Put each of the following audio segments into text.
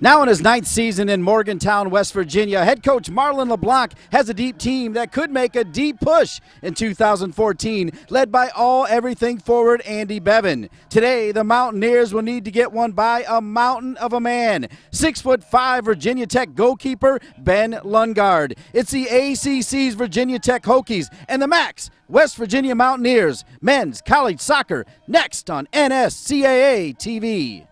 Now in his 9th season in Morgantown, West Virginia, head coach Marlon LeBlanc has a deep team that could make a deep push in 2014, led by all-everything forward Andy Bevan. Today, the Mountaineers will need to get one by a mountain of a man, 6'5" Virginia Tech goalkeeper Ben Lundgaard. It's the ACC's Virginia Tech Hokies and the Max West Virginia Mountaineers men's college soccer next on NSCAA-TV.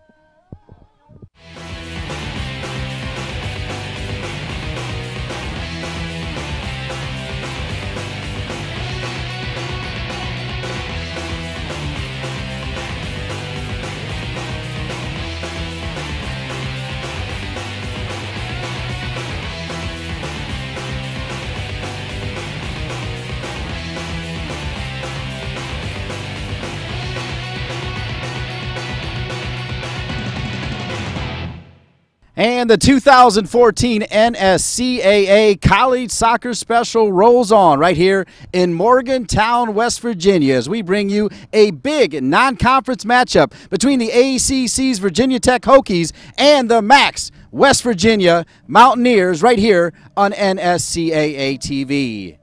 And the 2014 NSCAA College Soccer Special rolls on right here in Morgantown, West Virginia, as we bring you a big non-conference matchup between the ACC's Virginia Tech Hokies and the Max West Virginia Mountaineers right here on NSCAA-TV.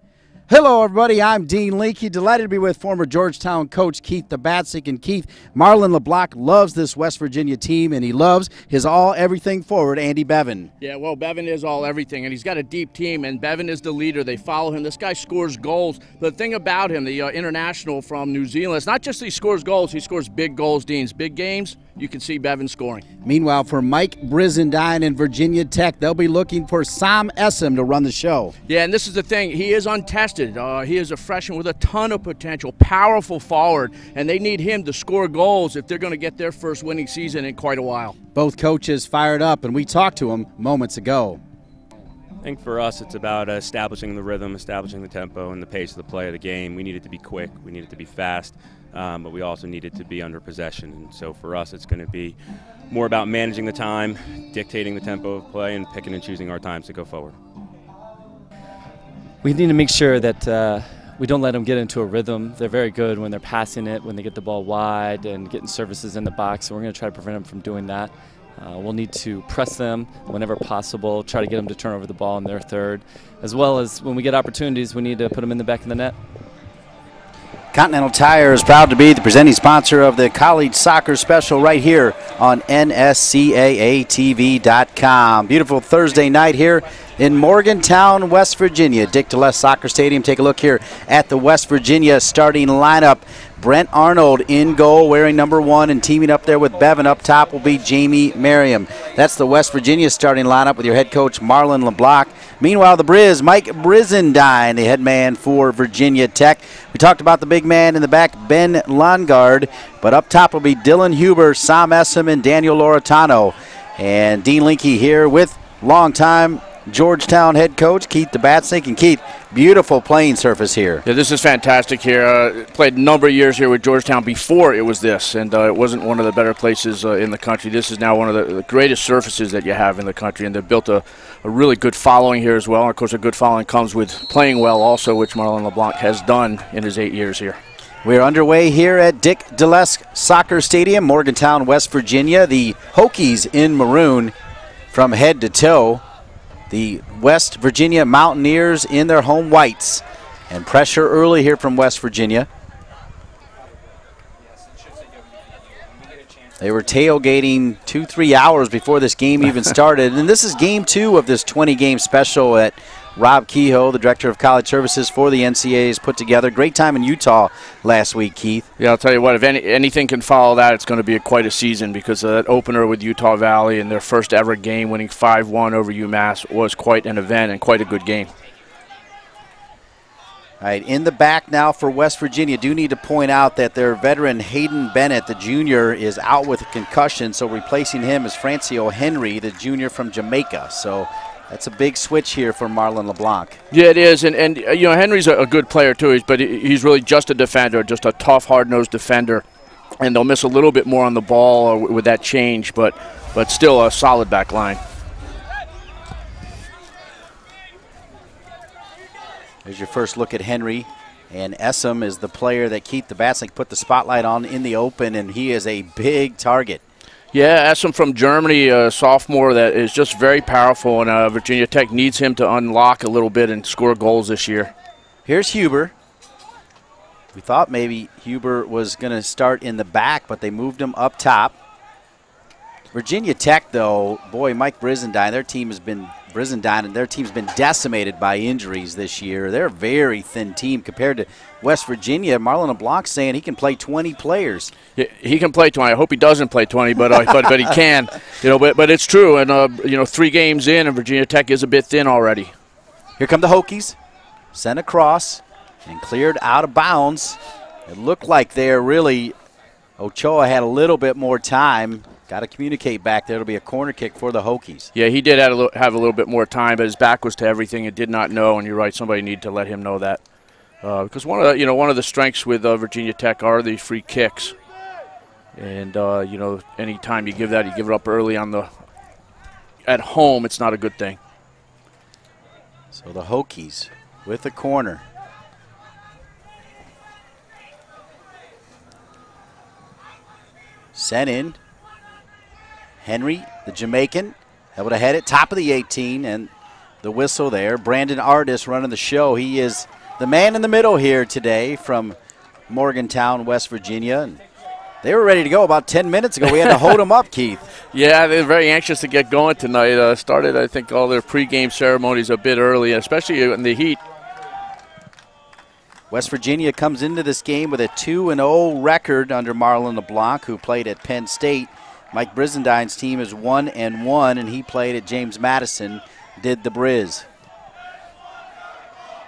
Hello, everybody. I'm Dean Leakey. Delighted to be with former Georgetown coach Keith Dabatsik. And Keith, Marlon LeBlanc loves this West Virginia team, and he loves his all-everything forward, Andy Bevan. Yeah, well, Bevan is all-everything, and he's got a deep team, and Bevan is the leader. They follow him. This guy scores goals. The thing about him, the international from New Zealand, it's not just that he scores goals, he scores big goals, Dean's. Big games, you can see Bevan scoring. Meanwhile, for Mike Brizendine and Virginia Tech, they'll be looking for Sam Essam to run the show. Yeah, and this is the thing. He is untested. He is a freshman with a ton of potential, powerful forward, and they need him to score goals if they're going to get their first winning season in quite a while. Both coaches fired up, and we talked to them moments ago. I think for us it's about establishing the rhythm, establishing the tempo and the pace of the play of the game. We need it to be quick, we need it to be fast, but we also need it to be under possession. And so for us it's going to be more about managing the time, dictating the tempo of play, and picking and choosing our times to go forward. We need to make sure that we don't let them get into a rhythm. They're very good when they're passing it, when they get the ball wide and getting services in the box, so we're going to try to prevent them from doing that. We'll need to press them whenever possible, try to get them to turn over the ball in their third, as well as when we get opportunities, we need to put them in the back of the net. Continental Tire is proud to be the presenting sponsor of the College Soccer Special right here on NSCAA-TV.com. Beautiful Thursday night here in Morgantown, West Virginia. Dick DeLess Soccer Stadium. Take a look here at the West Virginia starting lineup. Brent Arnold in goal, wearing number 1, and teaming up there with Bevan up top will be Jamie Merriam. That's the West Virginia starting lineup with your head coach Marlon LeBlanc. Meanwhile, the Briz, Mike Brizendine, the head man for Virginia Tech. We talked about the big man in the back, Ben Lundgaard, but up top will be Dylan Huber, Sam Essam, and Daniel Loretano. And Dean Leakey here with longtime Georgetown head coach Keith Dabatsik. And Keith, beautiful playing surface here. Yeah, this is fantastic here. Played a number of years here with Georgetown before it was this, and it wasn't one of the better places in the country. This is now one of the greatest surfaces that you have in the country, and they've built a really good following here as well. And of course, a good following comes with playing well also, which Marlon LeBlanc has done in his 8 years here. We're underway here at Dick DeLess Soccer Stadium, Morgantown, West Virginia. The Hokies in maroon from head to toe. The West Virginia Mountaineers in their home whites. And pressure early here from West Virginia. They were tailgating 2-3 hours before this game even started. And this is game 2 of this 20-game special that Rob Kehoe, the Director of College Services for the NCAA, has put together. Great time in Utah last week, Keith. Yeah, I'll tell you what, if anything can follow that, it's going to be quite a season, because that opener with Utah Valley and their first ever game, winning 5-1 over UMass, was quite an event and quite a good game. All right, in the back now for West Virginia. Do need to point out that their veteran Hayden Bennett, the junior, is out with a concussion, so replacing him is Francio Henry, the junior from Jamaica. So that's a big switch here for Marlon LeBlanc. Yeah, it is, and you know, Henry's a good player too, but he's really just a defender, just a tough, hard-nosed defender, and they'll miss a little bit more on the ball with that change, but still a solid back line. There's your first look at Henry, and Essam is the player that Keith Dabatsik put the spotlight on in the open, and he is a big target. Yeah, Essem from Germany, a sophomore that is just very powerful, and Virginia Tech needs him to unlock a little bit and score goals this year. Here's Huber. We thought maybe Huber was going to start in the back, but they moved him up top. Virginia Tech, though, boy, Mike Brizendine, their team's been decimated by injuries this year. They're a very thin team compared to West Virginia. Marlon LeBlanc saying he can play 20 players. Yeah, he can play 20. I hope he doesn't play 20, but but he can. But it's true. And 3 games in, and Virginia Tech is a bit thin already. Here come the Hokies. Sent across and cleared out of bounds. It looked like they're really Ochoa had a little bit more time. Got to communicate back there. It'll be a corner kick for the Hokies. Yeah, he did have a little bit more time, but his back was to everything and did not know. And you're right, somebody needed to let him know that, because one of the strengths with Virginia Tech are the free kicks. And any time you give that, you give it up early at home. It's not a good thing. So the Hokies with the corner. Sent in. Henry, the Jamaican, able to head it top of the 18, and the whistle there. Brandon Artis running the show. He is the man in the middle here today from Morgantown, West Virginia. And they were ready to go about 10 minutes ago. We had to hold them up, Keith. Yeah, they're very anxious to get going tonight. Started, I think, all their pregame ceremonies a bit early, especially in the heat. West Virginia comes into this game with a 2-0 record under Marlon LeBlanc, who played at Penn State. Mike Brizendine's team is 1-1, and he played at James Madison, did the Briz.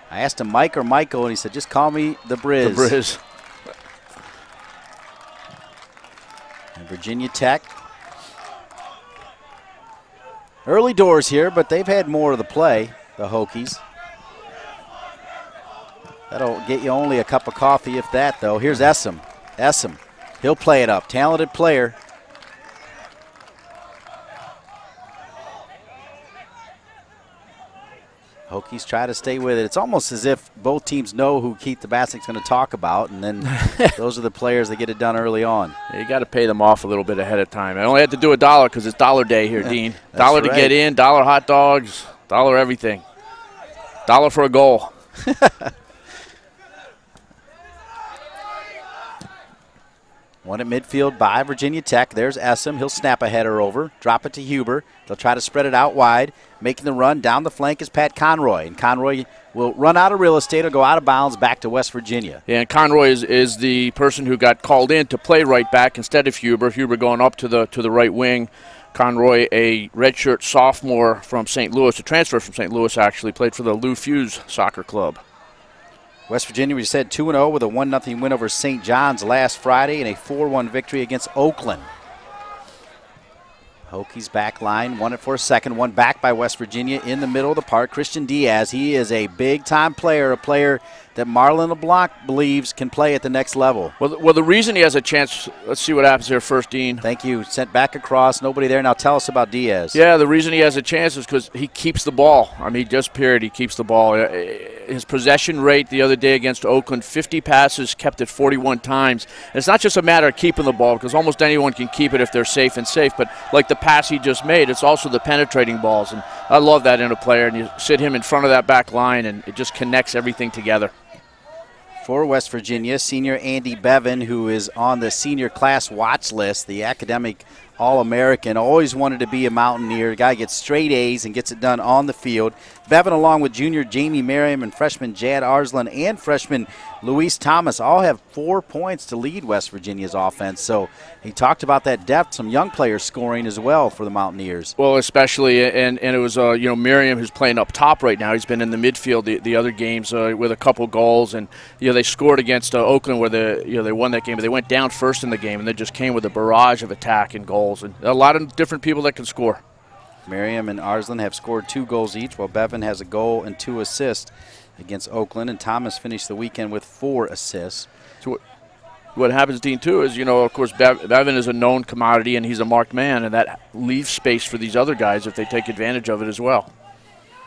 I asked him Mike or Michael, and he said, just call me the Briz. The Briz. And Virginia Tech. Early doors here, but they've had more of the play, the Hokies. That'll get you only a cup of coffee, if that, though. Here's Essem. Essem, he'll play it up. Talented player. Hokies try to stay with it. It's almost as if both teams know who Keith Tabasnik's going to talk about, and then those are the players that get it done early on. Yeah, you got to pay them off a little bit ahead of time. I only had to do $1 because it's dollar day here, Dean. Dollar to get in, $1 hot dogs, $1 everything. $1 for a goal. One at midfield by Virginia Tech. There's Essem. He'll snap a header over, drop it to Huber. They'll try to spread it out wide. Making the run down the flank is Pat Conroy. And Conroy will run out of real estate. He'll go out of bounds back to West Virginia. Yeah, and Conroy is the person who got called in to play right back instead of Huber. Huber going up to the right wing. Conroy, a redshirt sophomore from St. Louis, a transfer from St. Louis actually, played for the Lou Fuse Soccer Club. West Virginia, we said 2-0 with a 1-0 win over St. John's last Friday and a 4-1 victory against Oakland. Hokies back line, won it for a second, one back by West Virginia in the middle of the park. Christian Diaz, he is a big-time player, a player that Marlon LeBlanc believes can play at the next level. Well, the reason he has a chance, let's see what happens here first, Dean. Thank you. Sent back across, nobody there. Now tell us about Diaz. Yeah, the reason he has a chance is because he keeps the ball. I mean, he keeps the ball. His possession rate the other day against Oakland, 50 passes, kept it 41 times. And it's not just a matter of keeping the ball, because almost anyone can keep it if they're safe, but like the pass he just made, it's also the penetrating balls. And I love that in a player, and you sit him in front of that back line, and it just connects everything together. For West Virginia, senior Andy Bevan, who is on the senior class watch list, the academic All-American, always wanted to be a Mountaineer. The guy gets straight A's and gets it done on the field. Bevan, along with junior Jamie Merriam and freshman Jad Arslan and freshman Luis Thomas, all have 4 points to lead West Virginia's offense. So he talked about that depth, some young players scoring as well for the Mountaineers. Well, especially, and it was Merriam, who's playing up top right now. He's been in the midfield the other games with a couple goals, and they scored against Oakland where they won that game, but they went down first in the game and they just came with a barrage of attack and goals, and a lot of different people that can score. Merriam and Arslan have scored 2 goals each, while Bevan has a goal and 2 assists against Oakland, and Thomas finished the weekend with 4 assists. So what happens, Dean, too, is, of course, Bevan is a known commodity and he's a marked man, and that leaves space for these other guys if they take advantage of it as well.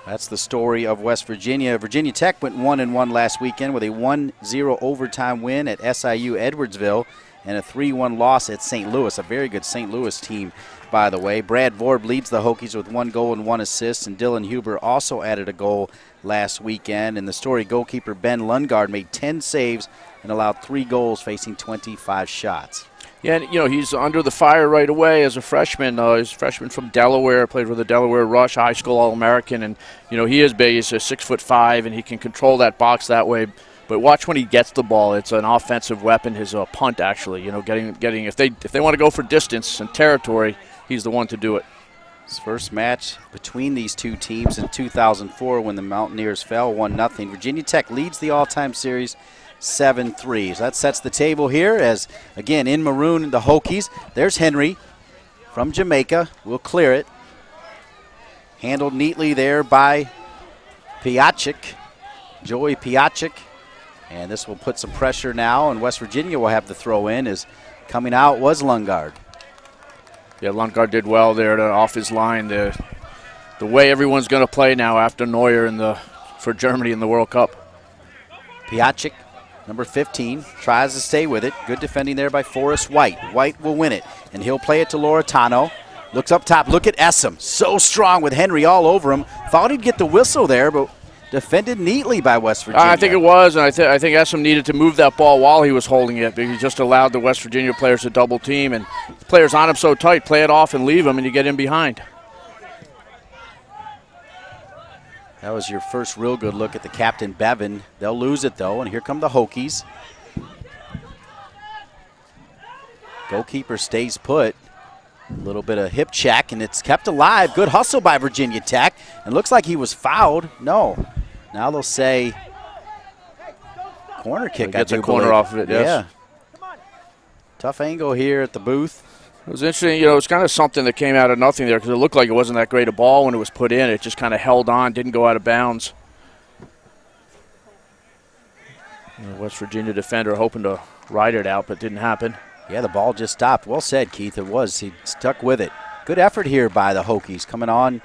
That's the story of West Virginia. Virginia Tech went 1-1 last weekend with a 1-0 overtime win at SIU Edwardsville. and a 3-1 loss at St. Louis, a very good St. Louis team, by the way. Brad Vorb leads the Hokies with 1 goal and 1 assist, and Dylan Huber also added a goal last weekend. And the Story goalkeeper Ben Lundgaard made 10 saves and allowed 3 goals, facing 25 shots. Yeah, and, he's under the fire right away as a freshman. He's a freshman from Delaware, played for the Delaware Rush, high school All-American, and, he is big. He's a 6'5", and he can control that box that way. But watch when he gets the ball. It's an offensive weapon, his punt, actually. Getting if they want to go for distance and territory, he's the one to do it. His first match between these two teams in 2004 when the Mountaineers fell 1-0. Virginia Tech leads the all-time series 7-3. So that sets the table here as, again, in maroon, the Hokies. There's Henry from Jamaica. We'll clear it. Handled neatly there by Piacic, Joey Piacic. And this will put some pressure now, and West Virginia will have the throw in, as coming out was Lundgaard. Yeah, Lundgaard did well there off his line. The way everyone's going to play now after Neuer for Germany in the World Cup. Piacic, number 15, tries to stay with it. Good defending there by Forrest White. White will win it, and he'll play it to Loretano. Looks up top. Look at Essam. So strong with Henry all over him. Thought he'd get the whistle there, but defended neatly by West Virginia. I think it was, and I think Essam needed to move that ball while he was holding it, because he just allowed the West Virginia players to double team, and the players on him so tight, play it off and leave him, and you get in behind. That was your first real good look at the captain, Bevan. They'll lose it, though, and here come the Hokies. Goalkeeper stays put. A little bit of hip check, and it's kept alive. Good hustle by Virginia Tech. And looks like he was fouled. No. Now they'll say corner kick. Gets a corner off of it, yes. Yeah. Tough angle here at the booth. It was interesting, it was kind of something that came out of nothing there, because it looked like it wasn't that great a ball when it was put in. It just kind of held on, didn't go out of bounds. The West Virginia defender hoping to ride it out, but didn't happen. Yeah, the ball just stopped. Well said, Keith. It was. He stuck with it. Good effort here by the Hokies coming on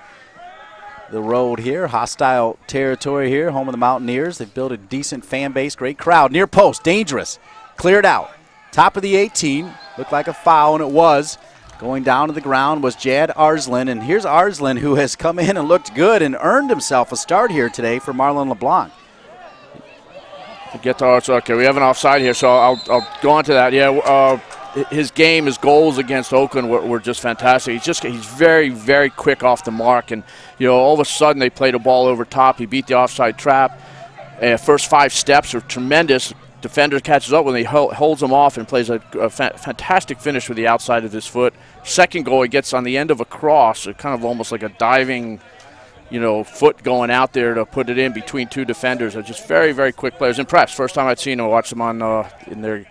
the road here. Hostile territory here, home of the Mountaineers. They've built a decent fan base, great crowd. Near post, dangerous. Cleared out. Top of the 18. Looked like a foul, and it was. Going down to the ground was Jad Arslan. And here's Arslan, who has come in and looked good and earned himself a start here today for Marlon LeBlanc. Get to ours. Okay, we have an offside here, so I'll go on to that. Yeah, his game, his goals against Oakland were just fantastic. He's very, very quick off the mark, and all of a sudden they played a ball over top. He beat the offside trap. First 5 steps are tremendous. Defender catches up when he holds him off and plays a fantastic finish with the outside of his foot. Second goal, he gets on the end of a cross, kind of almost like a diving, foot going out there to put it in between 2 defenders. They're just very, very quick players. Impressed. First time I'd seen them. I watched them on in their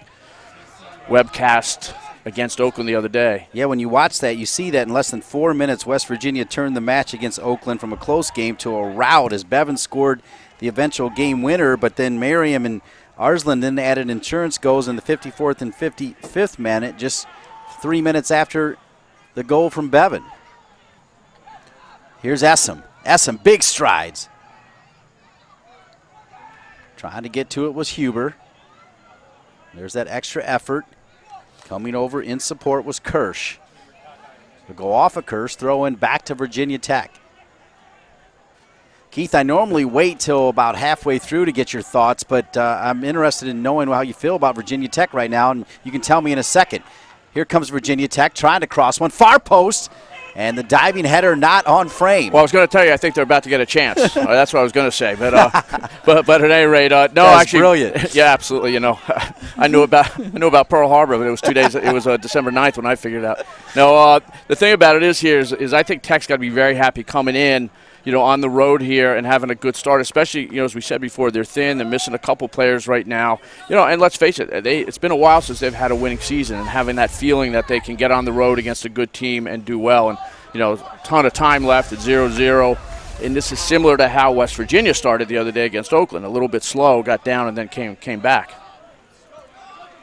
webcast against Oakland the other day. Yeah, when you watch that, you see that in less than 4 minutes, West Virginia turned the match against Oakland from a close game to a rout as Bevan scored the eventual game winner, but then Merriam and Arslan then added insurance goals in the 54th and 55th minute, just 3 minutes after the goal from Bevan. Here's Essam. Essam, big strides. Trying to get to it was Huber. There's that extra effort. Coming over in support was Kirsch. We'll go off of Kirsch, throw in back to Virginia Tech. Keith, I normally wait till about halfway through to get your thoughts, but I'm interested in knowing how you feel about Virginia Tech right now, and you can tell me in a second. Here comes Virginia Tech trying to cross one. Far post. And the diving header not on frame. Well, I was going to tell you, I think they're about to get a chance. That's what I was going to say. But but at any rate, no, that's actually, brilliant. Yeah, absolutely. I knew about Pearl Harbor, but it was 2 days. It was December 9th when I figured it out. No, the thing about it is I think Tech's got to be very happy coming in, on the road here and having a good start, especially, as we said before, they're thin. They're missing a couple players right now. And let's face it, it's been a while since they've had a winning season, and having that feeling that they can get on the road against a good team and do well. And, a ton of time left at 0-0. And this is similar to how West Virginia started the other day against Oakland. A little bit slow, got down, and then came back.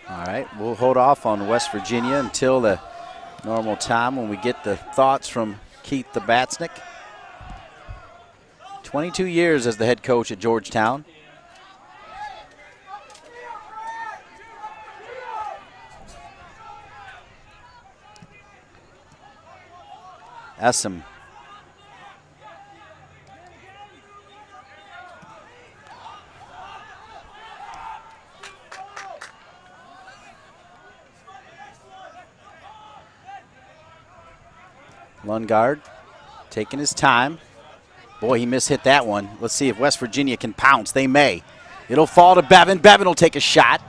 All right, we'll hold off on West Virginia until the normal time when we get the thoughts from Keith the Batsnick. 22 years as the head coach at Georgetown. Essem. Lundgaard taking his time. Boy, he mishit that one. Let's see if West Virginia can pounce. They may. It'll fall to Bevan. Bevan will take a shot.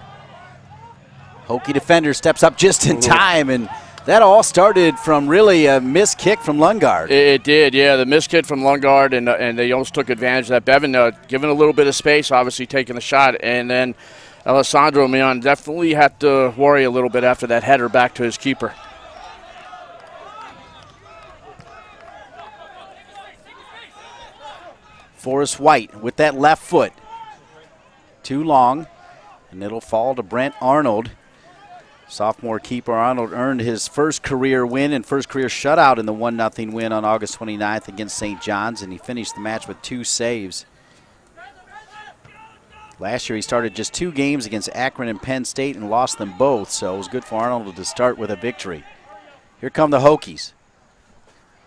Hokie defender steps up just in time, and that all started from really a missed kick from Lundgaard. It did, yeah. The missed kick from Lundgaard, and they almost took advantage of that. Bevan given a little bit of space, obviously taking the shot, and then Alessandro Mion definitely had to worry a little bit after that header back to his keeper. Forrest White with that left foot. Too long, and it'll fall to Brent Arnold. Sophomore keeper Arnold earned his first career win and first career shutout in the 1-0 win on August 29th against St. John's, and he finished the match with 2 saves. Last year he started just 2 games against Akron and Penn State and lost them both, so it was good for Arnold to start with a victory. Here come the Hokies.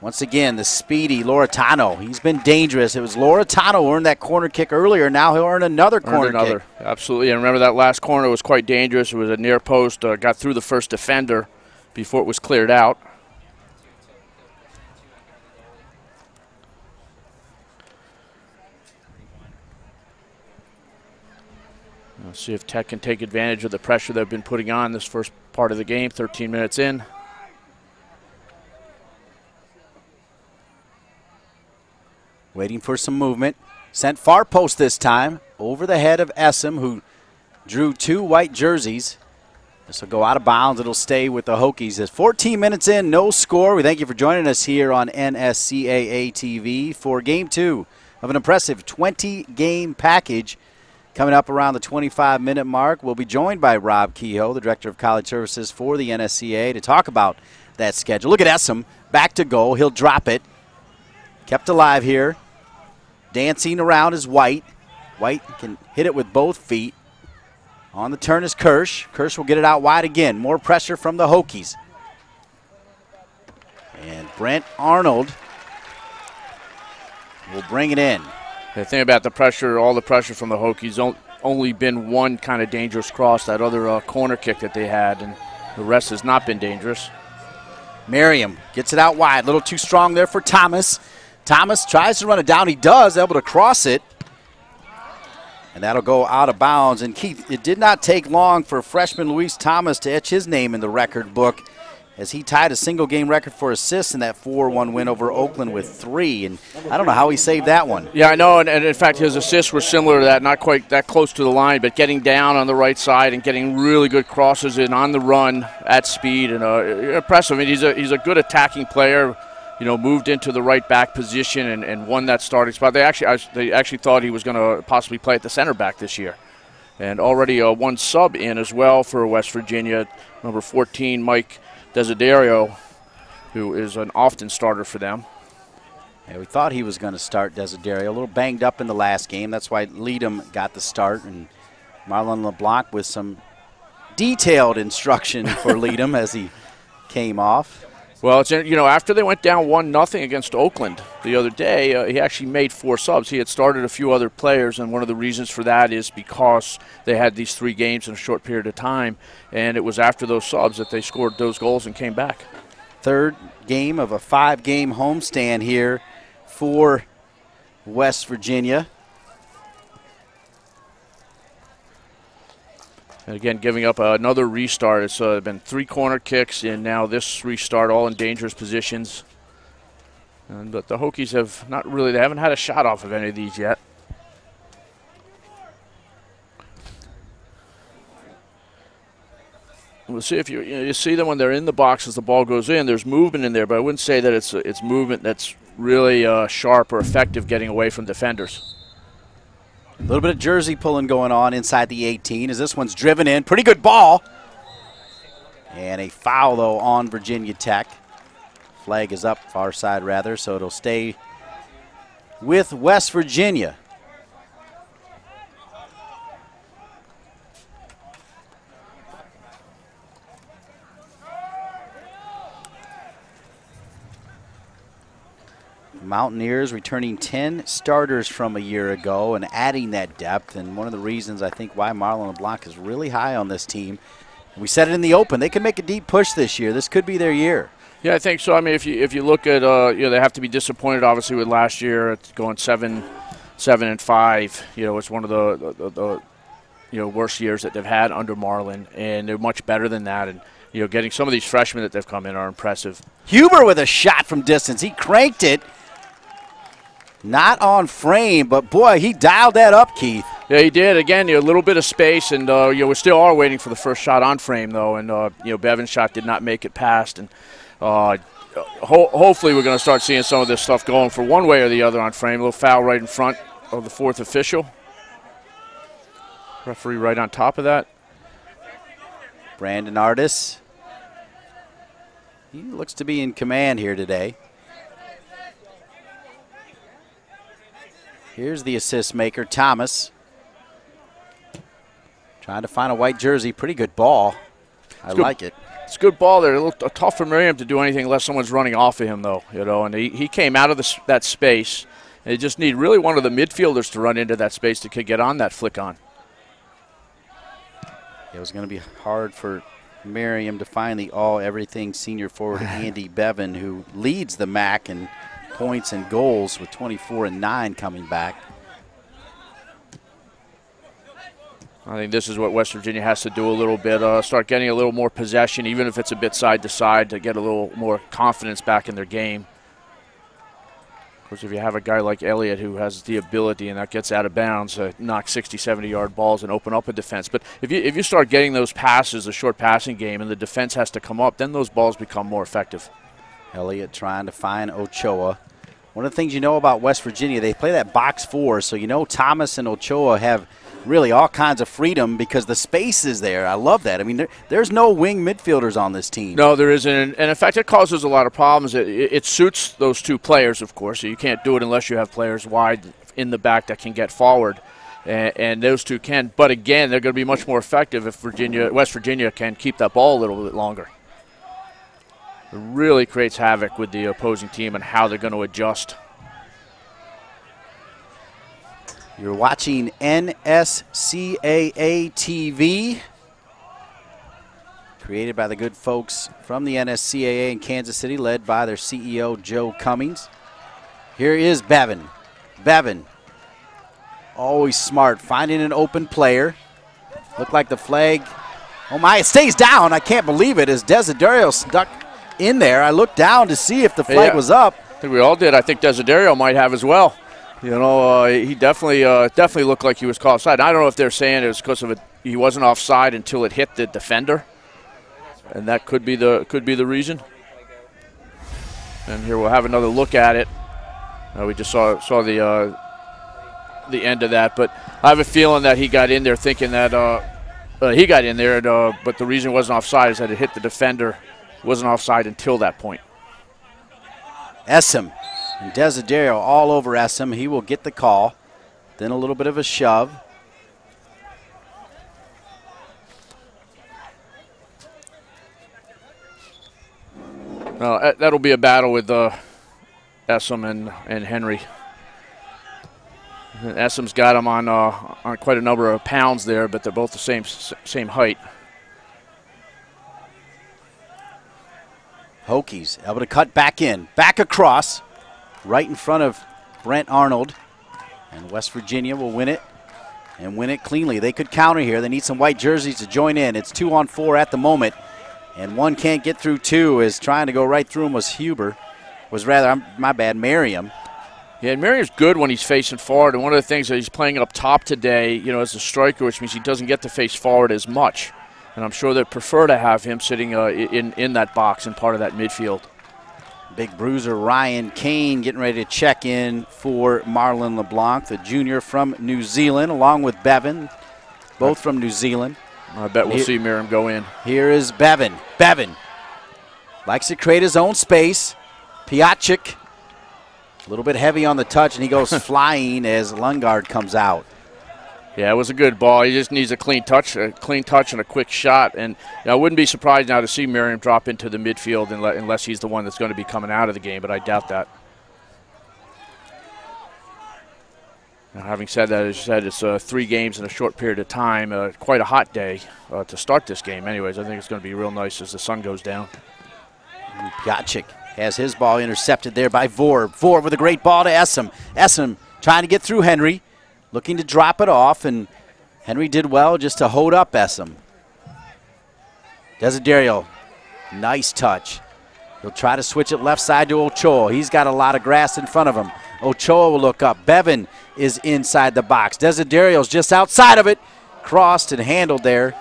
Once again, the speedy Loretano. He's been dangerous. It was Loretano who earned that corner kick earlier. Now he'll earn another corner kick. Absolutely. And remember that last corner was quite dangerous. It was a near post. Got through the first defender before it was cleared out. Let's see if Tech can take advantage of the pressure they've been putting on this first part of the game, 13 minutes in. Waiting for some movement. Sent far post this time. Over the head of Essem, who drew 2 white jerseys. This will go out of bounds. It'll stay with the Hokies. It's 14 minutes in, no score. We thank you for joining us here on NSCAA-TV for Game 2 of an impressive 20-game package. Coming up around the 25-minute mark, we'll be joined by Rob Kehoe, the Director of College Services for the NSCAA, to talk about that schedule. Look at Essem, back to goal. He'll drop it. Kept alive here. Dancing around is White. White can hit it with both feet. On the turn is Kirsch. Kirsch will get it out wide again. More pressure from the Hokies. And Brent Arnold will bring it in. The thing about the pressure, all the pressure from the Hokies, only been one kind of dangerous cross, that other corner kick that they had, and the rest has not been dangerous. Merriam gets it out wide. A little too strong there for Thomas. Thomas tries to run it down. He does, able to cross it. And that'll go out of bounds. And Keith, it did not take long for freshman Luis Thomas to etch his name in the record book as he tied a single game record for assists in that 4-1 win over Oakland with 3. And I don't know how he saved that one. Yeah, I know, and in fact his assists were similar to that, not quite that close to the line, but getting down on the right side and getting really good crosses in on the run at speed, and impressive. I mean, he's a good attacking player. You know, moved into the right back position and won that starting spot. They actually thought he was going to possibly play at the center back this year. And already one sub in as well for West Virginia, number 14, Mike Desiderio, who is an often starter for them. Yeah, we thought he was going to start Desiderio. A little banged up in the last game. That's why Leadham got the start. And Marlon LeBlanc with some detailed instruction for Leadham as he came off. Well, it's, you know, after they went down 1-0 against Oakland the other day, he actually made 4 subs. He had started a few other players, and one of the reasons for that is because they had these 3 games in a short period of time, and it was after those subs that they scored those goals and came back. Third game of a 5-game homestand here for West Virginia. And again, giving up another restart. It's been 3 corner kicks, and now this restart, all in dangerous positions. But the Hokies have not really, they haven't had a shot off of any of these yet. We'll see if you see them when they're in the box as the ball goes in. There's movement in there, but I wouldn't say that it's movement that's really sharp or effective getting away from defenders. A little bit of jersey pulling going on inside the 18 as this one's driven in. Pretty good ball. And a foul, though, on Virginia Tech. Flag is up, far side rather, so it'll stay with West Virginia. Mountaineers returning 10 starters from a year ago and adding that depth. And one of the reasons I think why Marlon LeBlanc is really high on this team. We said it in the open. They can make a deep push this year. This could be their year. Yeah, I think so. I mean, if you look at they have to be disappointed obviously with last year. It's going 7-5. It's one of the worst years that they've had under Marlon, and they're much better than that. And getting some of these freshmen that they've come in are impressive. Huber with a shot from distance. He cranked it. Not on frame, but boy, he dialed that up, Keith. Yeah, he did. Again, a little bit of space, and we still are waiting for the first shot on frame, though. And Bevan's shot did not make it past, and hopefully we're going to start seeing some of this stuff going for one way or the other on frame. A little foul right in front of the fourth official. Referee right on top of that. Brandon Artis. He looks to be in command here today. Here's the assist maker, Thomas. Trying to find a white jersey. Pretty good ball. I like it. It's a good ball there. It looked tough for Miriam to do anything unless someone's running off of him, though. And he came out of that space. And they just need really one of the midfielders to run into that space to get on that flick on. It was going to be hard for Miriam to find the all-everything senior forward Andy Bevan, who leads the MAC in points and goals with 24 and 9 coming back. I think this is what West Virginia has to do a little bit, start getting a little more possession, even if it's a bit side to side, to get a little more confidence back in their game. Of course, if you have a guy like Elliott who has the ability and that gets out of bounds, knock 60, 70-yard balls and open up a defense. But if you start getting those passes, a short passing game, and the defense has to come up, then those balls become more effective. Elliott trying to find Ochoa. One of the things you know about West Virginia, they play that box four, so Thomas and Ochoa have really all kinds of freedom because the space is there. I love that. I mean, there's no wing midfielders on this team. No, there isn't. And in fact, it causes a lot of problems. It suits those two players, of course. So you can't do it unless you have players wide in the back that can get forward. And those two can. But again, they're going to be much more effective if West Virginia can keep that ball a little bit longer. It really creates havoc with the opposing team and how they're going to adjust. You're watching NSCAA-TV, created by the good folks from the NSCAA in Kansas City, led by their CEO, Joe Cummings. Here is Bevan. Bevan, always smart, finding an open player. Looked like the flag. Oh, my, it stays down. I can't believe it as Desiderio stuck in there. I looked down to see if the flag was up. I think we all did. I think Desiderio might have as well. He definitely looked like he was caught offside. I don't know if they're saying it was because of he wasn't offside until it hit the defender, and that could be the reason. And here we'll have another look at it. We just saw the end of that, but I have a feeling that he got in there thinking that he got in there, but the reason it wasn't offside is that it hit the defender. It wasn't offside until that point. Essam. And Desiderio all over Essam. He will get the call. Then a little bit of a shove. That'll be a battle with Essam and Henry. And Essam's got him on quite a number of pounds there, but they're both the same height. Hokies able to cut back in, back across. Right in front of Brent Arnold. And West Virginia will win it and win it cleanly. They could counter here. They need some white jerseys to join in. It's 2-on-4 at the moment. And one can't get through two as trying to go right through him was Merriam. Yeah, and Merriam's good when he's facing forward. And one of the things that he's playing up top today, as a striker, which means he doesn't get to face forward as much. And I'm sure they'd prefer to have him sitting in that box and part of that midfield. Big bruiser Ryan Kane getting ready to check in for Marlon LeBlanc, the junior from New Zealand, along with Bevan, both from New Zealand. I bet we'll see Miriam go in. Here is Bevan. Bevan likes to create his own space. Piacic, a little bit heavy on the touch, and he goes flying as Lundgaard comes out. Yeah, it was a good ball. He just needs a clean touch and a quick shot. And I wouldn't be surprised now to see Merriam drop into the midfield unless he's the one that's going to be coming out of the game, but I doubt that. Now, having said that, as you said, it's 3 games in a short period of time. Quite a hot day to start this game anyways. I think it's going to be real nice as the sun goes down. Piacic has his ball intercepted there by Vore. Vore with a great ball to Essam. Essam trying to get through Henry, looking to drop it off, and Henry did well just to hold up Essam. Desiderio, nice touch. He'll try to switch it left side to Ochoa. He's got a lot of grass in front of him. Ochoa will look up. Bevan is inside the box. Desiderio's just outside of it. Crossed and handled there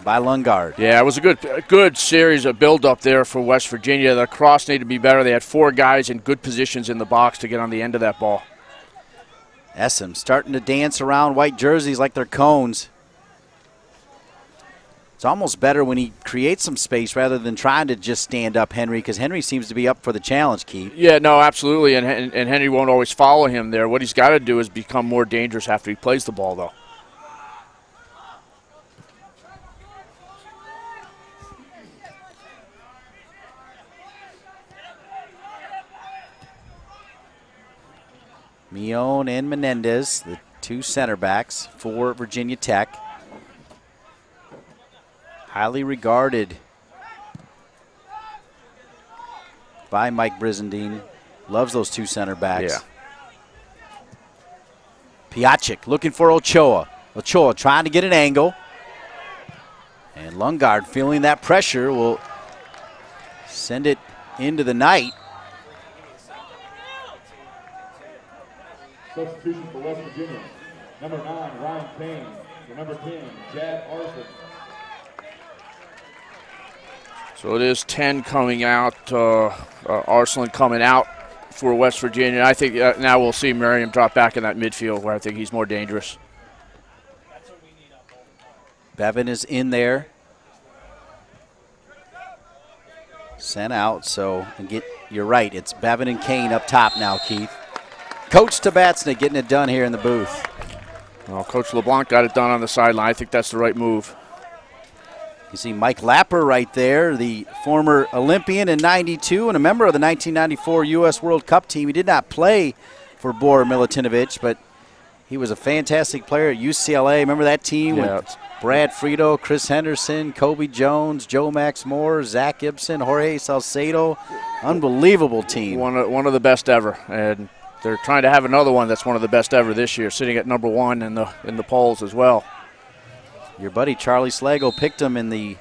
by Lungard. Yeah, it was a good series of build-up there for West Virginia. The cross needed to be better. They had 4 guys in good positions in the box to get on the end of that ball. Essam starting to dance around white jerseys like they're cones. It's almost better when he creates some space rather than trying to just stand up Henry, because Henry seems to be up for the challenge, Keith. Yeah, no, absolutely, and Henry won't always follow him there. What he's got to do is become more dangerous after he plays the ball, though. Mion and Menendez, the 2 center backs for Virginia Tech. Highly regarded by Mike Brizendine. Loves those 2 center backs. Yeah. Piacic looking for Ochoa. Ochoa trying to get an angle. And Lungard, feeling that pressure, will send it into the night. Substitution for West Virginia. Number 9, Ryan Payne. For number 10, Jad Arson. So it is 10 coming out, Arslan coming out for West Virginia. I think now we'll see Merriam drop back in that midfield where I think he's more dangerous. Bevan is in there. Sent out, so you're right. It's Bevan and Kane up top now, Keith. Coach Tabatsnik getting it done here in the booth. Well, Coach LeBlanc got it done on the sideline. I think that's the right move. You see Mike Lapper right there, the former Olympian in '92 and a member of the 1994 U.S. World Cup team. He did not play for Bor Milutinovic, but he was a fantastic player at UCLA. Remember that team with Brad Frito, Chris Henderson, Kobe Jones, Joe Max Moore, Zach Gibson, Jorge Salcedo. Unbelievable team. One of the best ever, and they're trying to have another one that's one of the best ever this year, sitting at number 1 in the polls as well. Your buddy Charlie Slago picked him in the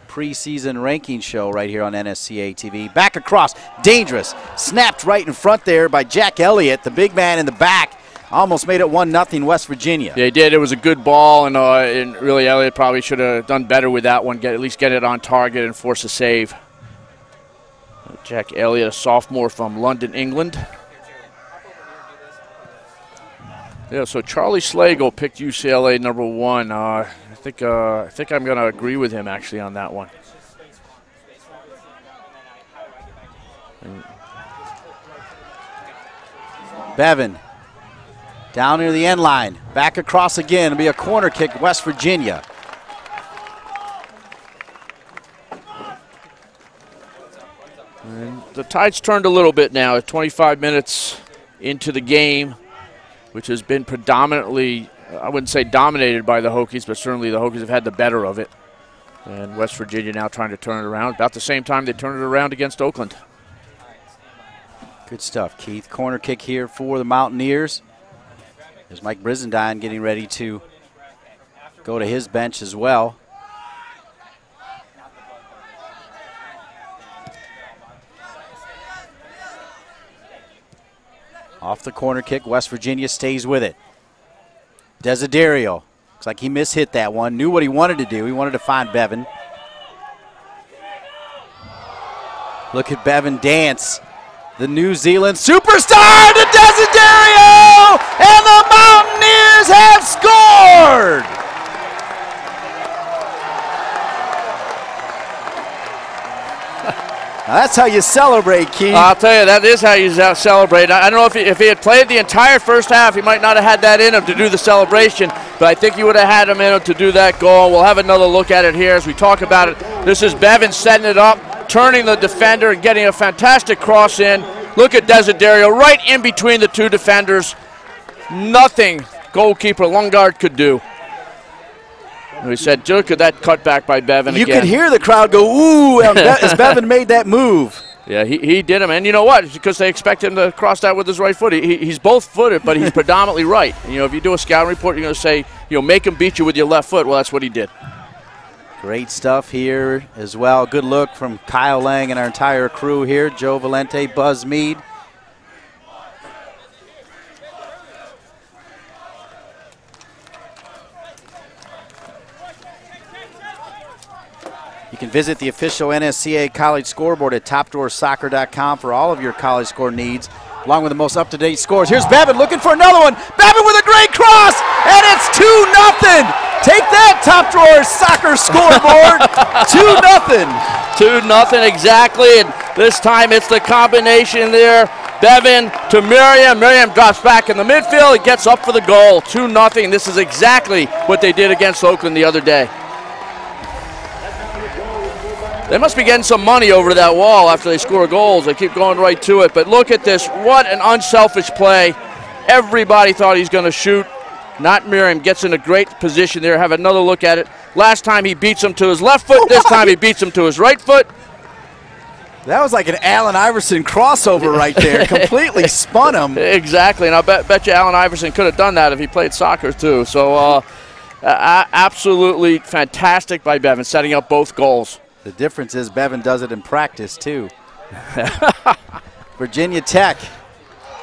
preseason ranking show right here on NSCAA-TV. Back across, dangerous. Snapped right in front there by Jack Elliott, the big man in the back. Almost made it 1-0 West Virginia. Yeah, he did. It was a good ball, and really Elliott probably should have done better with that one, at least get it on target and force a save. Jack Elliott, a sophomore from London, England. Yeah, so Charlie Slago picked UCLA number 1. I think I'm going to agree with him actually on that one. Bevan down near the end line, back across again. It'll be a corner kick, West Virginia. And the tide's turned a little bit now. 25 minutes into the game, which has been predominantly, I wouldn't say dominated by the Hokies, but certainly the Hokies have had the better of it. And West Virginia now trying to turn it around. About the same time they turned it around against Oakland. Good stuff, Keith. Corner kick here for the Mountaineers. There's Mike Brizendine getting ready to go to his bench as well. Off the corner kick, West Virginia stays with it. Desiderio, looks like he mishit that one. Knew what he wanted to do. He wanted to find Bevan. Look at Bevan dance. The New Zealand superstar to Desiderio, and the Mountaineers have scored! Now that's how you celebrate, Keith. I'll tell you, that is how you celebrate. I don't know if he had played the entire first half, he might not have had that in him to do the celebration, but I think he would have had him in him to do that goal. We'll have another look at it here as we talk about it. This is Bevan setting it up, turning the defender and getting a fantastic cross in. Look at Desiderio right in between the 2 defenders. nothing goalkeeper Lungard could do. And we said, look at that cutback by Bevan You again. could hear the crowd go, ooh, as Bevan made that move. Yeah, he did him. And you know what? It's because they expect him to cross that with his right foot. He's both-footed, but he's predominantly right. You know, if you do a scouting report, you're going to say, you know, make him beat you with your left foot. Well, that's what he did. Great stuff here as well. Good look from Kyle Lang and our entire crew here. Joe Valente, Buzz Mead. You can visit the official NSCAA college scoreboard at topdoorsoccer.com for all of your college score needs, along with the most up-to-date scores. Here's Bevan looking for another one. Bevan with a great cross, and it's 2-0. Take that, Top Drawer Soccer scoreboard. 2-0. 2-0 exactly, and this time it's the combination there. Bevan to Miriam. Miriam drops back in the midfield. He gets up for the goal. 2-0. This is exactly what they did against Oakland the other day. They must be getting some money over to that wall after they score goals. They keep going right to it. But look at this. What an unselfish play. Everybody thought he's going to shoot. Not Miriam. Gets in a great position there. Have another look at it. Last time he beats him to his left foot. This time he beats him to his right foot. That was like an Allen Iverson crossover right there. Completely spun him. Exactly. And I bet you Allen Iverson could have done that if he played soccer too. So absolutely fantastic by Bevan, setting up both goals. The difference is Bevan does it in practice, too. Virginia Tech.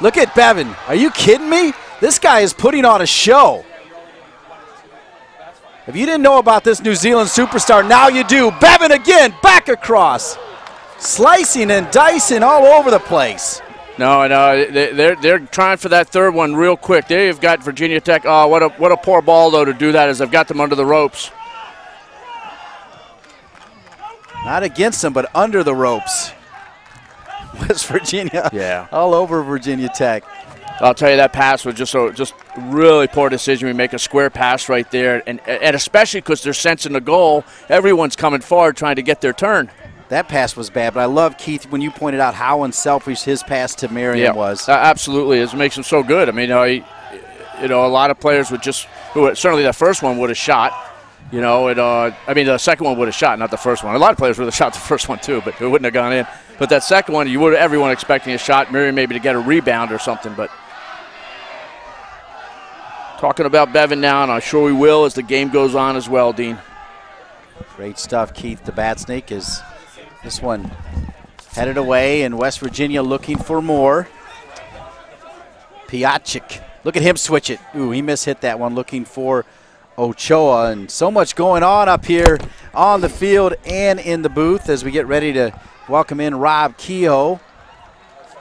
Look at Bevan. Are you kidding me? This guy is putting on a show. If you didn't know about this New Zealand superstar, now you do. Bevan again, back across. Slicing and dicing all over the place. No, they're trying for that third one real quick. They've got Virginia Tech. Oh, what a poor ball, though, to do that as they've got them under the ropes. Not against them, but under the ropes. West Virginia, yeah, all over Virginia Tech. I'll tell you, that pass was just really poor decision. We make a square pass right there, and especially because they're sensing the goal, everyone's coming forward trying to get their turn. That pass was bad, but I love, Keith, when you pointed out how unselfish his pass to Miriam was. Absolutely. It makes him so good. I mean, a lot of players would certainly the first one would have shot. I mean, the second one would have shot, not the first one. A lot of players would have shot the first one too, but it wouldn't have gone in. But that second one, everyone expecting a shot. Miriam maybe to get a rebound or something. But talking about Bevan now, and I'm sure we will as the game goes on as well, Dean. Great stuff, Keith. The Bat Snake is this one headed away, and West Virginia looking for more. Piacic. Look at him switch it. Ooh, he mishit that one, looking for Ochoa, and so much going on up here on the field and in the booth as we get ready to welcome in Rob Kehoe,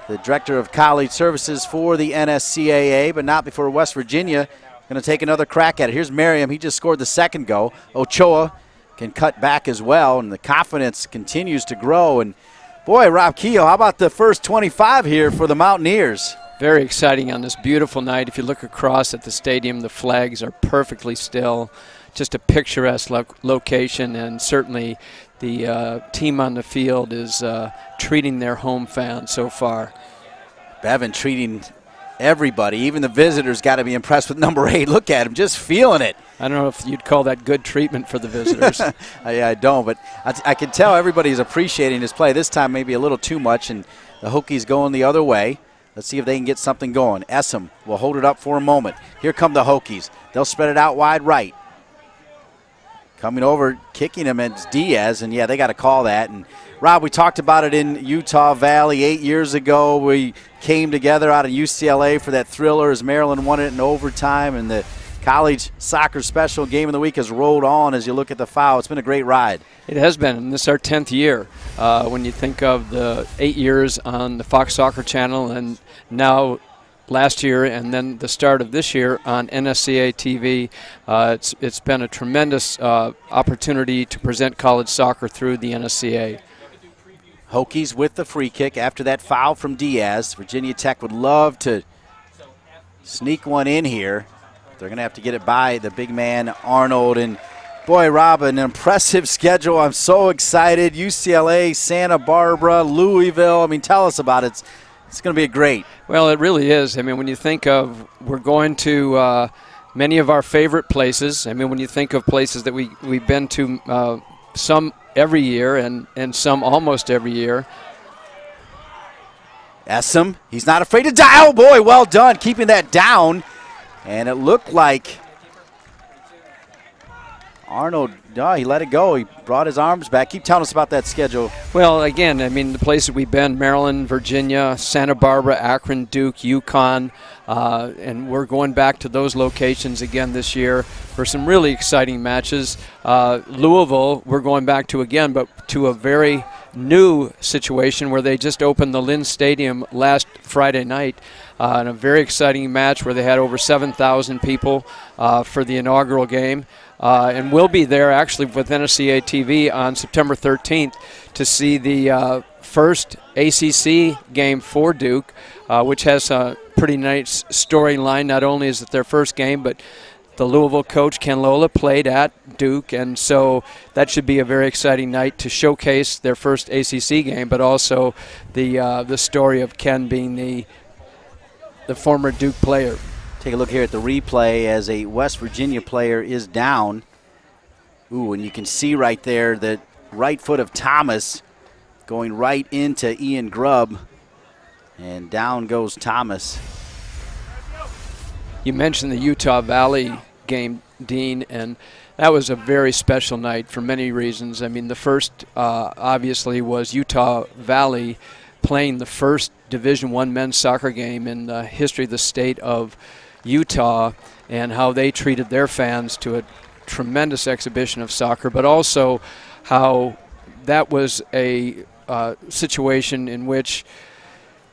the Director of College Services for the NSCAA, but not before West Virginia going to take another crack at it. Here's Merriam. He just scored the second goal. Ochoa can cut back as well, and the confidence continues to grow. And, boy, Rob Kehoe, how about the first 25 here for the Mountaineers? Very exciting on this beautiful night. If you look across at the stadium, the flags are perfectly still. Just a picturesque location, and certainly the team on the field is treating their home fans so far. Bevan treating everybody, even the visitors, got to be impressed with number 8. Look at him, just feeling it. I don't know if you'd call that good treatment for the visitors. I don't, but I can tell everybody's appreciating his play. This time maybe a little too much, and the Hokies going the other way. Let's see if they can get something going. Essam will hold it up for a moment. Here come the Hokies. They'll spread it out wide right. Coming over, kicking him, it's Diaz, and, yeah, they got to call that. And, Rob, we talked about it in Utah Valley 8 years ago. We came together out of UCLA for that thriller as Maryland won it in overtime, and the college soccer special game of the week has rolled on as you look at the foul. It's been a great ride. It has been, and this is our 10th year. When you think of the 8 years on the Fox Soccer Channel, and now last year and then the start of this year on NSCAA-TV, it's been a tremendous opportunity to present college soccer through the NSCAA. Hokies with the free kick after that foul from Diaz. Virginia Tech would love to sneak one in here. They're going to have to get it by the big man, Arnold. And, boy, Rob, an impressive schedule. I'm so excited. UCLA, Santa Barbara, Louisville. I mean, tell us about it. It's going to be great. Well, it really is. I mean, when you think of, we're going to many of our favorite places. I mean, when you think of places that we've been to, some every year and some almost every year. Essam, he's not afraid to dial. Oh, boy, well done, keeping that down. And it looked like Arnold, he let it go. He brought his arms back. Keep telling us about that schedule. Well, again, I mean, the places we've been, Maryland, Virginia, Santa Barbara, Akron, Duke, Yukon, and we're going back to those locations again this year for some really exciting matches. Louisville, we're going back to again, but to a very new situation where they just opened the Lynn Stadium last Friday night in a very exciting match where they had over 7,000 people for the inaugural game. And we'll be there actually with NSCAA-TV on September 13th to see the first ACC game for Duke, which has a pretty nice storyline. Not only is it their first game, but the Louisville coach, Ken Lola, played at Duke, and so that should be a very exciting night to showcase their first ACC game, but also the story of Ken being the former Duke player. Take a look here at the replay as a West Virginia player is down. Ooh, and you can see right there that right foot of Thomas going right into Ian Grubb, and down goes Thomas. You mentioned the Utah Valley game, Dean, and that was a very special night for many reasons. I mean, the first obviously was Utah Valley playing the first Division I men's soccer game in the history of the state of Utah, and how they treated their fans to a tremendous exhibition of soccer, but also how that was a situation in which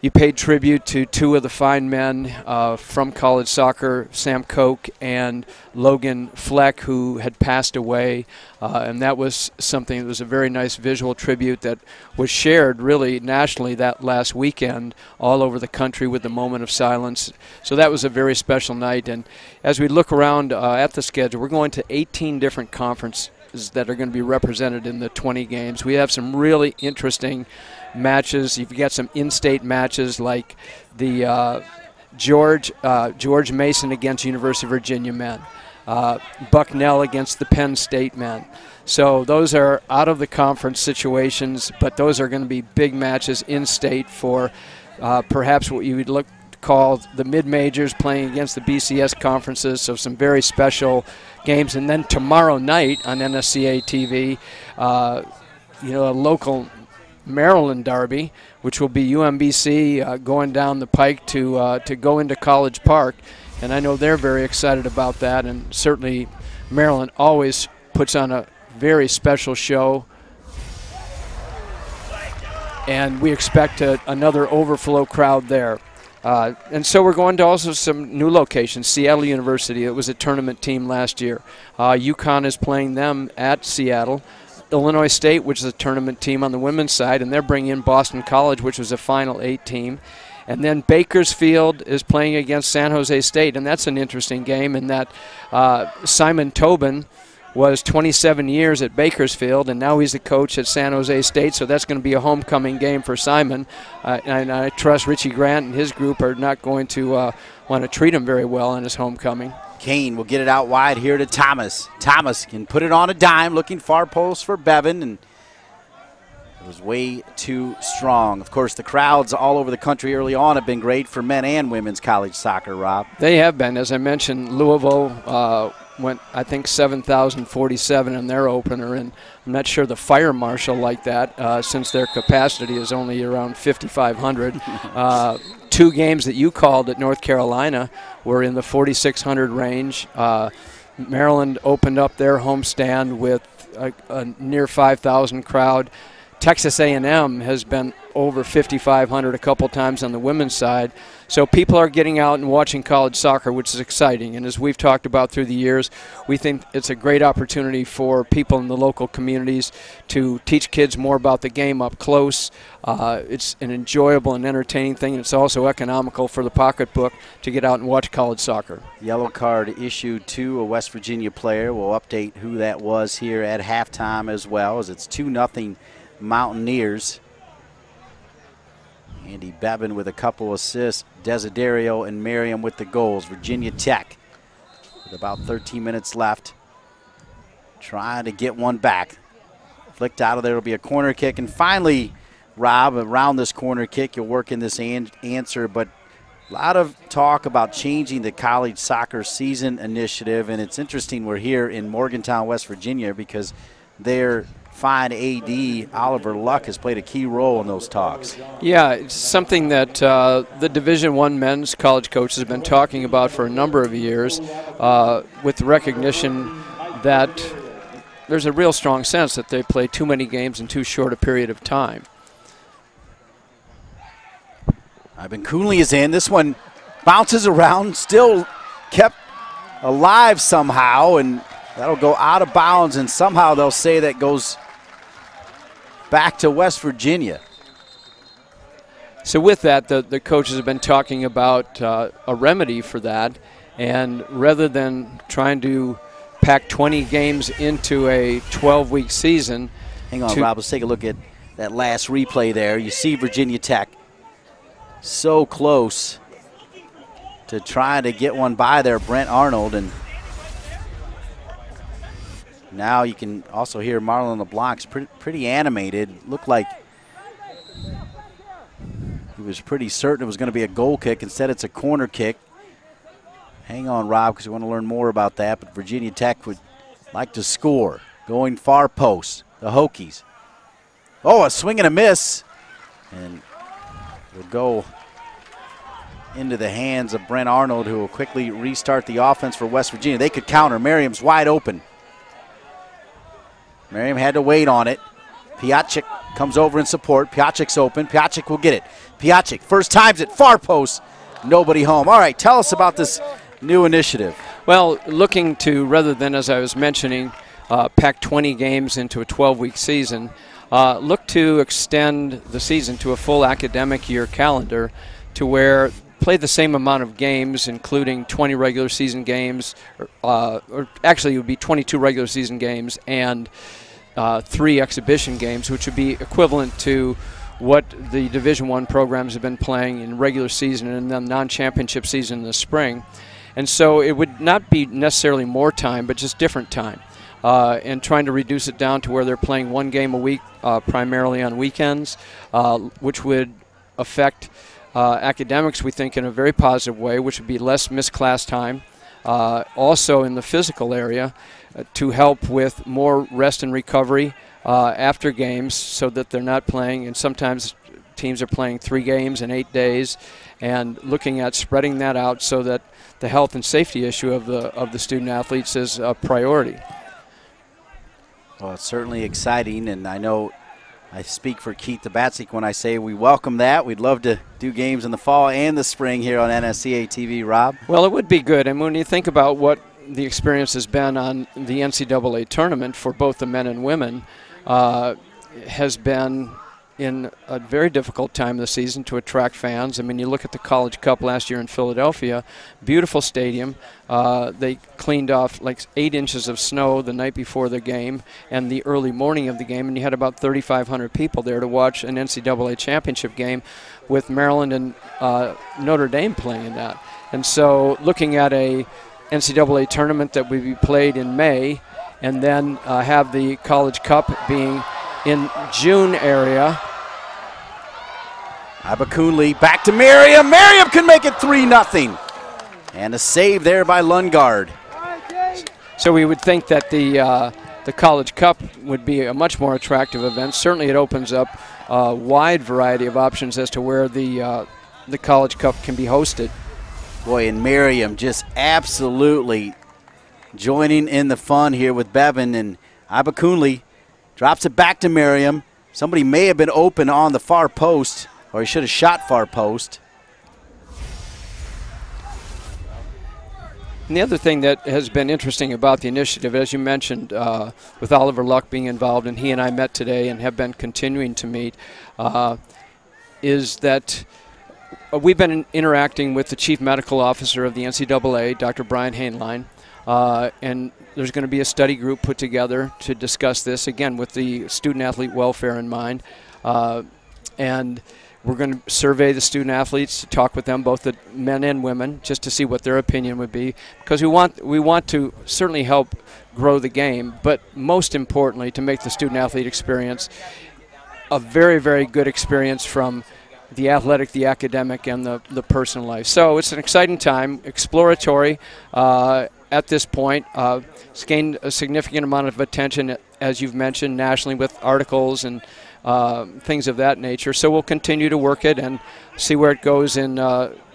you paid tribute to two of the fine men from college soccer, Sam Koch and Logan Fleck, who had passed away. And that was something that was a very nice visual tribute that was shared really nationally that last weekend all over the country with the moment of silence. So that was a very special night. And as we look around at the schedule, we're going to 18 different conferences that are going to be represented in the 20 games. We have some really interesting matches. You've got some in-state matches like the George Mason against University of Virginia men, Bucknell against the Penn State men. So those are out of the conference situations, but those are going to be big matches in-state for perhaps what you would look to call the mid-majors playing against the BCS conferences. So some very special games. And then tomorrow night on NSCAA-TV, you know, a local Maryland derby, which will be UMBC going down the pike to go into College Park, and I know they're very excited about that. And certainly, Maryland always puts on a very special show, and we expect another overflow crowd there. And so we're going to also some new locations. Seattle University, it was a tournament team last year. UConn is playing them at Seattle. Illinois State, which is a tournament team on the women's side, and they're bringing in Boston College, which was a Final 8 team. And then Bakersfield is playing against San Jose State, and that's an interesting game in that Simon Tobin was 27 years at Bakersfield, and now he's the coach at San Jose State, so that's going to be a homecoming game for Simon. And I trust Richie Grant and his group are not going to want to treat him very well in his homecoming. Kane will get it out wide here to Thomas. Thomas can put it on a dime, looking far post for Bevan, and it was way too strong. Of course, the crowds all over the country early on have been great for men and women's college soccer, Rob. They have been. As I mentioned, Louisville went, I think, 7,047 in their opener, and I'm not sure the fire marshal liked that since their capacity is only around 5,500. Two games that you called at North Carolina were in the 4,600 range. Maryland opened up their homestand with a near 5,000 crowd. Texas A&M has been over 5,500 a couple times on the women's side. So people are getting out and watching college soccer, which is exciting. And as we've talked about through the years, we think it's a great opportunity for people in the local communities to teach kids more about the game up close. It's an enjoyable and entertaining thing. It's also economical for the pocketbook to get out and watch college soccer. Yellow card issued to a West Virginia player. We'll update who that was here at halftime as well, as it's 2-0 Mountaineers. Andy Bevan with a couple assists. Desiderio and Merriam with the goals. Virginia Tech with about 13 minutes left, trying to get one back. Flicked out of there. It'll be a corner kick. And finally, Rob, around this corner kick, you'll work in this answer, but a lot of talk about changing the college soccer season initiative, and it's interesting we're here in Morgantown, West Virginia, because their fine AD, Oliver Luck, has played a key role in those talks. Yeah, it's something that the Division I men's college coaches have been talking about for a number of years, with the recognition that there's a real strong sense that they play too many games in too short a period of time. Ivan Coonley is in. This one bounces around, still kept alive somehow, and that'll go out of bounds, and somehow they'll say that goes back to West Virginia. So with that, the coaches have been talking about a remedy for that, and rather than trying to pack 20 games into a 12-week season. Hang on, Rob, let's take a look at that last replay there. You see Virginia Tech so close to trying to get one by there, Brent Arnold, and now you can also hear Marlon LeBlanc's pretty animated. Looked like he was pretty certain it was going to be a goal kick. Instead, it's a corner kick. Hang on, Rob, because we want to learn more about that, but Virginia Tech would like to score. Going far post, the Hokies. Oh, a swing and a miss, and will go into the hands of Brent Arnold, who will quickly restart the offense for West Virginia. They could counter. Merriam's wide open. Merriam had to wait on it. Piacic comes over in support. Piacic's open. Piacic will get it. Piacic first times it, far post. Nobody home. All right, tell us about this new initiative. Well, looking to, rather than, as I was mentioning, pack 20 games into a 12-week season, look to extend the season to a full academic year calendar, to where play the same amount of games, including 20 regular season games, or actually it would be 22 regular season games and 3 exhibition games, which would be equivalent to what the Division I programs have been playing in regular season and then non-championship season in the spring. And so it would not be necessarily more time, but just different time. And trying to reduce it down to where they're playing 1 game a week, primarily on weekends, which would affect academics, we think, in a very positive way, which would be less missed class time. Also in the physical area, to help with more rest and recovery after games, so that they're not playing, and sometimes teams are playing 3 games in 8 days, and looking at spreading that out so that the health and safety issue of the student athletes is a priority. Well, it's certainly exciting, and I know I speak for Keith Tabatsik when I say we welcome that. We'd love to do games in the fall and the spring here on NSCAA-TV, Rob. Well, it would be good, and when you think about what the experience has been on the NCAA tournament for both the men and women, has been in a very difficult time of the season to attract fans. I mean, you look at the College Cup last year in Philadelphia, beautiful stadium. They cleaned off like 8 inches of snow the night before the game and the early morning of the game, and you had about 3,500 people there to watch an NCAA championship game with Maryland and Notre Dame playing in that. And so looking at a NCAA tournament that would be played in May, and then have the College Cup being in June area. Abakunli back to Merriam. Merriam can make it 3-0. And a save there by Lundgaard. So we would think that the College Cup would be a much more attractive event. Certainly it opens up a wide variety of options as to where the College Cup can be hosted. Boy, and Merriam just absolutely joining in the fun here with Bevan, and Abakunli drops it back to Merriam. Somebody may have been open on the far post, or he should have shot far post. And the other thing that has been interesting about the initiative, as you mentioned, with Oliver Luck being involved, and he and I met today and have been continuing to meet, is that we've been interacting with the Chief Medical Officer of the NCAA, Dr. Brian Hainline, and there's going to be a study group put together to discuss this, again, with the student-athlete welfare in mind. And We're going to survey the student athletes, to talk with them, both the men and women, just to see what their opinion would be, because we want to certainly help grow the game, but most importantly, to make the student athlete experience a very, very good experience from the athletic, the academic, and the personal life. So it's an exciting time, exploratory at this point. It's gained a significant amount of attention, as you've mentioned, nationally with articles and things of that nature. So we'll continue to work it and see where it goes in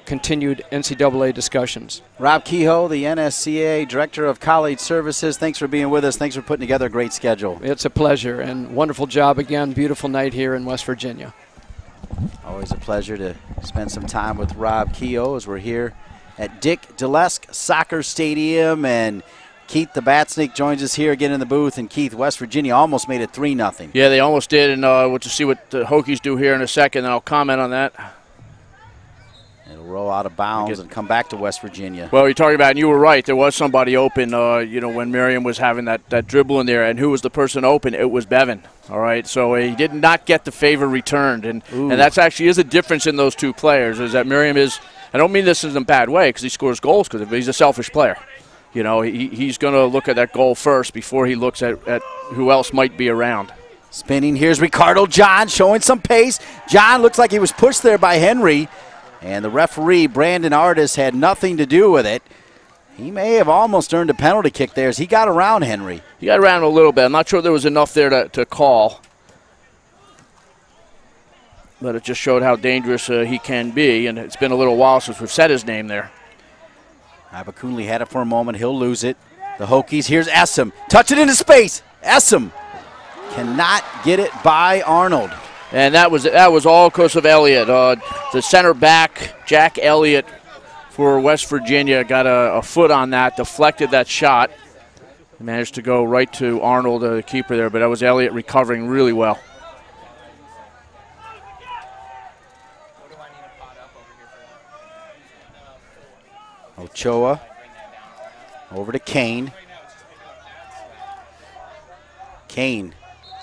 continued NCAA discussions. Rob Kehoe, the NSCAA Director of College Services, thanks for being with us. Thanks for putting together a great schedule. It's a pleasure, and wonderful job again. Beautiful night here in West Virginia. Always a pleasure to spend some time with Rob Kehoe as we're here at Dick Delesk Soccer Stadium, and Keith the Batsnik joins us here again in the booth. And Keith, West Virginia almost made it 3-0. Yeah, they almost did, and we'll just see what the Hokies do here in a second, and I'll comment on that. It'll roll out of bounds and come back to West Virginia. Well, you're talking about, and you were right, there was somebody open, you know, when Miriam was having that dribble in there, and who was the person open? It was Bevan, all right? So he did not get the favor returned, and that's actually is a difference in those two players, is that Miriam is, I don't mean this in a bad way because he scores goals, because he's a selfish player. You know, he's going to look at that goal first before he looks at who else might be around. Spinning, here's Ricardo John showing some pace. John looks like he was pushed there by Henry. And the referee, Brandon Artis, had nothing to do with it. He may have almost earned a penalty kick there as he got around Henry. He got around a little bit. I'm not sure there was enough there to call. But it just showed how dangerous he can be, and it's been a little while since we've said his name there. Abakunle had it for a moment. He'll lose it. The Hokies, here's Essam. Touch it into space. Essam cannot get it by Arnold. And that was all because of Elliott. The center back, Jack Elliott, for West Virginia, got a foot on that, deflected that shot. Managed to go right to Arnold, the keeper there, but that was Elliott recovering really well. Ochoa over to Kane. Kane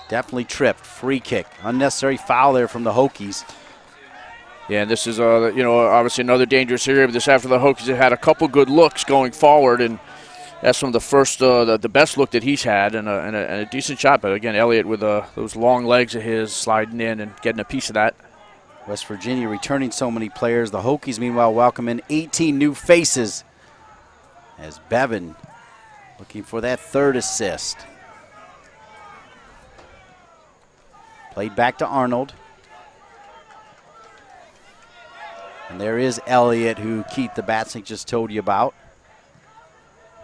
definitely tripped. Free kick. Unnecessary foul there from the Hokies. Yeah, and this is, you know, obviously another dangerous area. But this after the Hokies have had a couple good looks going forward, and that's some of the first, the best look that he's had, and a decent shot. But again, Elliott with those long legs of his sliding in and getting a piece of that. West Virginia returning so many players. The Hokies, meanwhile, welcoming 18 new faces as Bevan looking for that third assist. Played back to Arnold. And there is Elliott, who Keith the Batsnik just told you about.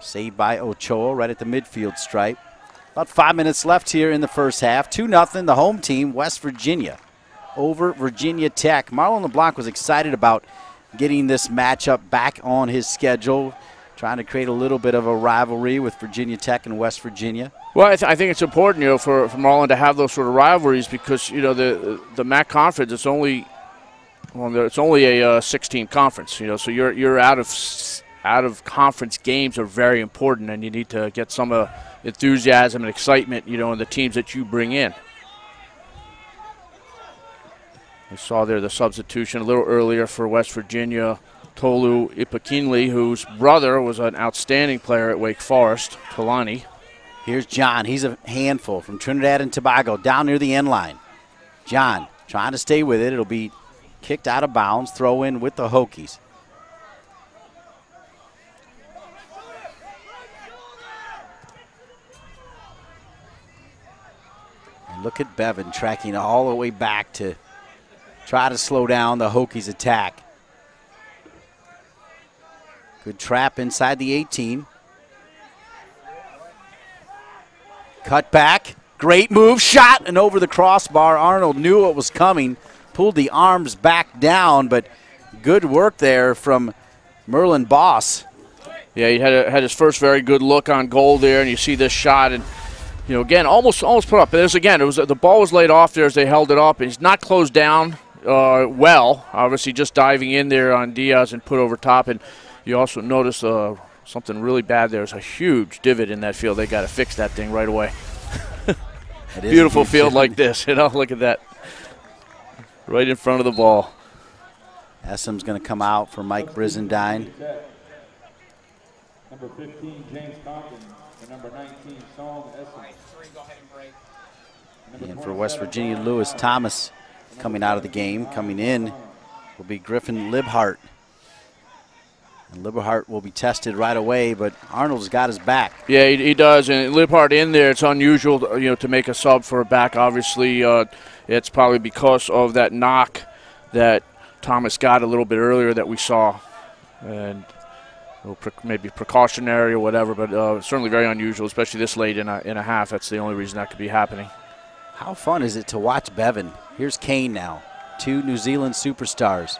Saved by Ochoa right at the midfield stripe. About 5 minutes left here in the first half. 2-0, the home team, West Virginia, over Virginia Tech. Marlon LeBlanc was excited about getting this matchup back on his schedule, trying to create a little bit of a rivalry with Virginia Tech and West Virginia. Well, I think it's important, you know, for Marlon to have those sort of rivalries because, you know, the MAC conference, it's only a 6-team conference, you know, so you're out of conference games are very important, and you need to get some enthusiasm and excitement, you know, in the teams that you bring in. We saw there the substitution a little earlier for West Virginia, Tolu Ipakinle, whose brother was an outstanding player at Wake Forest, Tolani. Here's John. He's a handful from Trinidad and Tobago down near the end line. John trying to stay with it. It'll be kicked out of bounds. Throw in with the Hokies. And look at Bevan tracking all the way back to try to slow down the Hokies' attack. Good trap inside the 18. Cut back, great move, shot, and over the crossbar. Arnold knew what was coming, pulled the arms back down, but good work there from Merlin Boss. Yeah, he had his first very good look on goal there, and you see this shot, and you know, again, almost put up. But there's again, the ball was laid off there as they held it up, and he's not closed down well. Obviously, just diving in there on Diaz and put over top, and you also notice something really bad. There's a huge divot in that field. They got to fix that thing right away. Beautiful field like this, you know. Look at that. Right in front of the ball. Essom's going to come out for Mike Brizendine. Number 15, James Compton. And number 19, Song Essom. And for West Virginia, Lewis Thomas coming out of the game. Coming in will be Griffin Libhart. And Libhart will be tested right away, but Arnold's got his back. Yeah, he does. And Libhart in there, it's unusual, to make a sub for a back. Obviously, it's probably because of that knock that Thomas got a little bit earlier that we saw. And maybe precautionary or whatever, but certainly very unusual, especially this late in a half. That's the only reason that could be happening. How fun is it to watch Bevan? Here's Kane now, 2 New Zealand superstars.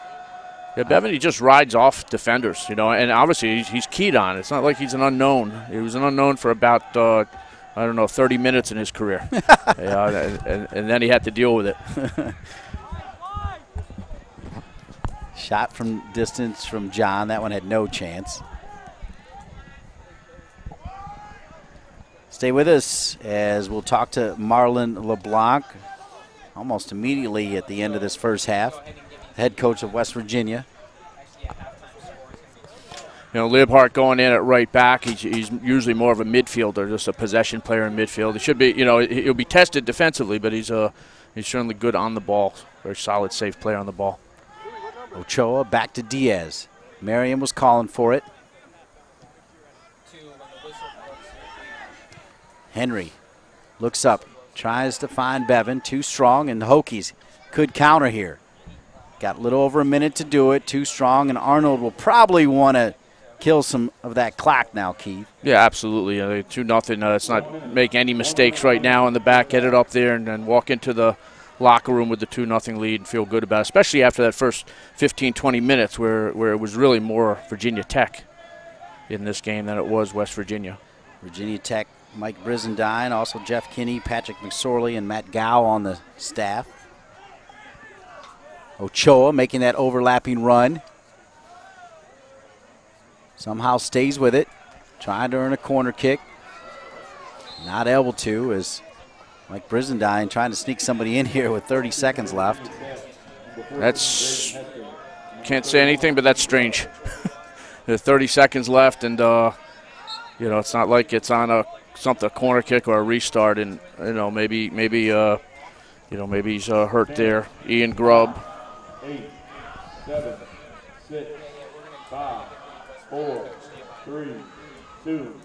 Yeah, Bevan, he just rides off defenders, and obviously he's keyed on. It's not like he's an unknown. He was an unknown for about, 30 minutes in his career. And then he had to deal with it. Shot from distance from John. That one had no chance. Stay with us as we'll talk to Marlon LeBlanc almost immediately at the end of this first half, head coach of West Virginia. Libhart going in at right back. He's usually more of a midfielder, just a possession player in midfield. He should be, he'll be tested defensively, but he's certainly good on the ball. Very solid, safe player on the ball. Ochoa back to Diaz. Merriam was calling for it. Henry looks up, tries to find Bevan, too strong, and the Hokies could counter here. Got a little over a minute to do it, too strong, and Arnold will probably want to kill some of that clock now, Keith. Yeah, absolutely. 2-0. Let's not make any mistakes right now in the back. Get it up there and then walk into the locker room with the 2-0 lead and feel good about it, especially after that first 15, 20 minutes where it was really more Virginia Tech in this game than it was West Virginia. Virginia Tech, Mike Brizendine, also Jeff Kinney, Patrick McSorley, and Matt Gow on the staff. Ochoa making that overlapping run. Somehow stays with it, trying to earn a corner kick. Not able to, as Mike Brizendine trying to sneak somebody in here with 30 seconds left. That's, can't say anything, but that's strange. There's 30 seconds left, and it's not like it's on a corner kick or a restart, and maybe he's hurt there. Ian Grubb. 8, 7, 6, 5, 4, 3, 2,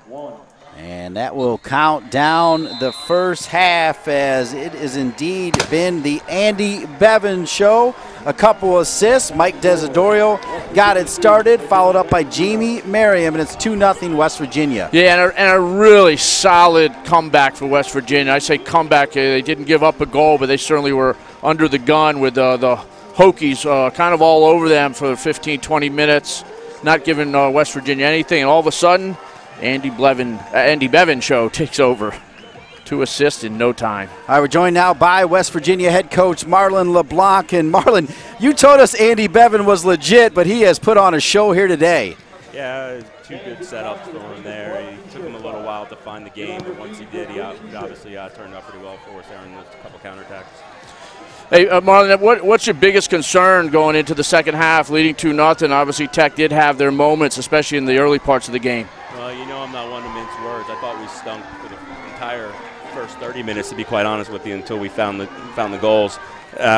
1. And that will count down the first half as it has indeed been the Andy Bevan show. A couple assists. Mike Desidorio got it started, followed up by Jamie Merriam, and it's 2-0 West Virginia. Yeah, and a really solid comeback for West Virginia. I say comeback. They didn't give up a goal, but they certainly were under the gun with the Hokies kind of all over them for 15, 20 minutes, not giving West Virginia anything. And all of a sudden, Andy Bevan show takes over. 2 assists in no time. All right, we're joined now by West Virginia head coach Marlon LeBlanc. And Marlon, you told us Andy Bevan was legit, but he has put on a show here today. Yeah, 2 good setups for him there. He took him a little while to find the game, but once he did, he obviously turned up pretty well for us there in those couple counterattacks. Hey, Marlon, what's your biggest concern going into the second half, leading 2-0? Obviously, Tech did have their moments, especially in the early parts of the game. Well, I'm not one to mince words. I thought we stunk for the entire first 30 minutes, to be quite honest with you, until we found the goals.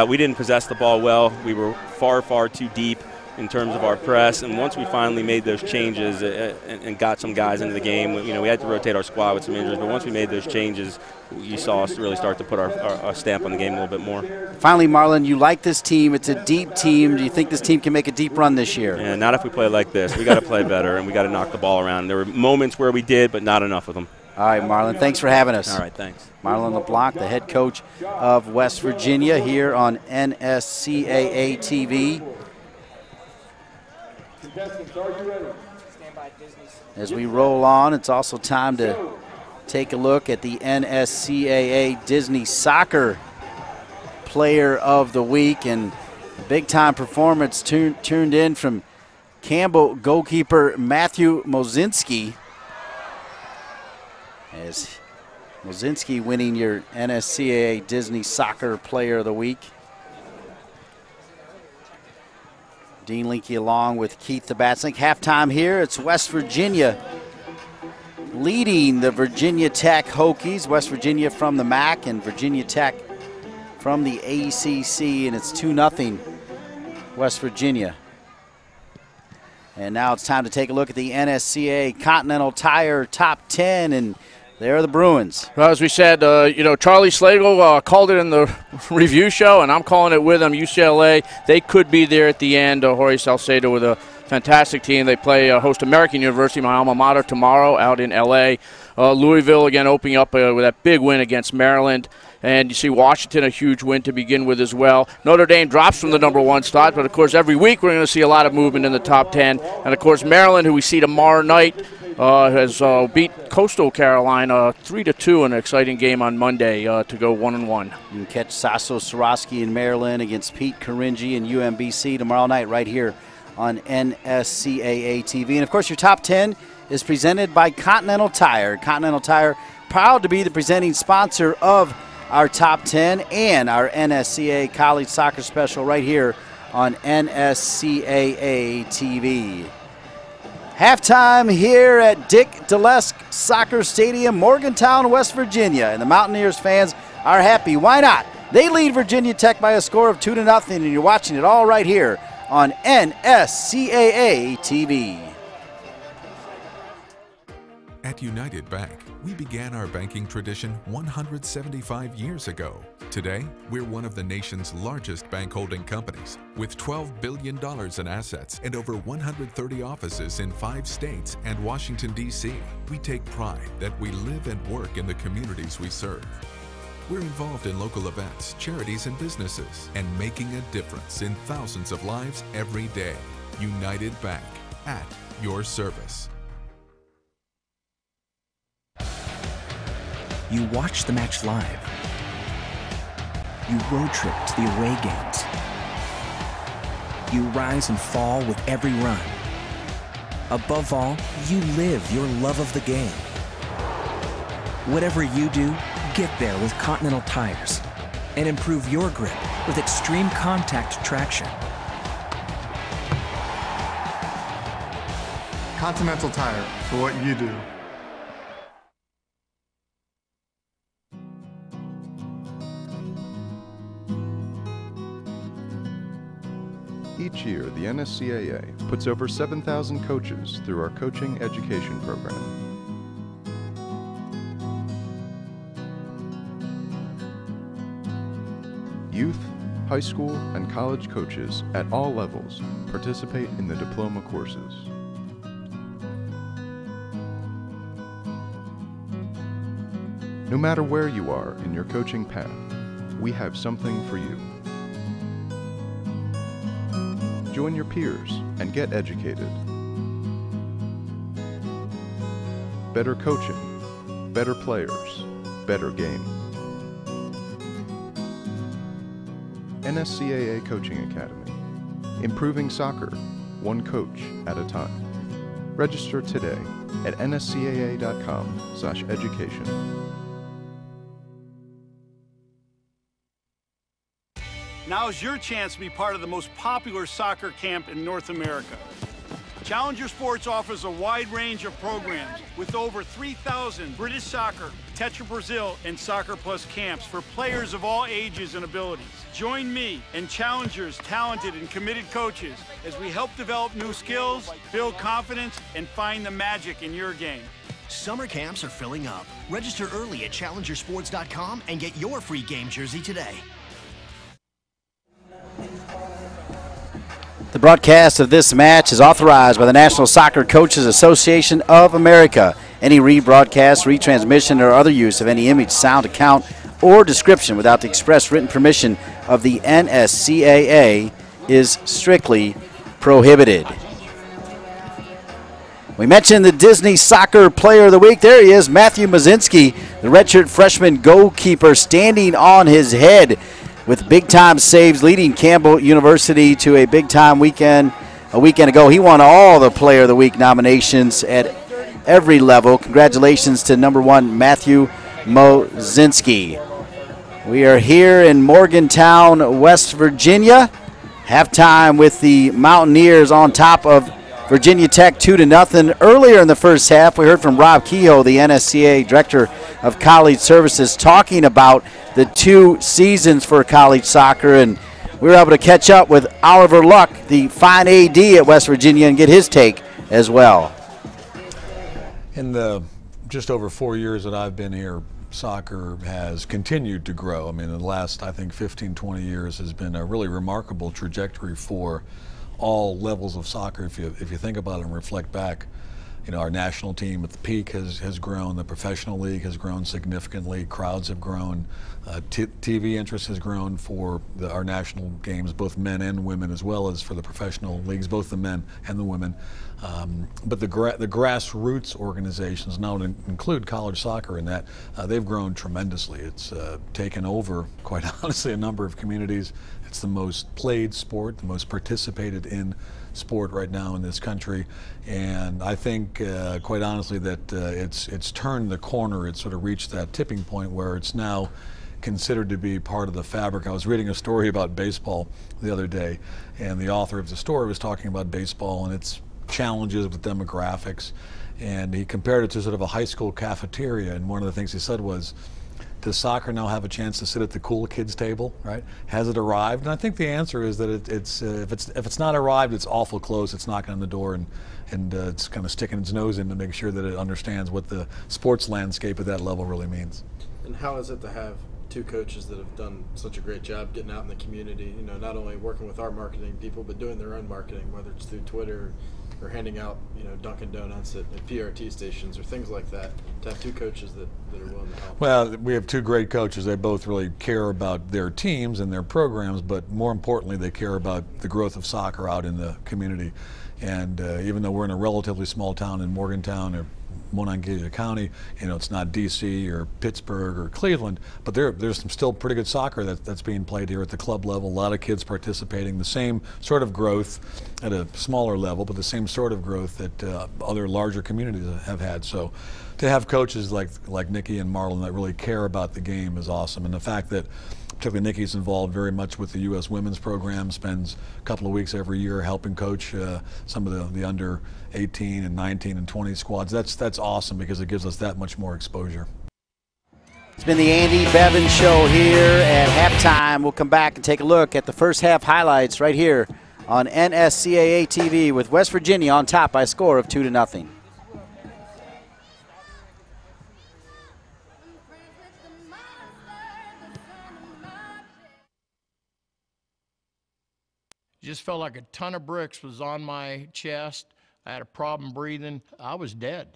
We didn't possess the ball well. We were far, far too deep in terms of our press, and once we finally made those changes and got some guys into the game, we had to rotate our squad with some injuries, but once we made those changes, you saw us really start to put our stamp on the game a little bit more. Finally, Marlon, you like this team. It's a deep team. Do you think this team can make a deep run this year? Yeah, not if we play like this. We got to play better, and we got to knock the ball around. There were moments where we did, but not enough of them. All right, Marlon, thanks for having us. All right, thanks. Marlon LeBlanc, the head coach of West Virginia here on NSCAA-TV. As we roll on, it's also time to take a look at the NSCAA Disney Soccer Player of the Week, and a big-time performance turned in from Campbell goalkeeper Matthew Mozinski, as Mozinski winning your NSCAA Disney Soccer Player of the Week. Dean Linke along with Keith the Batsink. Halftime here, it's West Virginia leading the Virginia Tech Hokies. West Virginia from the MAC and Virginia Tech from the ACC, and it's 2-0 West Virginia. And now it's time to take a look at the NSCAA Continental Tire Top 10, and there are the Bruins. Well, as we said, Charlie Slagle called it in the review show, and I'm calling it with him. UCLA, they could be there at the end. Jorge Salcedo with a fantastic team. They play host American University, my alma mater, tomorrow out in L.A. Louisville, again, opening up with that big win against Maryland. And you see Washington, a huge win to begin with as well. Notre Dame drops from the #1 spot, but, of course, every week we're going to see a lot of movement in the top 10. And, of course, Maryland, who we see tomorrow night, has beat Coastal Carolina 3-2 in an exciting game on Monday to go 1-1. You can catch Sasso Swarovski in Maryland against Pete Karinji and UMBC tomorrow night right here on NSCAA-TV. And, of course, your top 10 is presented by Continental Tire. Continental Tire, proud to be the presenting sponsor of our top 10 and our NSCAA College Soccer Special right here on NSCAA-TV. Halftime here at Dick Delesk Soccer Stadium, Morgantown, West Virginia. And the Mountaineers fans are happy. Why not? They lead Virginia Tech by a score of 2-0, and you're watching it all right here on NSCAA-TV. At United Bank, we began our banking tradition 175 years ago. Today, we're one of the nation's largest bank holding companies with $12 billion in assets and over 130 offices in 5 states and Washington, D.C. We take pride that we live and work in the communities we serve. We're involved in local events, charities, and businesses, and making a difference in thousands of lives every day. United Bank, at your service. You watch the match live. You road trip to the away games. You rise and fall with every run. Above all, you live your love of the game. Whatever you do, get there with Continental Tires and improve your grip with extreme contact traction. Continental Tire, for what you do. Each year, the NSCAA puts over 7,000 coaches through our coaching education program. Youth, high school, and college coaches at all levels participate in the diploma courses. No matter where you are in your coaching path, we have something for you. Join your peers and get educated. Better coaching, better players, better game. NSCAA Coaching Academy. Improving soccer, one coach at a time. Register today at nscaa.com/education. Now's your chance to be part of the most popular soccer camp in North America. Challenger Sports offers a wide range of programs with over 3,000 British Soccer, Tetra Brazil, and Soccer Plus camps for players of all ages and abilities. Join me and Challenger's talented and committed coaches as we help develop new skills, build confidence, and find the magic in your game. Summer camps are filling up. Register early at challengersports.com and get your free game jersey today. The broadcast of this match is authorized by the National Soccer Coaches Association of America. Any rebroadcast, retransmission, or other use of any image, sound, account, or description without the express written permission of the NSCAA is strictly prohibited. We mentioned the Disney Soccer Player of the Week. There he is, Matthew Mazinski, the redshirt freshman goalkeeper, standing on his head with big-time saves, leading Campbell University to a big-time weekend a weekend ago. He won all the Player of the Week nominations at every level. Congratulations to #1 Matthew Mozinski. We are here in Morgantown, West Virginia. Halftime with the Mountaineers on top of Virginia Tech 2-0. Earlier in the first half, we heard from Rob Kehoe, the NSCAA Director of College Services, talking about the 2 seasons for college soccer, and we were able to catch up with Oliver Luck, the fine AD at West Virginia, and get his take as well. In the just over 4 years that I've been here, soccer has continued to grow. I mean, in the last, I think, 15, 20 years has been a really remarkable trajectory for all levels of soccer. If you think about it and reflect back, you know, our national team at the peak has grown. The professional league has grown significantly. Crowds have grown. TV interest has grown for our national games, both men and women, as well as for the professional leagues, both the men and the women. But the grassroots organizations now include college soccer in that. They've grown tremendously. It's taken over, quite honestly, a number of communities. It's the most played sport, the most participated in sport right now in this country, and I think, quite honestly, that it's turned the corner. It's sort of reached that tipping point where it's now considered to be part of the fabric. I was reading a story about baseball the other day, and the author of the story was talking about baseball and its challenges with demographics, and he compared it to sort of a high school cafeteria, and one of the things he said was, does soccer now have a chance to sit at the cool kids table, right? Has it arrived? And I think the answer is that if it's not arrived, it's awful close. It's knocking on the door, and it's kind of sticking its nose in to make sure that it understands what the sports landscape at that level really means. And how is it to have 2 coaches that have done such a great job getting out in the community, you know, not only working with our marketing people, but doing their own marketing, whether it's through Twitter or handing out, you know, Dunkin' Donuts at PRT stations or things like that, to have 2 coaches that are willing to help? Well, we have 2 great coaches. They both really care about their teams and their programs, but more importantly, they care about the growth of soccer out in the community. And even though we're in a relatively small town in Morgantown or Monongalia County, you know, it's not DC or Pittsburgh or Cleveland, but there's some still pretty good soccer that's being played here at the club level. A lot of kids participating, the same sort of growth at a smaller level, but the same sort of growth that other larger communities have had. So to have coaches like Nikki and Marlon that really care about the game is awesome. And the fact that particularly Nikki's involved very much with the U.S. women's program, spends a couple of weeks every year helping coach some of the under 18 and 19 and 20 squads. That's awesome because it gives us that much more exposure. It's been the Andy Bevan Show here at halftime. We'll come back and take a look at the first half highlights right here on NSCAA-TV with West Virginia on top by a score of 2-0. Just felt like a ton of bricks was on my chest. I had a problem breathing. I was dead.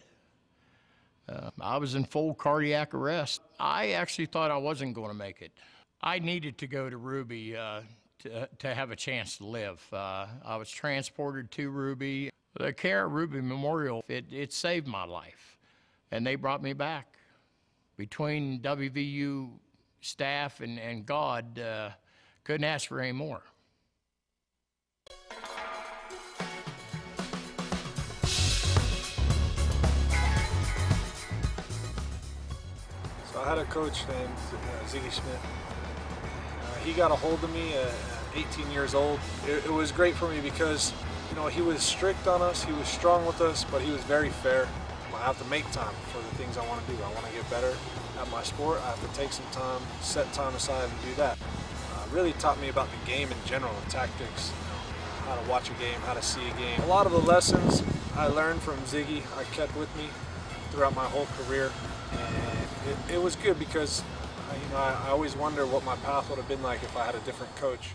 I was in full cardiac arrest. I actually thought I wasn't going to make it. I needed to go to Ruby to have a chance to live. I was transported to Ruby. The care at Ruby Memorial, it saved my life, and they brought me back. Between WVU staff and God, couldn't ask for any more. I had a coach named Ziggy Schmidt. He got a hold of me at 18 years old. It was great for me because, you know, he was strict on us, he was strong with us, but he was very fair. I have to make time for the things I want to do. I want to get better at my sport. I have to take some time, set time aside and do that. Really taught me about the game in general, and tactics, you know, how to watch a game, how to see a game. A lot of the lessons I learned from Ziggy I kept with me throughout my whole career. And it was good because, you know, I always wonder what my path would have been like if I had a different coach.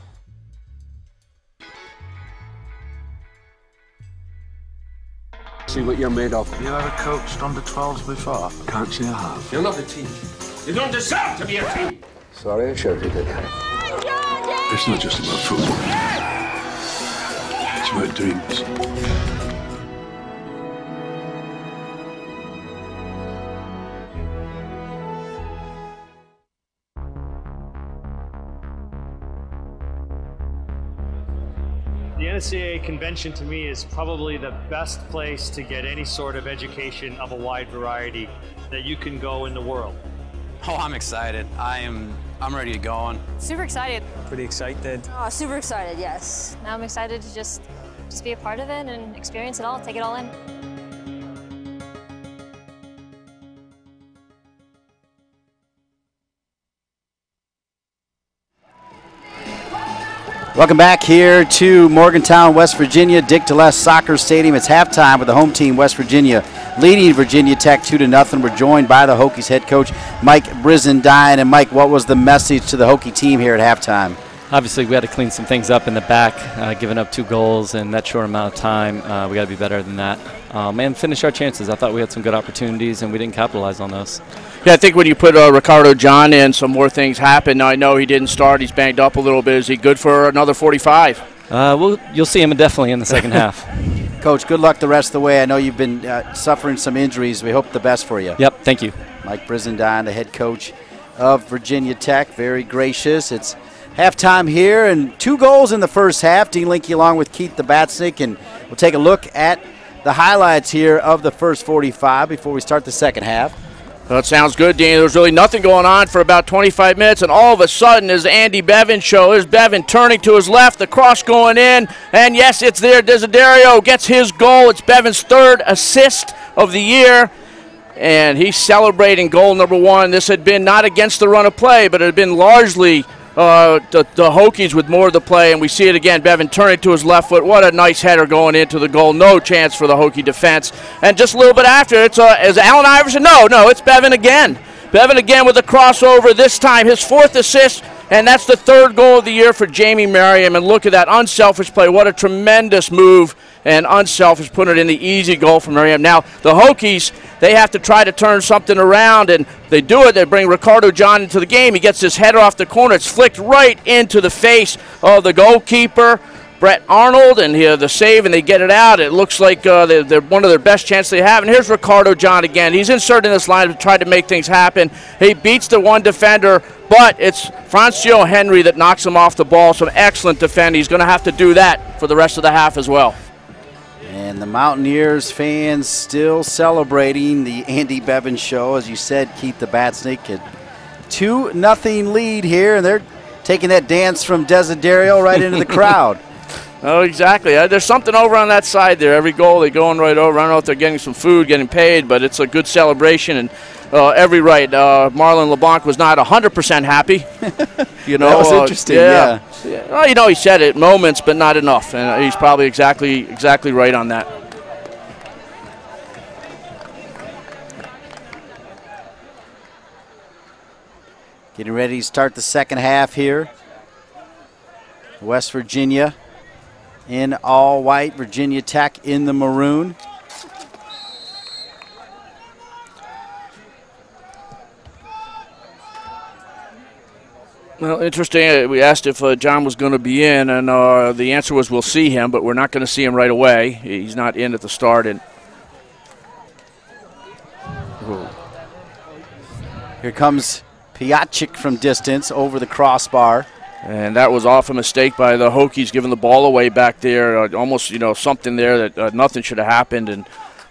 See what you're made of. You ever coached under 12s before? Can't say I have. You're not a team. You don't deserve to be a team. Sorry, I shouted at you. It's not just about football. It's about dreams. The NSCAA convention to me is probably the best place to get any sort of education of a wide variety that you can go in the world. Oh, I'm excited. I am I'm ready to go on. Super excited. Pretty excited. Oh, super excited, yes. Now I'm excited to just be a part of it and experience it all, take it all in. Welcome back here to Morgantown, West Virginia, Dick DeLess Soccer Stadium. It's halftime with the home team, West Virginia, leading Virginia Tech 2-0. We're joined by the Hokies head coach, Mike Brizendine. And Mike, what was the message to the Hokie team here at halftime? Obviously, we had to clean some things up in the back, giving up 2 goals in that short amount of time. We got to be better than that and finish our chances. I thought we had some good opportunities, and we didn't capitalize on those. Yeah, I think when you put Ricardo John in, some more things happen. Now, I know he didn't start. He's banged up a little bit. Is he good for another 45? Well, you'll see him definitely in the second half. Coach, good luck the rest of the way. I know you've been suffering some injuries. We hope the best for you. Yep, thank you. Mike Brizendine, the head coach of Virginia Tech, very gracious. It's halftime here, and 2 goals in the first half. Dean Linke along with Keith the Batsnick, and we'll take a look at the highlights here of the first 45 before we start the second half. Well, it sounds good, Dean. There was really nothing going on for about 25 minutes, and all of a sudden, as Andy Bevan show, there's Bevan turning to his left, the cross going in, and yes, it's there. Desiderio gets his goal. It's Bevan's 3rd assist of the year, and he's celebrating goal number 1. This had been not against the run of play, but it had been largely the Hokies with more of the play, and we see it again. Bevan turning to his left foot. What a nice header going into the goal. No chance for the Hokie defense. And just a little bit after, it's is Allen Iverson? No, it's Bevan again. Bevan again with a crossover, this time his 4th assist, and that's the 3rd goal of the year for Jamie Merriam. And look at that unselfish play. What a tremendous move, and unselfish, putting it in the easy goal for Merriam. Now, the Hokies, they have to try to turn something around, and they do it. They bring Ricardo John into the game. He gets this header off the corner. It's flicked right into the face of the goalkeeper, Brett Arnold, and here the save, and they get it out. It looks like they're one of their best chances they have. And here's Ricardo John again. He's inserted in this line to try to make things happen. He beats the one defender, but it's Francio Henry that knocks him off the ball. Some excellent defending. He's going to have to do that for the rest of the half as well. And the Mountaineers fans still celebrating the Andy Bevan show. As you said, Keith the Batsnick, a 2-0 lead here, and they're taking that dance from Desiderio right into the crowd. Oh, exactly. There's something over on that side there. Every goal, they're going right over. I don't know if they're getting some food, getting paid, but it's a good celebration, and every right. Marlon LeBlanc was not 100% happy. That was interesting, yeah. Well, he said it, moments, but not enough, and he's probably exactly right on that. Getting ready to start the second half here. West Virginia in all white, Virginia Tech in the maroon. Well, interesting. We asked if John was going to be in, and the answer was we'll see him, but we're not going to see him right away. He's not in at the start. And here comes Piacic from distance over the crossbar. And that was off a mistake by the Hokies, giving the ball away back there. Almost, something there that nothing should have happened. And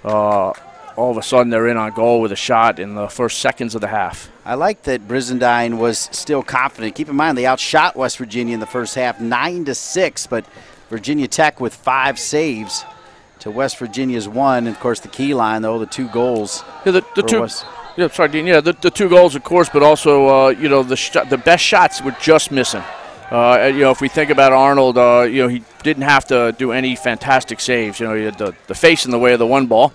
all of a sudden they're in on goal with a shot in the first seconds of the half. I like that Brizendine was still confident. Keep in mind they outshot West Virginia in the first half 9-6, but Virginia Tech with 5 saves to West Virginia's 1. And of course the key line, though, the 2 goals. Yeah, the 2. Yeah, sorry, Dean. Yeah, the 2 goals, of course, but also the best shots were just missing. If we think about Arnold, he didn't have to do any fantastic saves. He had the face in the way of the one ball,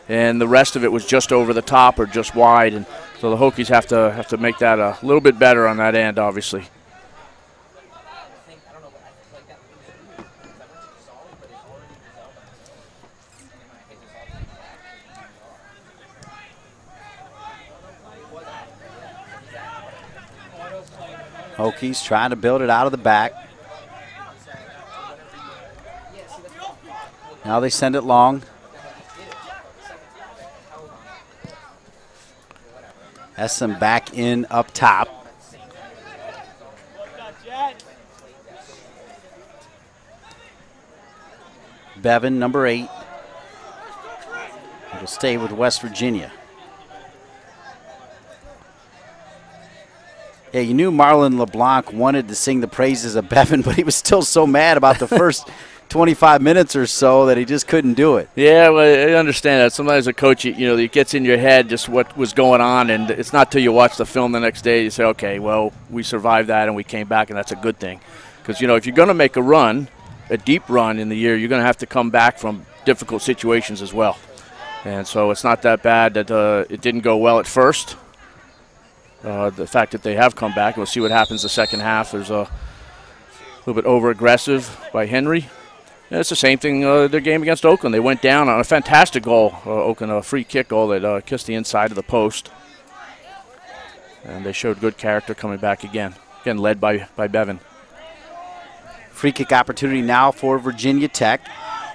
and the rest of it was just over the top or just wide. And so the Hokies have to make that a little bit better on that end, obviously. Hokies trying to build it out of the back. Now they send it long. Essen back in up top. Bevan, number 8. It'll stay with West Virginia. Yeah, you knew Marlon LeBlanc wanted to sing the praises of Bevan, but he was still so mad about the first 25 minutes or so that he just couldn't do it. Yeah, well, I understand that. Sometimes a coach, it gets in your head just what was going on, and it's not till you watch the film the next day you say, okay, well, we survived that and we came back, and that's a good thing. Because, if you're going to make a run, a deep run in the year, you're going to have to come back from difficult situations as well. And so it's not that bad that it didn't go well at first. The fact that they have come back, we'll see what happens the second half. There's a little bit over-aggressive by Henry. And it's the same thing their game against Oakland. They went down on a fantastic goal, Oakland, a free kick goal that kissed the inside of the post. And they showed good character coming back again. Again, led by Bevan. Free kick opportunity now for Virginia Tech.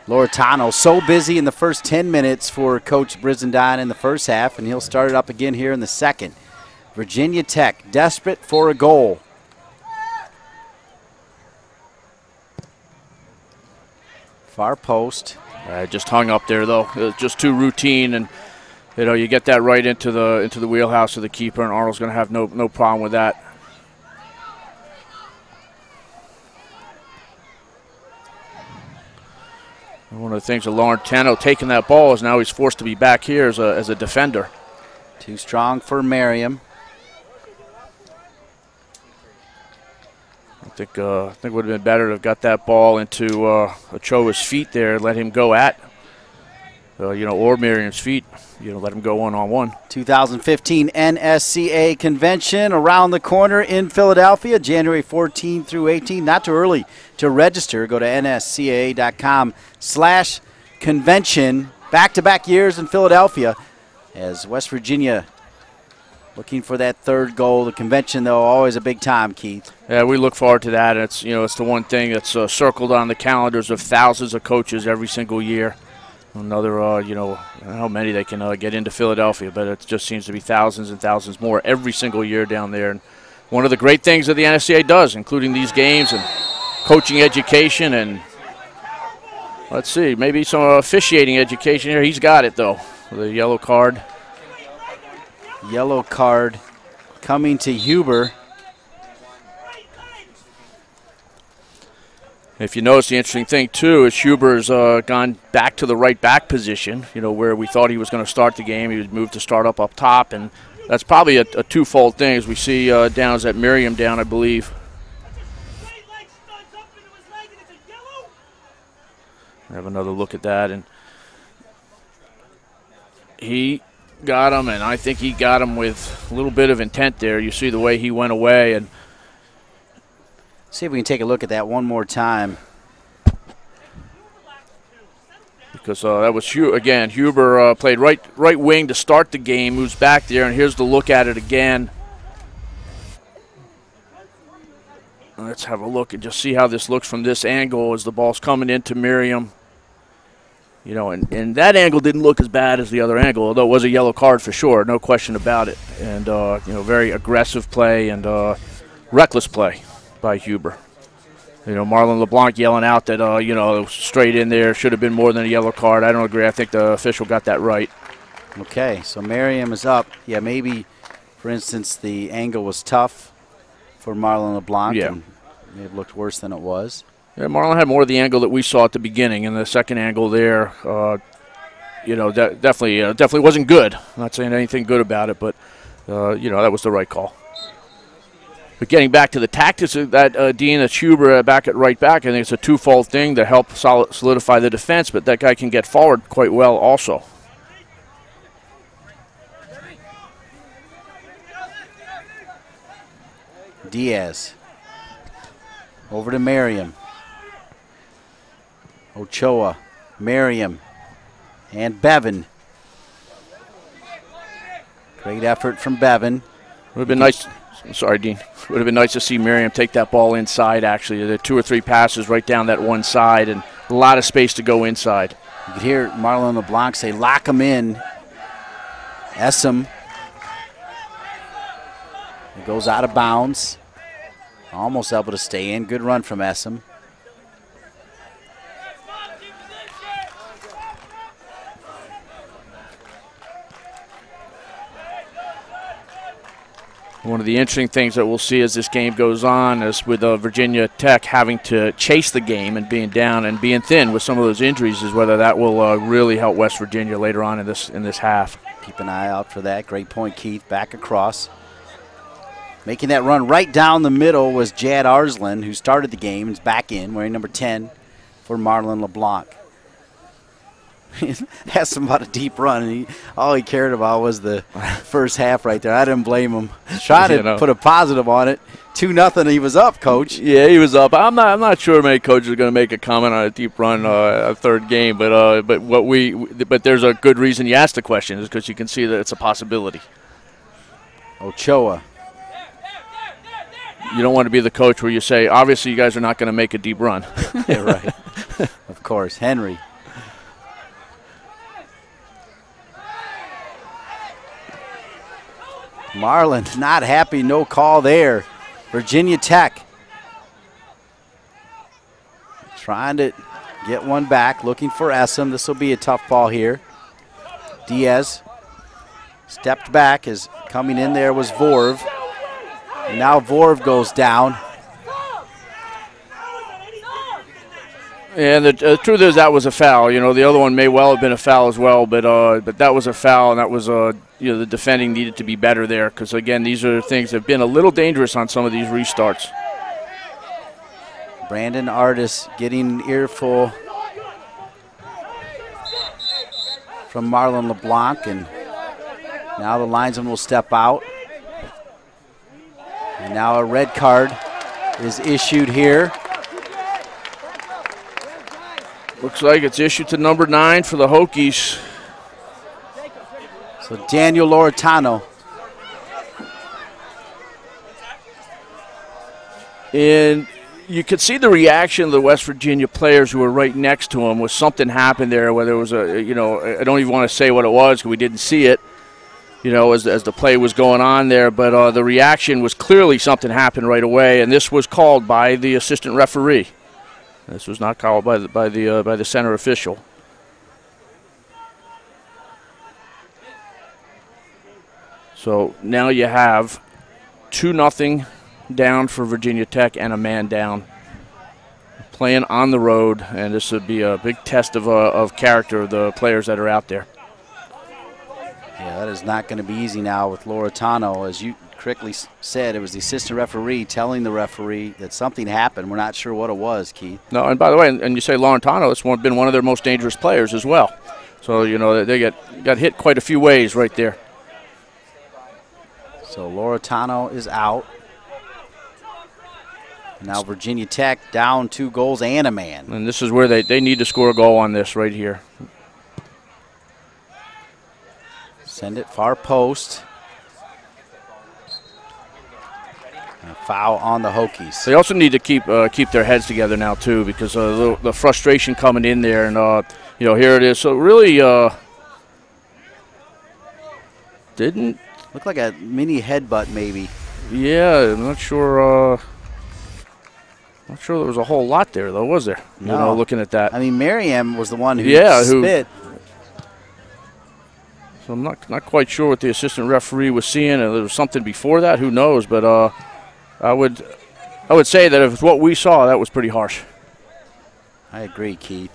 Loretano so busy in the first 10 minutes for Coach Brizendine in the first half, and he'll start it up again here in the second. Virginia Tech desperate for a goal. Far post. Just hung up there though. It was just too routine, and you get that right into the wheelhouse of the keeper, and Arnold's going to have no problem with that. And one of the things that Loretano taking that ball is now he's forced to be back here as a defender. Too strong for Merriam. I think it would have been better to have got that ball into Ochoa's feet there, let him go at, or Merriam's feet. Let him go one-on-one. 2015 NSCAA convention around the corner in Philadelphia, January 14 through 18. Not too early to register. Go to nscaa.com/convention. Back-to-back years in Philadelphia as West Virginia looking for that third goal. The convention, though, always a big time, Keith. Yeah, we look forward to that. It's it's the one thing that's circled on the calendars of thousands of coaches every single year. Another, I don't know how many they can get into Philadelphia, but it just seems to be thousands and thousands more every single year down there. And one of the great things that the NSCAA does, including these games and coaching education and, let's see, maybe some officiating education here. He's got it, though, with a yellow card. Yellow card coming to Huber. If you notice, the interesting thing, too, is Huber's gone back to the right back position, where we thought he was going to start the game. He was moved to start up top, and that's probably a twofold thing, as we see down at Merriam down, I believe. Have another look at that, and he got him, and I think he got him with a little bit of intent there. You see the way he went away, and see if we can take a look at that one more time. Because that was again, Huber played right wing to start the game, moves back there, and here's the look at it again. Let's have a look and just see how this looks from this angle as the ball's coming into Merriam. And that angle didn't look as bad as the other angle, although it was a yellow card for sure, no question about it. And, very aggressive play and reckless play by Huber. Marlon LeBlanc yelling out that, straight in there, should have been more than a yellow card. I don't agree. I think the official got that right. Okay, so Merriam is up. Yeah, maybe, for instance, the angle was tough for Marlon LeBlanc. Yeah. And may have looked worse than it was. Yeah, Marlon had more of the angle that we saw at the beginning, and the second angle there, definitely wasn't good. I'm not saying anything good about it, but, that was the right call. But getting back to the tactics of that, Dean, that's Huber back at right back, I think it's a twofold thing to help solidify the defense, but that guy can get forward quite well also. Diaz. Over to Merriam. Ochoa, Merriam, and Bevan. Great effort from Bevan. Would have been nice. Sorry, Dean. Would have been nice to see Merriam take that ball inside, actually. There are 2 or 3 passes right down that one side and a lot of space to go inside. You could hear Marlon LeBlanc say, lock him in. Essam. It goes out of bounds. Almost able to stay in. Good run from Essam. One of the interesting things that we'll see as this game goes on is with Virginia Tech having to chase the game and being down and being thin with some of those injuries is whether that will really help West Virginia later on in this half. Keep an eye out for that. Great point, Keith. Back across. Making that run right down the middle was Jad Arslan, who started the game. Is back in, wearing number 10 for Marlon LeBlanc. Asked him about a deep run, and all he cared about was the first half right there. I didn't blame him. Trying to put a positive on it. 2-0, he was up, Coach. Yeah, he was up. I'm not sure many coaches are going to make a comment on a deep run a third game, but there's a good reason you asked the question is because you can see that it's a possibility. Ochoa. You don't want to be the coach where you say, obviously you guys are not going to make a deep run. Yeah, right. Of course. Henry. Marlin not happy, no call there. Virginia Tech trying to get one back, looking for Essam. This will be a tough ball here. Diaz stepped back as coming in there was Vorv. And now Vorv goes down. And the truth is that was a foul. You know, the other one may well have been a foul as well, but that was a foul, and that was you know, the defending needed to be better there because again, these are things that have been a little dangerous on some of these restarts. Brandon Artis getting an earful from Marlon LeBlanc, and now the linesman will step out. And now a red card is issued here. Looks like it's issued to number 9 for the Hokies. So Daniel Loretano. And you could see the reaction of the West Virginia players who were right next to him. Was something happened there, whether it was a, you know, I don't even want to say what it was because we didn't see it, you know, as the play was going on there. But the reaction was clearly something happened right away, and this was called by the assistant referee. This was not called by the center official. So now you have 2-0 down for Virginia Tech and a man down. Playing on the road, and this would be a big test of character of the players that are out there. Yeah, that is not going to be easy now with Loretano. As you correctly said, it was the assistant referee telling the referee that something happened. We're not sure what it was, Keith. No, and by the way, and you say Loretano, it's been one of their most dangerous players as well. So, you know, they got hit quite a few ways right there. So Loretano is out. Now Virginia Tech down 2 goals and a man. And this is where they need to score a goal on this right here. Send it far post. And a foul on the Hokies. They also need to keep their heads together now too, because the frustration coming in there, and you know, here it is. So really didn't look like a mini headbutt maybe. Yeah, I'm not sure. Not sure there was a whole lot there though, was there? No. You know, looking at that. I mean, Merriam was the one who spit. So I'm not quite sure what the assistant referee was seeing. There was something before that. Who knows? But I would say that if it's what we saw, that was pretty harsh. I agree, Keith.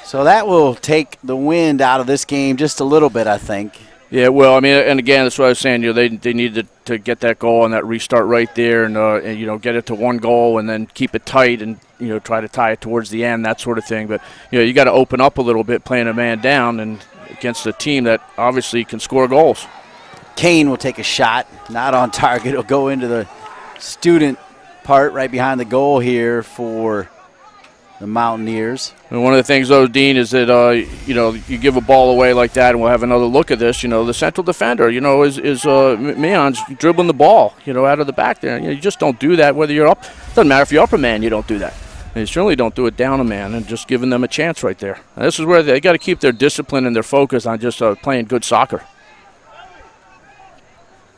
So that will take the wind out of this game just a little bit, I think. Yeah, well, I mean, and again, that's what I was saying. You know, they needed to get that goal on that restart right there, and you know, get it to 1 goal, and then keep it tight, and you know, try to tie it towards the end, that sort of thing. But you know, you got to open up a little bit, playing a man down, and against a team that obviously can score goals. Kane will take a shot, not on target. It'll go into the student part right behind the goal here for the Mountaineers. And one of the things, though, Dean, is that you know, you give a ball away like that, and we'll have another look at this. You know, the central defender, you know, is Meon's dribbling the ball, you know, out of the back there. You know, you just don't do that whether you're up. Doesn't matter if you're up a man, you don't do that. And you certainly don't do it down a man, and just giving them a chance right there. And this is where they got to keep their discipline and their focus on just playing good soccer.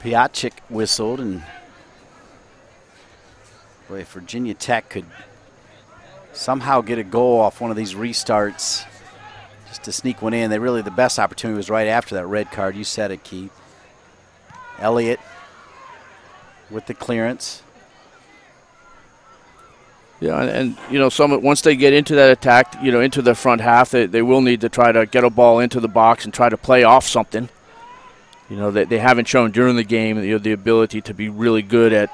Piatchik whistled, and boy, if Virginia Tech could somehow get a goal off one of these restarts, just to sneak one in. The best opportunity was right after that red card. You said it, Keith. Elliott with the clearance. Yeah, and you know, once they get into that attack, you know, into the front half, they will need to try to get a ball into the box and try to play off something. You know, they haven't shown during the game, you know, the ability to be really good at,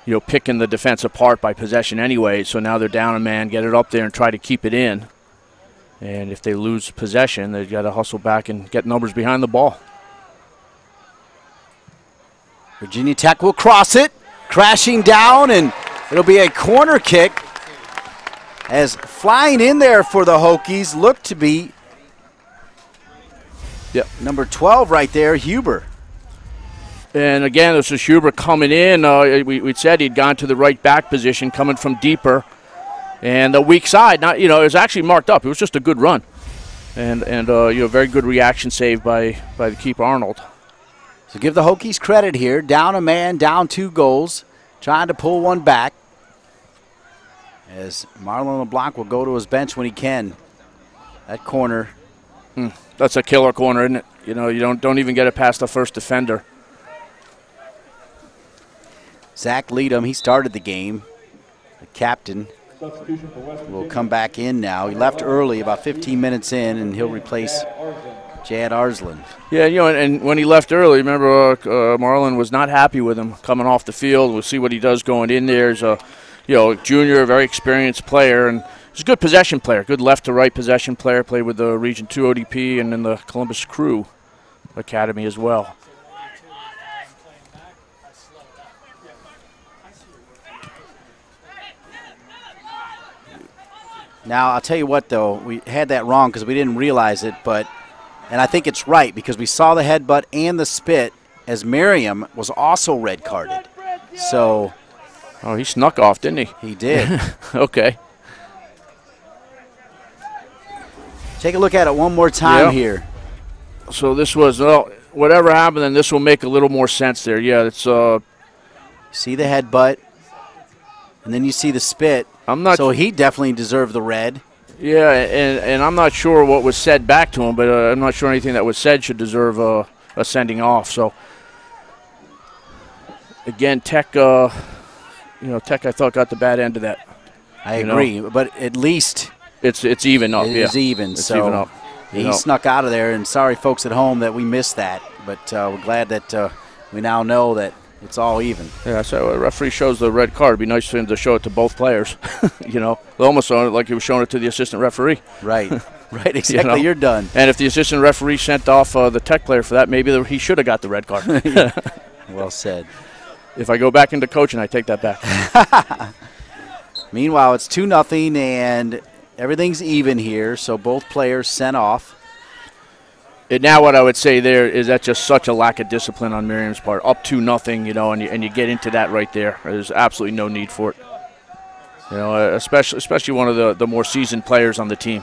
you know, picking the defense apart by possession anyway. So now they're down a man, get it up there and try to keep it in. And if they lose possession, they've got to hustle back and get numbers behind the ball. Virginia Tech will cross it, crashing down, and it'll be a corner kick. As flying in there for the Hokies look to be number 12 right there, Huber. And again, this is Huber coming in. We said he'd gone to the right back position, coming from deeper. And the weak side, not, you know, it was actually marked up. It was just a good run. And you know, very good reaction save by the keeper, Arnold. So give the Hokies credit here. Down a man, down 2 goals, trying to pull one back. As Marlon LeBlanc will go to his bench when he can. That corner. That's a killer corner, isn't it? You know, you don't even get it past the first defender. Zach Leadham, he started the game. The captain will come back in now. He left early, about 15 minutes in, and he'll replace Jad Arslan. Yeah, you know, and when he left early, remember Marlon was not happy with him coming off the field. We'll see what he does going in there. He's a, you know, junior, very experienced player, and he's a good possession player, good left to right possession player. Played with the Region 2 ODP and in the Columbus Crew Academy as well. Now, I'll tell you what, though, we had that wrong because we didn't realize it, and I think it's right because we saw the headbutt and the spit as Merriam was also red carded. So. Oh, he snuck off, didn't he? He did. Okay. Take a look at it one more time here. So this was, well, whatever happened, then this will make a little more sense there. Yeah, it's. See the headbutt, and then you see the spit. So he definitely deserved the red. Yeah, and I'm not sure what was said back to him, but I'm not sure anything that was said should deserve a sending off. So again, Tech, you know, Tech I thought got the bad end of that. I agree, but at least it's even up. It is even. It's so even up. He snuck out of there, and sorry, folks at home, that we missed that. But we're glad that we now know that it's all even. Yeah, so a referee shows the red card. It'd be nice for him to show it to both players. You know, almost like he was showing it to the assistant referee. Right, right, exactly. You know? You're done. And if the assistant referee sent off the Tech player for that, maybe he should have got the red card. Well said. If I go back into coaching, I take that back. Meanwhile, it's 2-0, and everything's even here, so both players sent off. And now what I would say there is that's just such a lack of discipline on Miriam's part. Up 2-0, you know, and you get into that right there. There's absolutely no need for it. You know, especially one of the more seasoned players on the team.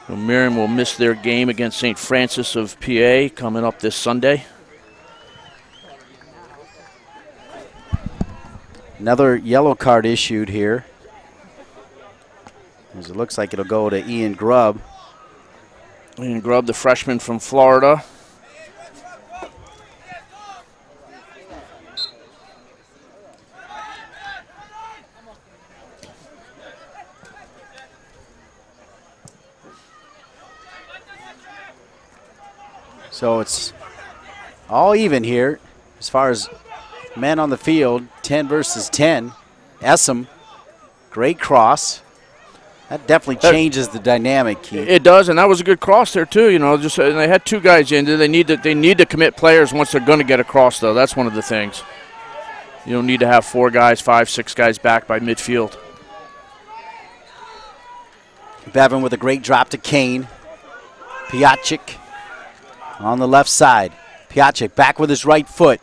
So Miriam will miss their game against St. Francis of PA coming up this Sunday. Another yellow card issued here. As it looks like it'll go to Ian Grubb. Ian Grubb, the freshman from Florida. So it's all even here as far as men on the field, 10 versus 10. Essam, great cross. That definitely changes the dynamic, Keith. It does, and that was a good cross there too. You know, just and they had 2 guys in there. They need to commit players once they're going to get across, though. That's one of the things. You don't need to have 4 guys, 5, 6 guys back by midfield. Bevan with a great drop to Kane. Piacic on the left side. Piacic back with his right foot.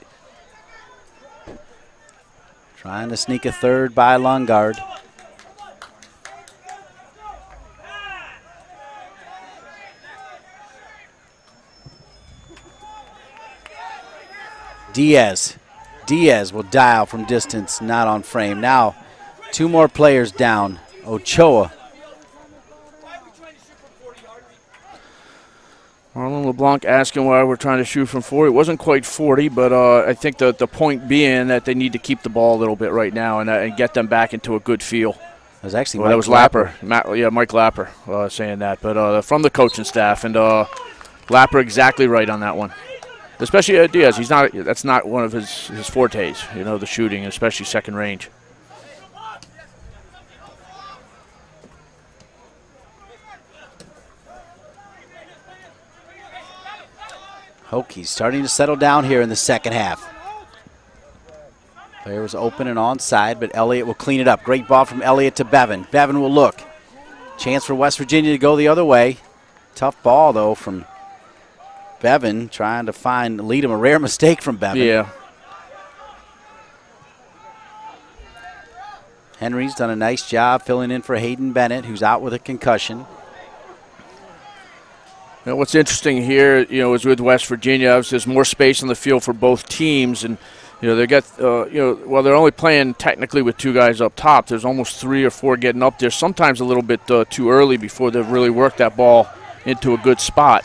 Trying to sneak a third by Lungard. Diaz Diaz will dial from distance, not on frame. Now, 2 more players down. Ochoa. Marlon LeBlanc asking why we're trying to shoot from 40. It wasn't quite 40, but I think the point being that they need to keep the ball a little bit right now and get them back into a good feel. That was actually that was Lapper. Mike Lapper saying that, but from the coaching staff, and Lapper exactly right on that one. Especially Diaz, that's not one of his fortes, the shooting, especially second range. Hokies starting to settle down here in the second half. Player was open and onside, but Elliott will clean it up. Great ball from Elliott to Bevan. Bevan will look. Chance for West Virginia to go the other way. Tough ball, though, from Bevan, trying to lead him. A rare mistake from Bevan. Yeah. Henry's done a nice job filling in for Hayden Bennett, who's out with a concussion. What's interesting here, is with West Virginia, there's more space on the field for both teams, and they get, while they're only playing technically with 2 guys up top, there's almost 3 or 4 getting up there. Sometimes a little bit too early before they've really worked that ball into a good spot.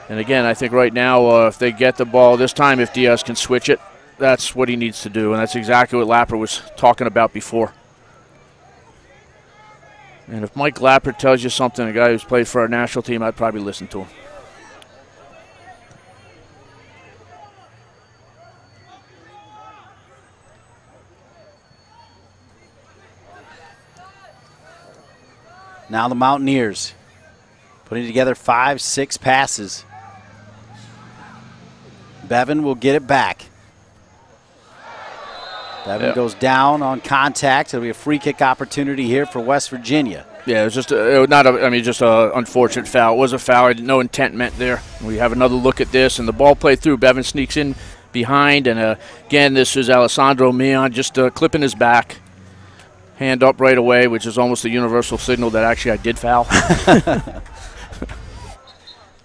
And again, I think right now, if they get the ball this time, if Diaz can switch it, that's what he needs to do, and that's exactly what Lapper was talking about before. And if Mike Lapper tells you something, a guy who's played for our national team, I'd probably listen to him. Now the Mountaineers putting together 5, 6 passes. Bevan will get it back. Bevan goes down on contact. It'll be a free kick opportunity here for West Virginia. Yeah, it was just just an unfortunate foul. It was a foul. No intent meant there. We have another look at this, and the ball played through. Bevan sneaks in behind, and again, this is Alessandro Mion just clipping his back. Hand up right away, which is almost a universal signal that actually I did foul.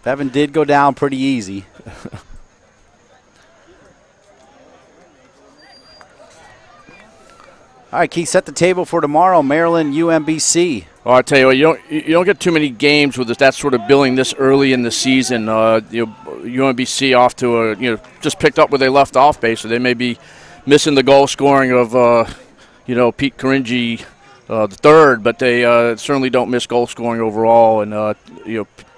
Bevan did go down pretty easy. All right, Keith, set the table for tomorrow, Maryland, UMBC. Oh, I'll tell you what, you don't get too many games with that sort of billing this early in the season. UMBC off to just picked up where they left off, basically. They may be missing the goal scoring of Pete Caringi the third, but they certainly don't miss goal scoring overall. And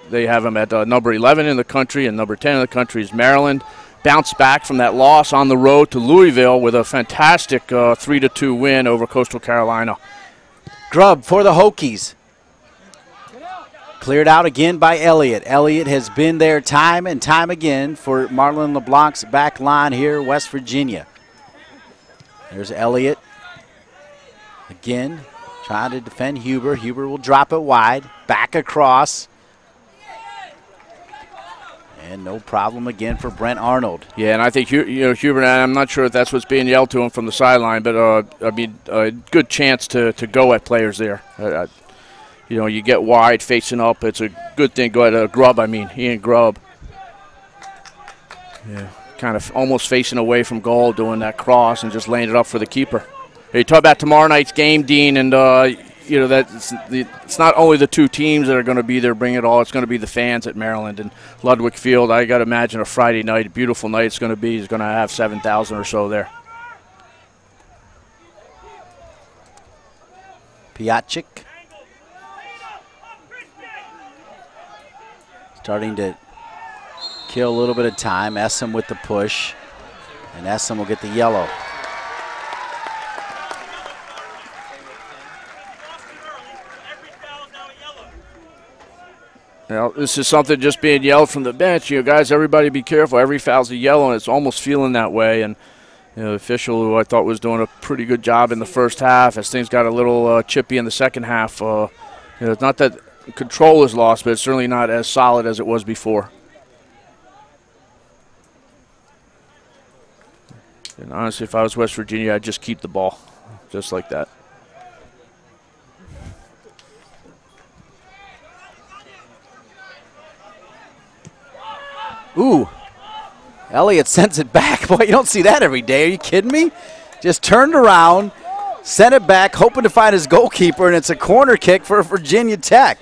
they have them at number 11 in the country, and number 10 in the country is Maryland. Bounced back from that loss on the road to Louisville with a fantastic 3-2 win over Coastal Carolina. Grubb for the Hokies. Cleared out again by Elliott. Elliott has been there time and time again for Marlon LeBlanc's back line here, West Virginia. There's Elliott. Again, trying to defend Huber. Huber will drop it wide. Back across. And no problem again for Brent Arnold. Yeah, and I think Huber, I'm not sure if that's what's being yelled to him from the sideline, but a good chance to go at players there. You get wide facing up. It's a good thing. Go at Grubb. Ian Grubb. Yeah, kind of almost facing away from goal, doing that cross and just laying it up for the keeper. You talk about tomorrow night's game, Dean, and it's not only the 2 teams that are going to be there bringing it all. It's going to be the fans at Maryland and Ludwig Field. I got to imagine a Friday night, a beautiful night it's going to be. He's going to have 7,000 or so there. Piacic starting to kill a little bit of time. Essam with the push, and Essam will get the yellow. This is something just being yelled from the bench. Guys, everybody be careful. Every foul's a yellow, and it's almost feeling that way. And the official, who I thought was doing a pretty good job in the first half, as things got a little chippy in the second half. It's not that control is lost, but it's certainly not as solid as it was before. And honestly, if I was West Virginia, I'd just keep the ball, just like that. Ooh, Elliott sends it back. Boy, you don't see that every day. Are you kidding me? Just turned around, sent it back, hoping to find his goalkeeper, and it's a corner kick for Virginia Tech.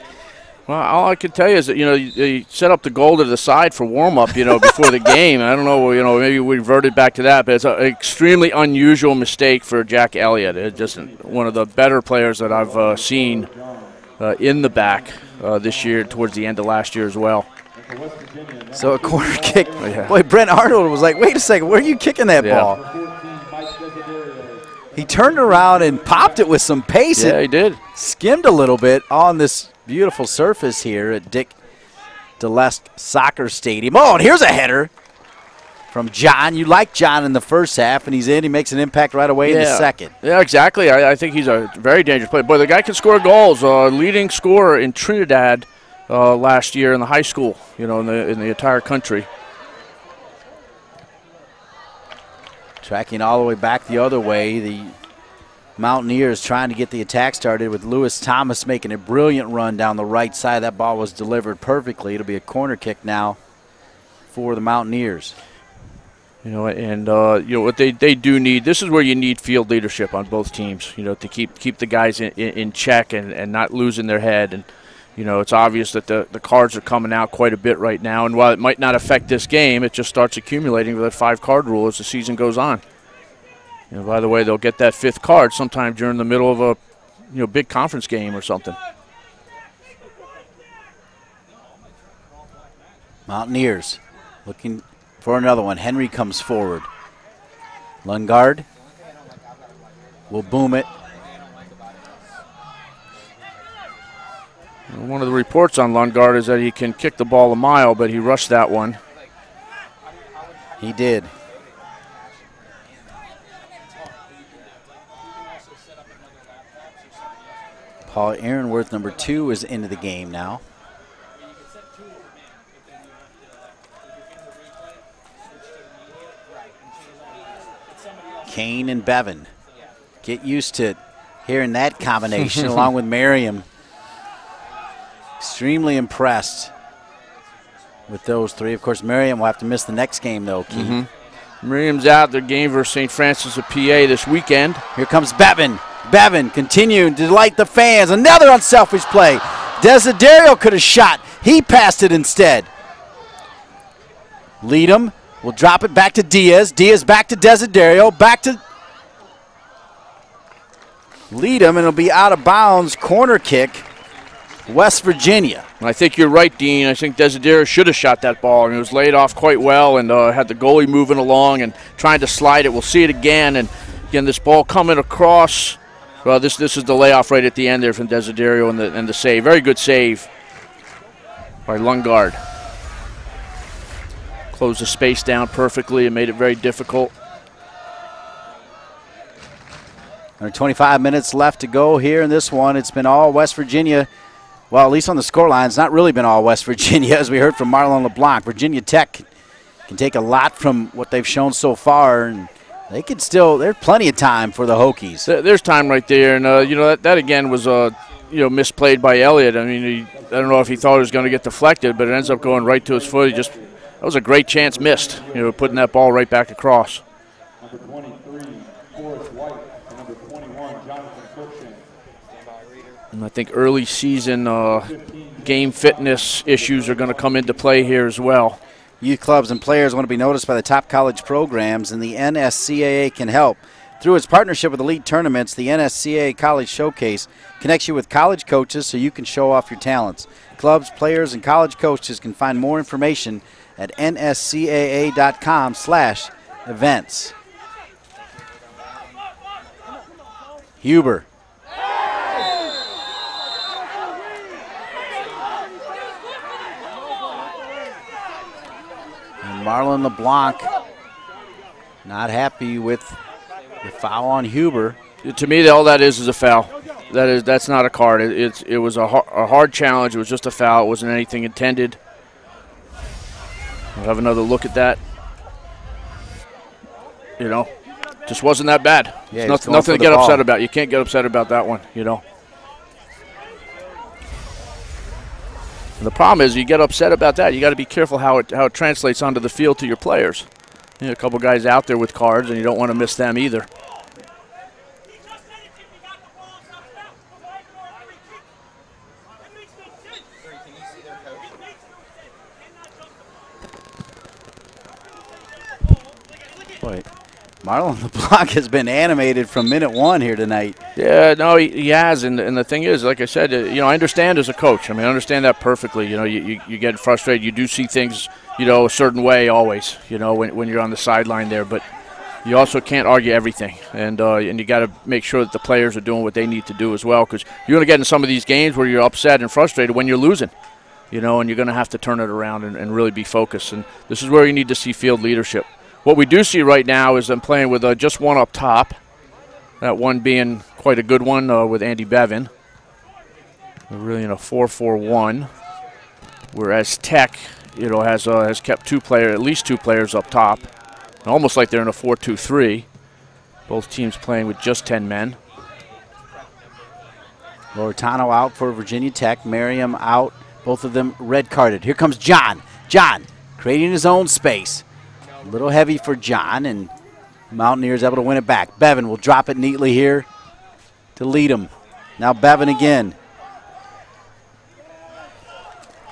Well, all I can tell you is that, you set up the goal to the side for warm-up, before the game. I don't know, maybe we reverted back to that, but it's an extremely unusual mistake for Jack Elliott. It's just one of the better players that I've seen in the back this year, towards the end of last year as well. So a corner kick. Yeah. Boy, Brent Arnold was like, wait a second, where are you kicking that ball? He turned around and popped it with some pace. Yeah, he did. Skimmed a little bit on this beautiful surface here at Dick DeLesque Soccer Stadium. Oh, and here's a header from John. You like John in the first half, and he's in. He makes an impact right away in the second. Yeah, exactly. I think he's a very dangerous player. Boy, the guy can score goals. Leading scorer in Trinidad last year in the high school, in the entire country. Tracking all the way back the other way, the Mountaineers trying to get the attack started with Lewis Thomas making a brilliant run down the right side. That ball was delivered perfectly. It'll be a corner kick now for the Mountaineers. What they do need, this is where you need field leadership on both teams, to keep the guys in check and not losing their head. And, it's obvious that the cards are coming out quite a bit right now. And while it might not affect this game, it just starts accumulating with that 5-card rule as the season goes on. By the way, they'll get that 5th card sometime during the middle of a big conference game or something. Mountaineers looking for another one. Henry comes forward. Lundgaard will boom it. One of the reports on Lundgaard is that he can kick the ball a mile, but he rushed that one. He did. Paul Aaronworth, number 2, is into the game now. Kane and Bevan. Get used to hearing that combination along with Merriam. Extremely impressed with those 3. Of course, Merriam will have to miss the next game, though, Keith. Merriam's out. Their game versus St. Francis of PA this weekend. Here comes Bevan. Bevan continuing to delight the fans. Another unselfish play. Desiderio could have shot. He passed it instead. Leadham will drop it back to Diaz. Diaz back to Desiderio. Back to Leadham, and it'll be out of bounds. Corner kick, West Virginia. I think you're right, Dean. I think Desiderio should have shot that ball. It was laid off quite well and had the goalie moving along and trying to slide it. We'll see it again. And again, this ball coming across. Well, this is the layoff right at the end there from Desiderio and the save. Very good save by Lundgaard. Closed the space down perfectly and made it very difficult. There are 25 minutes left to go here in this one. It's been all West Virginia. Well, at least on the scoreline, it's not really been all West Virginia, as we heard from Marlon LeBlanc. Virginia Tech can take a lot from what they've shown so far, and they could still, there's plenty of time for the Hokies. There's time right there, and that again was misplayed by Elliott. I mean, I don't know if he thought it was going to get deflected, but it ends up going right to his foot. That was a great chance missed. Putting that ball right back across. Number 23, Forrest White, and number 21, Jonathan Cruikshank. And I think early season game fitness issues are going to come into play here as well. Youth clubs and players want to be noticed by the top college programs, and the NSCAA can help. Through its partnership with Elite Tournaments, the NSCAA College Showcase connects you with college coaches so you can show off your talents. Clubs, players, and college coaches can find more information at nscaa.com/events. Huber. And Marlon LeBlanc not happy with the foul on Huber. To me, all that is a foul. That's not a card. It was a hard challenge. It was just a foul. It wasn't anything intended. We'll have another look at that. Just wasn't that bad. Yeah, nothing to get upset about. You can't get upset about that one, And the problem is, you get upset about that, you got to be careful how it translates onto the field to your players. Yeah, a couple guys out there with cards, and you don't want to miss them either. Boy, Marlon LeBlanc has been animated from minute one here tonight. Yeah, no, he has, and the thing is, like I said, you know, I understand as a coach. I mean, I understand that perfectly. You know, you get frustrated. You do see things, you know, a certain way always, you know, when you're on the sideline there. But you also can't argue everything, and you got to make sure that the players are doing what they need to do as well, because you're going to get in some of these games where you're upset and frustrated when you're losing, you know, and you're going to have to turn it around and really be focused. And this is where you need to see field leadership. What we do see right now is them playing with just one up top, that one being quite a good one with Andy Bevan. They're really in a 4-4-1, whereas Tech, you know, has kept at least two players up top, almost like they're in a 4-2-3. Both teams playing with just 10 men. Loretano out for Virginia Tech, Merriam out, both of them red carded. Here comes John. John creating his own space. A little heavy for John, and Mountaineers able to win it back. Bevan will drop it neatly here to lead him. Now Bevan again.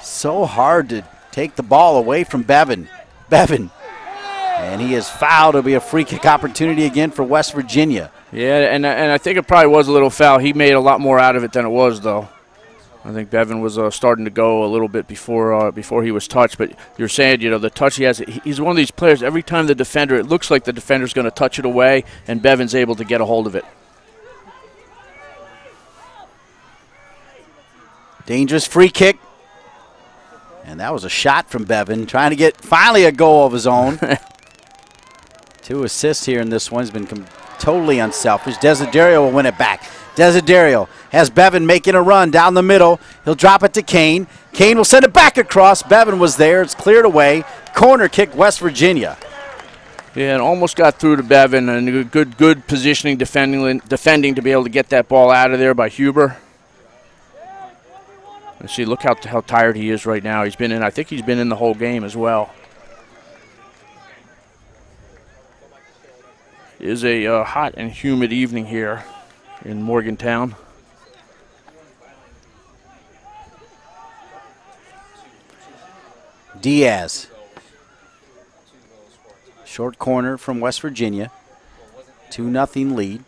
So hard to take the ball away from Bevan. Bevan. And he is fouled. It'll be a free kick opportunity again for West Virginia. Yeah, and I think it probably was a little foul. He made a lot more out of it than it was, though. I think Bevan was starting to go a little bit before he was touched. But you're saying, you know, the touch he has, he's one of these players, every time the defender, it looks like the defender's going to touch it away, and Bevan's able to get a hold of it. Dangerous free kick. And that was a shot from Bevan, trying to get finally a goal of his own. 2 assists here in this one. He's been totally unselfish. Desiderio will win it back. Desiderio has Bevan making a run down the middle. He'll drop it to Kane. Kane will send it back across. Bevan was there. It's cleared away. Corner kick, West Virginia. Yeah, and almost got through to Bevan, and good positioning, defending to be able to get that ball out of there by Huber. And see, look how tired he is right now. I think he's been in the whole game as well. It is a hot and humid evening here in Morgantown. Diaz. Short corner from West Virginia. 2-0 lead.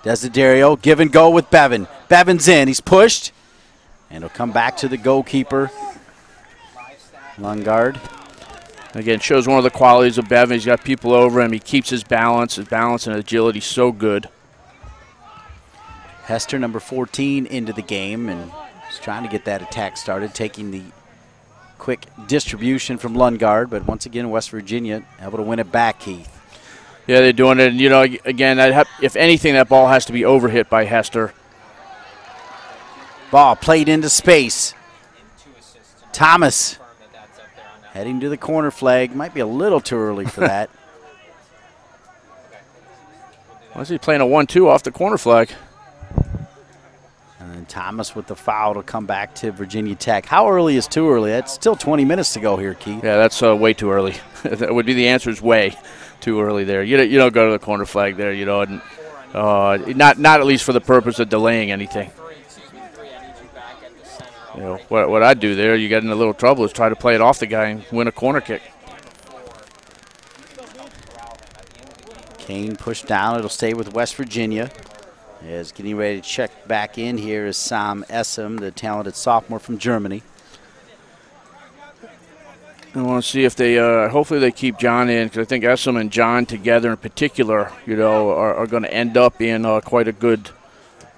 Desiderio, give and go with Bevan. Bevan's in, he's pushed. And he'll come back to the goalkeeper, Lungard. Again, shows one of the qualities of Bevan. He's got people over him. He keeps his balance and agility so good. Hester, number 14, into the game, and he's trying to get that attack started, taking the quick distribution from Lungard. But once again, West Virginia able to win it back, Keith. Yeah, they're doing it. And, you know, again, if anything, that ball has to be overhit by Hester. Ball played into space. Thomas heading to the corner flag. Might be a little too early for that. Why is he playing a 1-2 off the corner flag? And then Thomas with the foul to come back to Virginia Tech. How early is too early? It's still 20 minutes to go here, Keith. Yeah, that's way too early. That would be the answer, is way too early there. You don't go to the corner flag there, you know, and not at least for the purpose of delaying anything. You know, what I'd do there, you get in a little trouble, is try to play it off the guy and win a corner kick. Kane pushed down. It'll stay with West Virginia. Is getting ready to check back in here is Sam Essem, the talented sophomore from Germany. I want to see if they, hopefully they keep John in, because I think Essem and John together in particular, you know, are going to end up being quite a good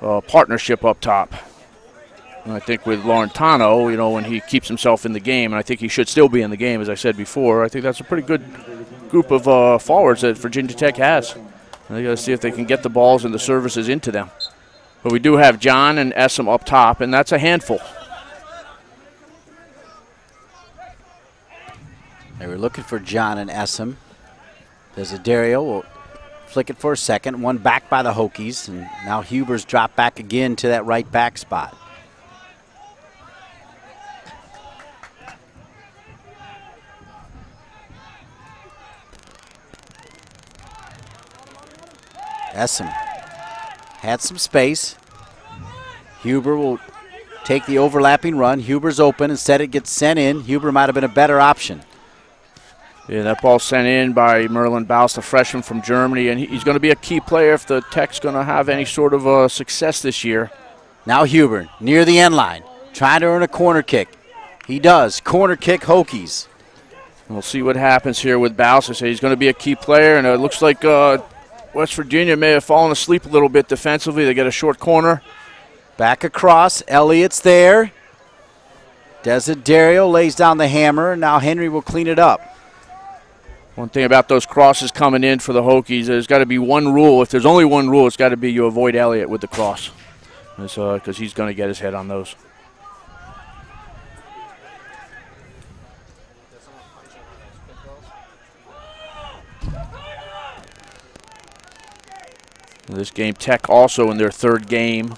partnership up top. And I think with Laurentano, you know, when he keeps himself in the game, and I think he should still be in the game, as I said before, I think that's a pretty good group of forwards that Virginia Tech has. And they got to see if they can get the balls and the services into them. But we do have John and Essem up top, and that's a handful. They were looking for John and Essem. Desiderio will flick it for a second. One back by the Hokies, and now Huber's dropped back again to that right back spot. Essam had some space. Huber will take the overlapping run. Huber's open. Instead, it gets sent in. Huber might have been a better option. Yeah, that ball sent in by Merlin Baus, the freshman from Germany, and he's going to be a key player if the Tech's going to have any sort of success this year. Now Huber near the end line, trying to earn a corner kick. He does. Corner kick, Hokies. We'll see what happens here with Baus. I say he's going to be a key player, and it looks like West Virginia may have fallen asleep a little bit defensively. They get a short corner. Back across. Elliott's there. Desiderio lays down the hammer, and now Henry will clean it up. One thing about those crosses coming in for the Hokies, there's got to be one rule. If there's only one rule, it's got to be you avoid Elliott with the cross, because he's going to get his head on those. This game, Tech also in their third game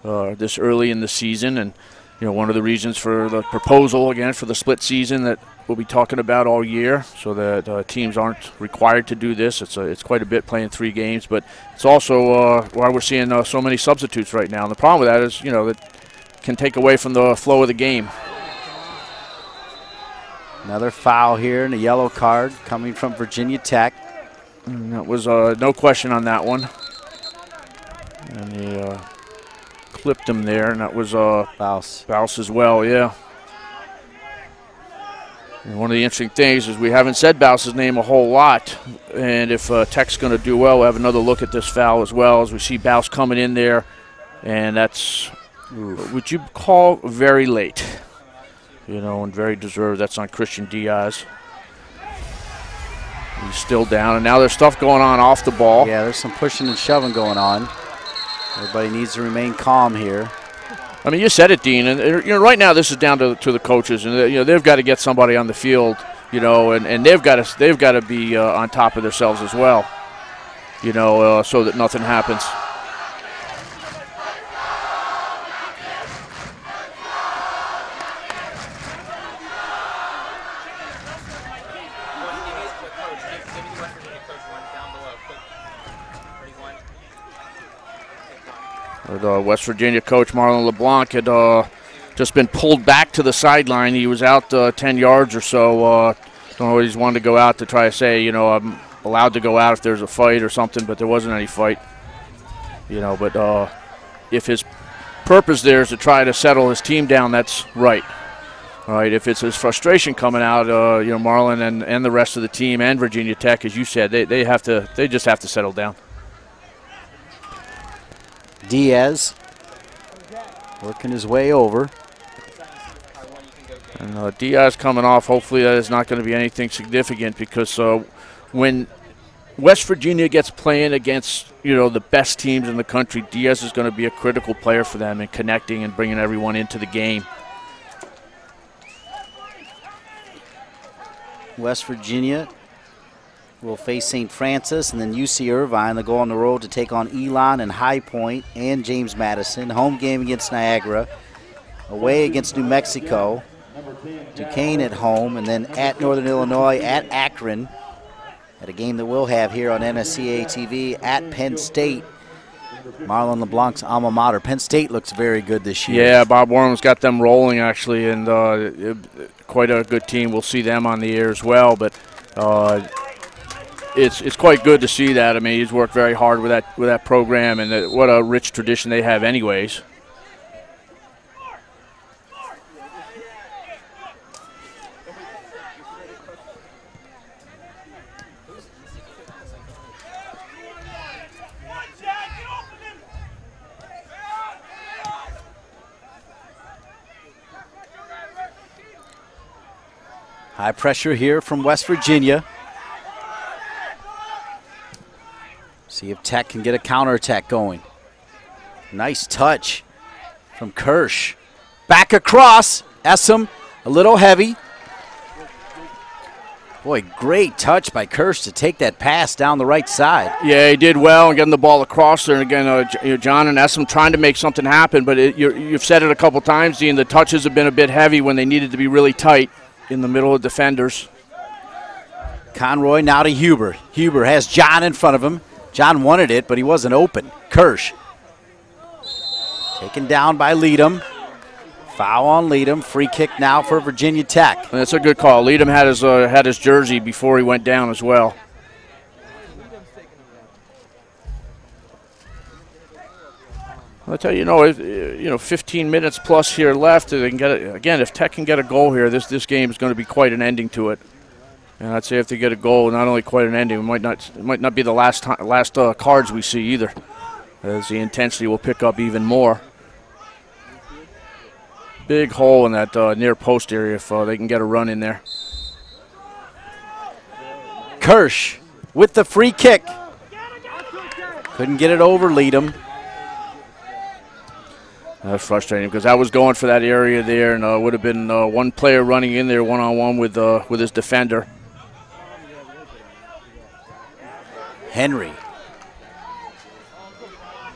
this early in the season, and one of the reasons for the proposal again for the split season that we'll be talking about all year, so that teams aren't required to do this. It's quite a bit playing 3 games, but it's also why we're seeing so many substitutes right now. And the problem with that is, that can take away from the flow of the game. Another foul here and a yellow card coming from Virginia Tech. And that was no question on that one. And he clipped him there, and that was Baus as well, yeah. And one of the interesting things is we haven't said Baus's name a whole lot, and if Tech's going to do well, we'll have another look at this foul as well, as we see Baus coming in there, and that's, would you call very late, and very deserved. That's on Christian Diaz. He's still down, and now there's stuff going on off the ball. Yeah, there's some pushing and shoving going on. Everybody needs to remain calm here. I mean, you said it, Dean, and right now this is down to the coaches, and they've got to get somebody on the field, and they've got to be on top of themselves as well, so that nothing happens. The West Virginia coach, Marlon LeBlanc, had just been pulled back to the sideline. He was out 10 yards or so. Don't know what he's wanted to go out to try to say, I'm allowed to go out if there's a fight or something, but there wasn't any fight. But if his purpose there is to try to settle his team down, that's right. All right, if it's his frustration coming out, Marlon and the rest of the team and Virginia Tech, as you said, they just have to settle down. Diaz working his way over. And Diaz coming off, hopefully that is not going to be anything significant, because when West Virginia gets playing against, the best teams in the country, Diaz is going to be a critical player for them in connecting and bringing everyone into the game. West Virginia will face St. Francis and then UC Irvine. They'll go on the road to take on Elon and High Point and James Madison. Home game against Niagara. Away against New Mexico. Duquesne at home, and then at Northern Illinois, at Akron. At a game that we'll have here on NSCAA-TV at Penn State. Marlon LeBlanc's alma mater. Penn State looks very good this year. Yeah, Bob Worm's got them rolling, actually, and quite a good team. We'll see them on the air as well, but it's quite good to see that. I mean, he's worked very hard with that program, and what a rich tradition they have anyways. High pressure here from West Virginia. See if Tech can get a counterattack going. Nice touch from Kirsch. Back across. Essam a little heavy. Boy, great touch by Kirsch to take that pass down the right side. Yeah, he did well in getting the ball across there. And again, John and Essam trying to make something happen, but you've said it a couple times, Dean, the touches have been a bit heavy when they needed to be really tight in the middle of defenders. Conroy now to Huber. Huber has John in front of him. John wanted it, but he wasn't open. Kirsch taken down by Leadham. Foul on Leadham. Free kick now for Virginia Tech. And that's a good call. Leadham had his jersey before he went down as well. I'll tell you, 15 minutes plus here left. They can get it again. If Tech can get a goal here, this game is going to be quite an ending to it. And I'd say if they get a goal, not only quite an ending, it might not be the last cards we see either, as the intensity will pick up even more. Big hole in that near post area if they can get a run in there. Kirsch with the free kick. Couldn't get it over Leadham. That's frustrating because I was going for that area there, and would have been one player running in there one-on-one with his defender. Henry.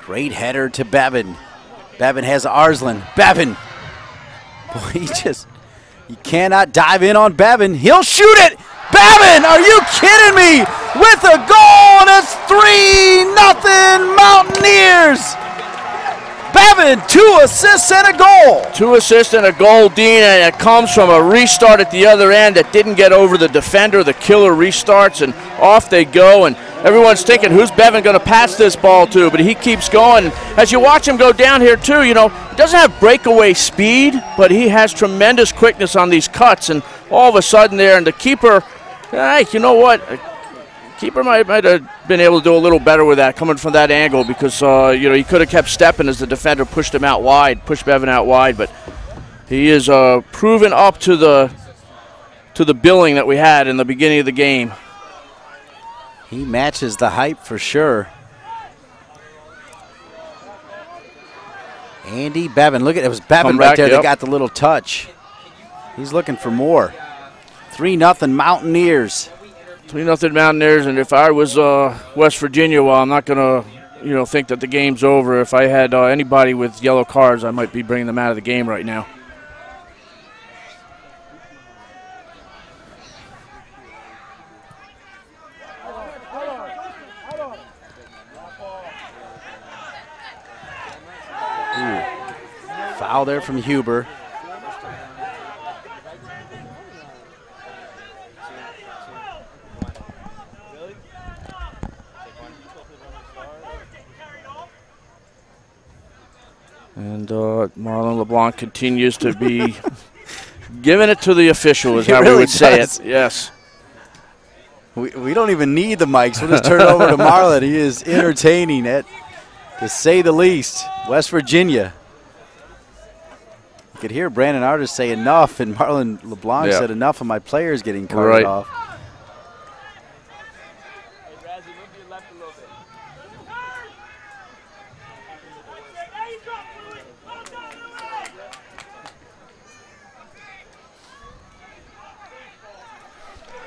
Great header to Bevan. Bevan has Arslan. Bevan. Boy, you cannot dive in on Bevan. He'll shoot it. Bevan, are you kidding me? With a goal, and it's 3-0 Mountaineers. Bevan, 2 assists and a goal. 2 assists and a goal, Dean, and it comes from a restart at the other end that didn't get over the defender. The killer restarts, and off they go, and everyone's thinking, who's Bevan going to pass this ball to? But he keeps going. As you watch him go down here, too, he doesn't have breakaway speed, but he has tremendous quickness on these cuts, and all of a sudden there, and the keeper, hey, you know what? Keeper might have been able to do a little better with that coming from that angle because, he could have kept stepping as the defender pushed him out wide, pushed Bevan out wide, but he is proven up to the billing that we had in the beginning of the game. He matches the hype for sure. Andy Bevan, look at it, was Bevan right there that got the little touch. He's looking for more. 3-0 Mountaineers. 3-0 Mountaineers, and if I was West Virginia, well, I'm not going to, think that the game's over. If I had anybody with yellow cards, I might be bringing them out of the game right now. Foul there from Huber. And Marlon LeBlanc continues to be giving it to the official, is how really we would say does. it. Yes. We don't even need the mics. We'll just turn it over to Marlon. He is entertaining it, to say the least. West Virginia. You could hear Brandon Artis say enough, and Marlon LeBlanc said enough of my players getting carted off.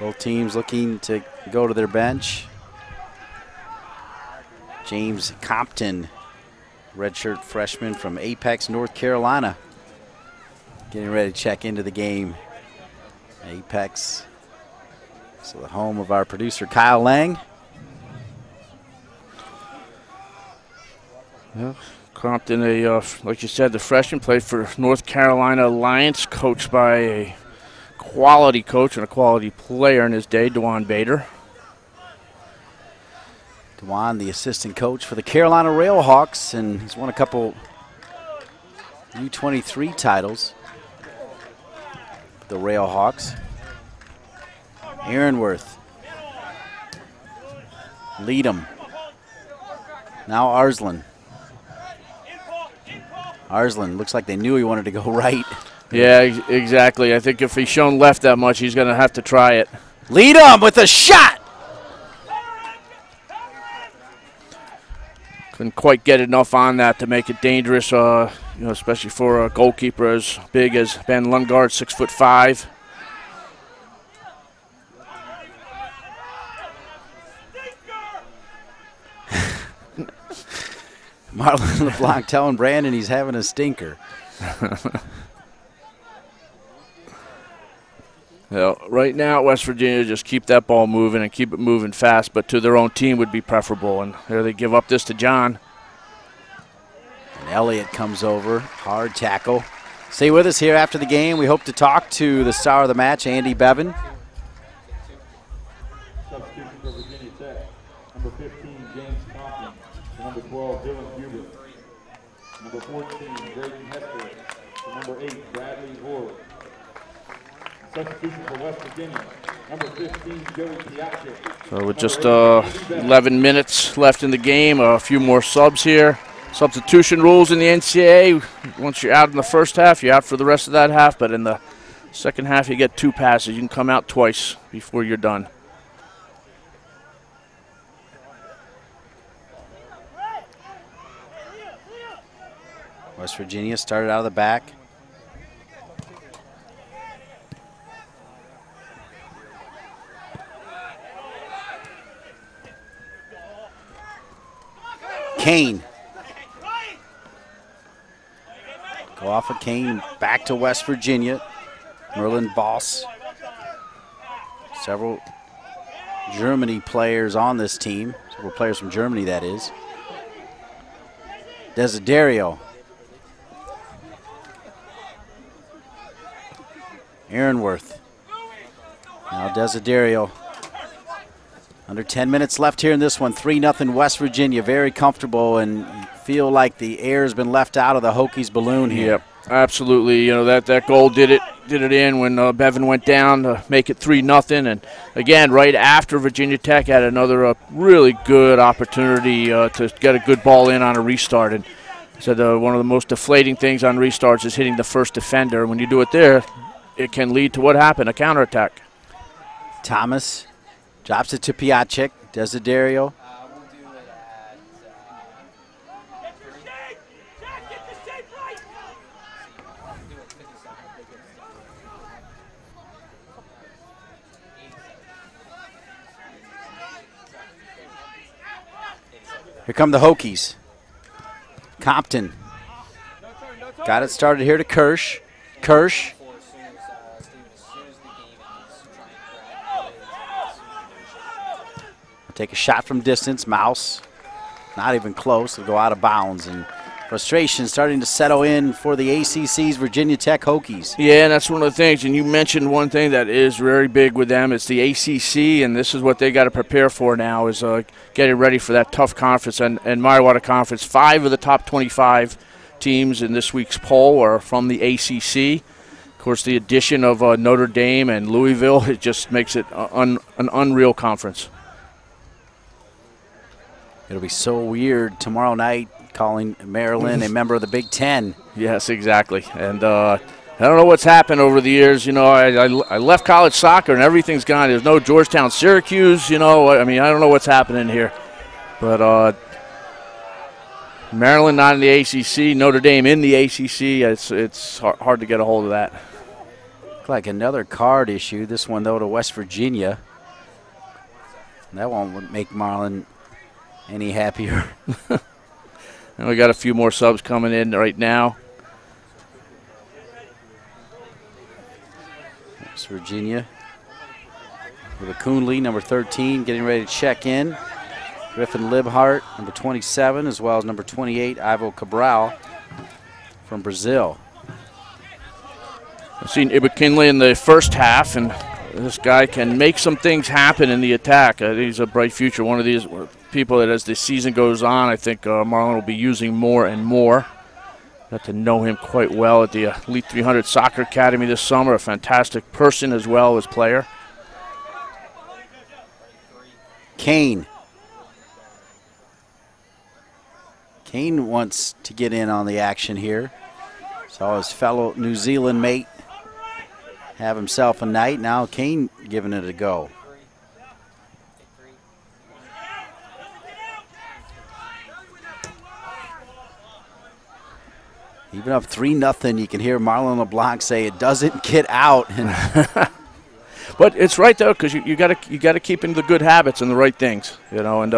Both teams looking to go to their bench. James Compton, redshirt freshman from Apex, North Carolina, getting ready to check into the game. Apex, so the home of our producer Kyle Lang. Yeah, Compton, like you said, the freshman played for North Carolina Alliance, coached by a quality coach and a quality player in his day, DeJuan Bader. DeJuan, the assistant coach for the Carolina Railhawks, and he's won a couple U23 titles. The Railhawks. Aaronworth. Leadham. Now Arslan. Arslan looks like they knew he wanted to go right. Yeah, exactly. I think if he's shown left that much, he's going to have to try it. Leadham with a shot. Couldn't quite get enough on that to make it dangerous, especially for a goalkeeper as big as Ben Lundgaard, 6'5". Marlon LeBlanc telling Brandon he's having a stinker. Right now, West Virginia just keep that ball moving and keep it moving fast, but to their own team would be preferable. And there they give up this to John. And Elliott comes over, hard tackle. Stay with us here after the game. We hope to talk to the star of the match, Andy Bevan. Substitution for Virginia Tech. Number 15, James Compton. Number 12, Dylan Huber. Number 14, Drayton Hester. Number 8, Bradley Orr. Substitution for West Virginia. Number 15, Joey Piacic. So with just 11 minutes left in the game, a few more subs here. Substitution rules in the NCAA. Once you're out in the first half, you're out for the rest of that half, but in the second half, you get 2 passes. You can come out twice before you're done. West Virginia started out of the back. Kane. Go off of Kane, back to West Virginia. Merlin Voss. Several Germany players on this team. Several players from Germany, that is. Desiderio. Aaronworth. Now Desiderio. Under 10 minutes left here in this one. 3-0 West Virginia. Very comfortable and feel like the air has been left out of the Hokies balloon here. Yep, absolutely. You know, that goal did it in when Bevan went down to make it 3-0. And again, right after Virginia Tech had another really good opportunity to get a good ball in on a restart. And so one of the most deflating things on restarts is hitting the first defender. When you do it there, it can lead to what happened, a counterattack. Thomas drops it to Piacic. Desiderio. Here come the Hokies. Compton. Got it started here to Kirsch. Kirsch. Take a shot from distance. Mouse. Not even close. It'll go out of bounds. And frustration starting to settle in for the ACC's Virginia Tech Hokies. Yeah, and that's one of the things. And you mentioned one thing that is very big with them. It's the ACC, and this is what they got to prepare for now is getting ready for that tough conference. And Meyerwater Conference, 5 of the top 25 teams in this week's poll are from the ACC. Of course, the addition of Notre Dame and Louisville, it just makes it an unreal conference. It'll be so weird tomorrow night calling Maryland a member of the Big Ten. Yes, exactly. And I don't know what's happened over the years. You know, I left college soccer and everything's gone. There's no Georgetown, Syracuse. You know, I mean, I don't know what's happening here. But Maryland not in the ACC, Notre Dame in the ACC. It's hard to get a hold of that. Look like another card issue. This one, though, to West Virginia. That won't make Marlin any happier. And we got a few more subs coming in right now. West Virginia with a Coonley, number 13, getting ready to check in. Griffin Libhart, number 27, as well as number 28, Ivo Cabral from Brazil. I've seen McKinley in the first half, and this guy can make some things happen in the attack. He's a bright future. One of these people that as the season goes on, I think Marlon will be using more and more. Got to know him quite well at the Elite 300 Soccer Academy this summer. A fantastic person as well as player. Kane. Kane wants to get in on the action here. Saw his fellow New Zealand mate have himself a night. Now Kane giving it a go. Even up 3-0, you can hear Marlon LeBlanc say it doesn't get out. But it's right though, because you got to keep in the good habits and the right things, you know, and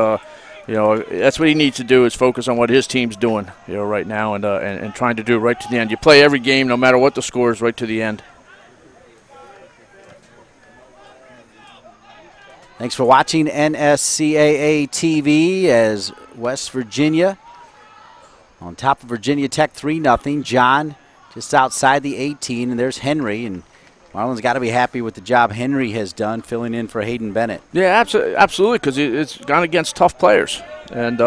you know that's what he needs to do is focus on what his team's doing, you know, right now, and trying to do it right to the end. You play every game, no matter what the score is, right to the end. Thanks for watching NSCAA-TV as West Virginia on top of Virginia Tech 3-0. John just outside the 18, and there's Henry. And Marlon's got to be happy with the job Henry has done filling in for Hayden Bennett. Yeah, absolutely, because it's gone against tough players. And,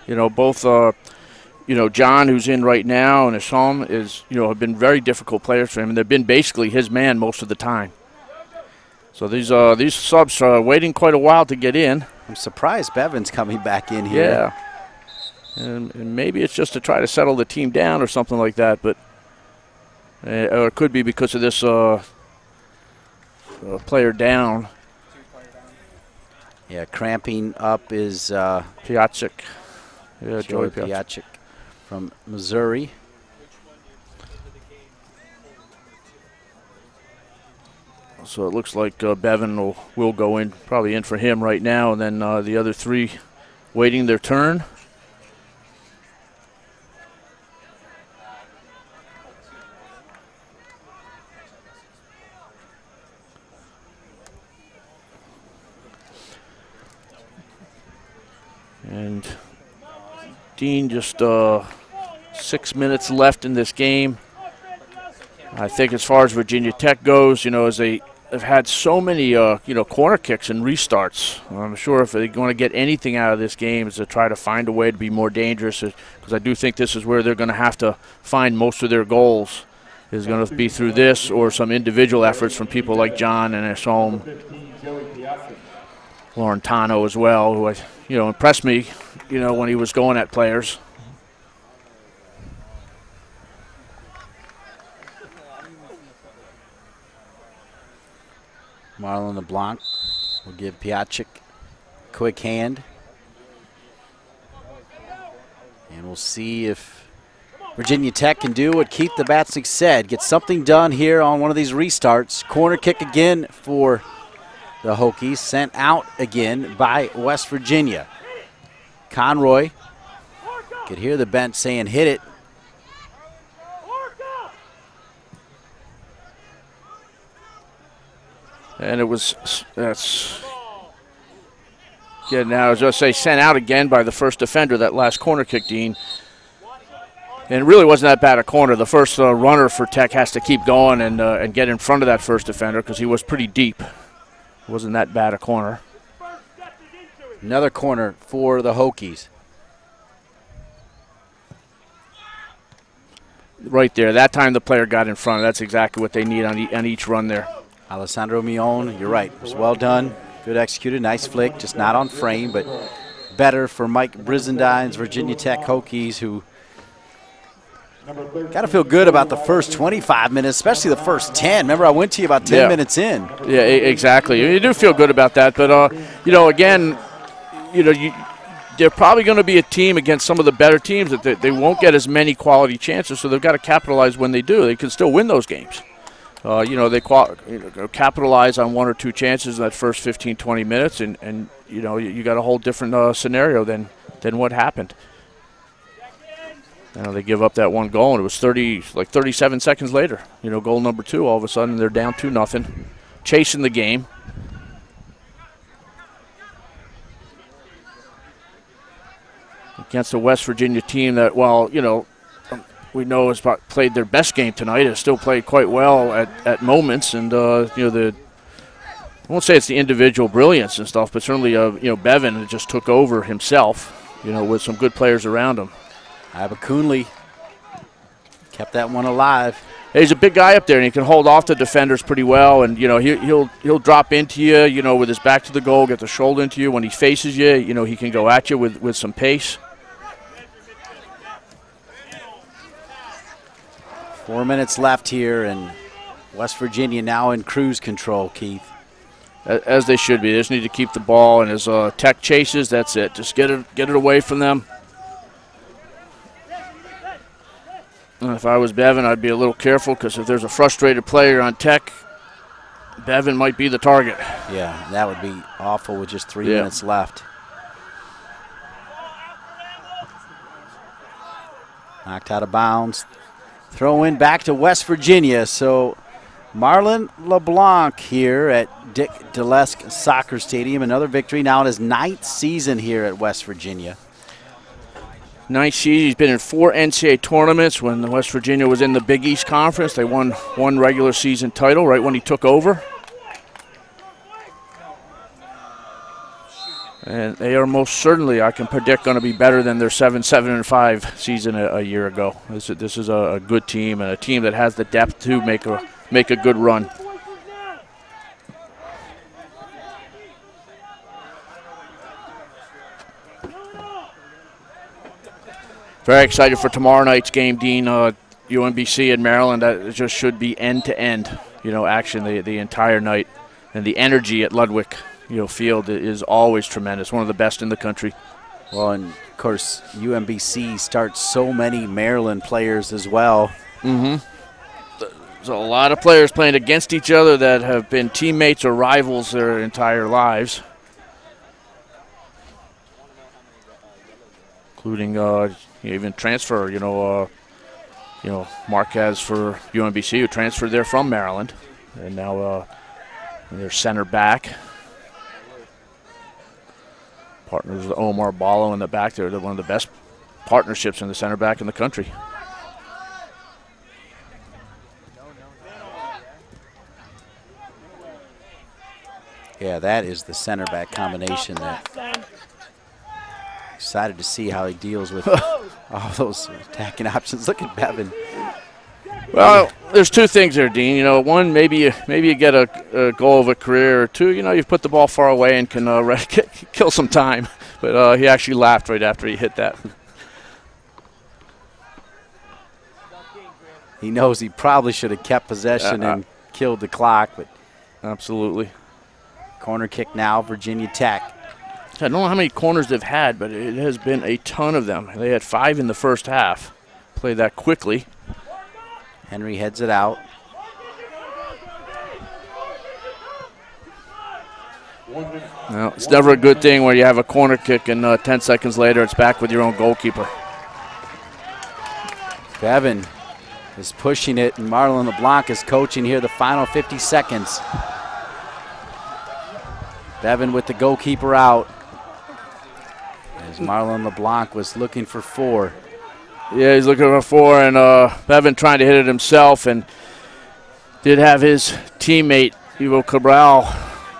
you know, both, you know, John, who's in right now, and Asham have been very difficult players for him, and they've been basically his man most of the time. So these subs are waiting quite a while to get in. I'm surprised Bevan's coming back in here. Yeah. And maybe it's just to try to settle the team down or something like that, but or it could be because of this player down. Yeah, cramping up is Piacic. Yeah, Joey Piacic from Missouri. So it looks like Bevan will go in, probably in for him right now, and then the other three waiting their turn. And Dean, just 6 minutes left in this game. I think as far as Virginia Tech goes, you know, as they've had so many, you know, corner kicks and restarts. I'm sure if they're going to get anything out of this game is to try to find a way to be more dangerous, because I do think this is where they're going to have to find most of their goals, is going to be through this or some individual efforts from people like John and Asham, Laurentano as well, who you know, impressed me, you know, when he was going at players. Marlon LeBlanc will give Piacic a quick hand. And we'll see if Virginia Tech can do what Keith the Batsnick said, get something done here on one of these restarts. Corner kick again for the Hokies, sent out again by West Virginia. Conroy could hear the bench saying hit it. And it was, yeah, now I was going to say sent out again by the first defender, that last corner kick, Dean. And it really wasn't that bad a corner. The first runner for Tech has to keep going and get in front of that first defender because he was pretty deep. It wasn't that bad a corner. Another corner for the Hokies. Right there. That time the player got in front. That's exactly what they need on each run there. Alessandro Mion, you're right. It was well done. Good executed. Nice flick. Just not on frame, but better for Mike Brizendine's Virginia Tech Hokies, who got to feel good about the first 25 minutes, especially the first 10. Remember, I went to you about 10 minutes in. Yeah, exactly. You do feel good about that. But, you know, again, you know, they're probably going to be a team against some of the better teams that they won't get as many quality chances, so they've got to capitalize when they do. They can still win those games. You know, they capitalize on one or two chances in that first 15, 20 minutes, and you know, you got a whole different scenario than what happened. You know, they give up that one goal, and it was 37 seconds later. You know, goal number 2, all of a sudden they're down 2-0, chasing the game. Against a West Virginia team that, well, you know, we know has played their best game tonight, has still played quite well at moments, and you know, I won't say it's the individual brilliance and stuff, but certainly you know, Bevan just took over himself, you know, with some good players around him. Iba Coonley kept that one alive. He's a big guy up there, and he can hold off the defenders pretty well, and you know, he'll drop into you, you know, with his back to the goal, get the shoulder into you. When he faces you, you know, he can go at you with some pace. 4 minutes left here, and West Virginia now in cruise control, Keith. As they should be. They just need to keep the ball, and as Tech chases, that's it. Just get it away from them. And if I was Bevan, I'd be a little careful, because if there's a frustrated player on Tech, Bevan might be the target. Yeah, that would be awful with just 3 minutes left. Knocked out of bounds. Throw in back to West Virginia, so Marlon LeBlanc here at Dick DeLesque Soccer Stadium. Another victory now in his 9th season here at West Virginia. 9th season. He's been in 4 NCAA tournaments. When West Virginia was in the Big East Conference, they won 1 regular season title right when he took over. And they are most certainly, I can predict, going to be better than their 7-7-5 season a year ago. This is a good team, and a team that has the depth to make a good run. Very excited for tomorrow night's game, Dean. UMBC and Maryland. That just should be end-to-end, action the entire night, and the energy at Ludwig Field is always tremendous. One of the best in the country. Well, and of course, UMBC starts so many Maryland players as well. Mm-hmm. There's a lot of players playing against each other that have been teammates or rivals their entire lives, including even transfer. Marquez for UMBC, who transferred there from Maryland, and now their center back. Partners with Omar Ballo in the back there. They're one of the best partnerships in the center back in the country. Yeah, that is the center back combination that excited to see how he deals with all those attacking options. Look at Bevan. Well, there's 2 things there, Dean. One, maybe you get a goal of a career, or 2, you've put the ball far away and can kill some time. But he actually laughed right after he hit that. He knows he probably should have kept possession and killed the clock, but absolutely. Corner kick now, Virginia Tech. I don't know how many corners they've had, but it has been a ton of them. They had 5 in the first half. Played that quickly. Henry heads it out. Well, it's never a good thing where you have a corner kick and 10 seconds later it's back with your own goalkeeper. Bevan is pushing it, and Marlon LeBlanc is coaching here the final 50 seconds. Bevan with the goalkeeper out, as Marlon LeBlanc was looking for 4. Yeah, he's looking for 4, and Bevan trying to hit it himself, and did have his teammate, Ivo Cabral,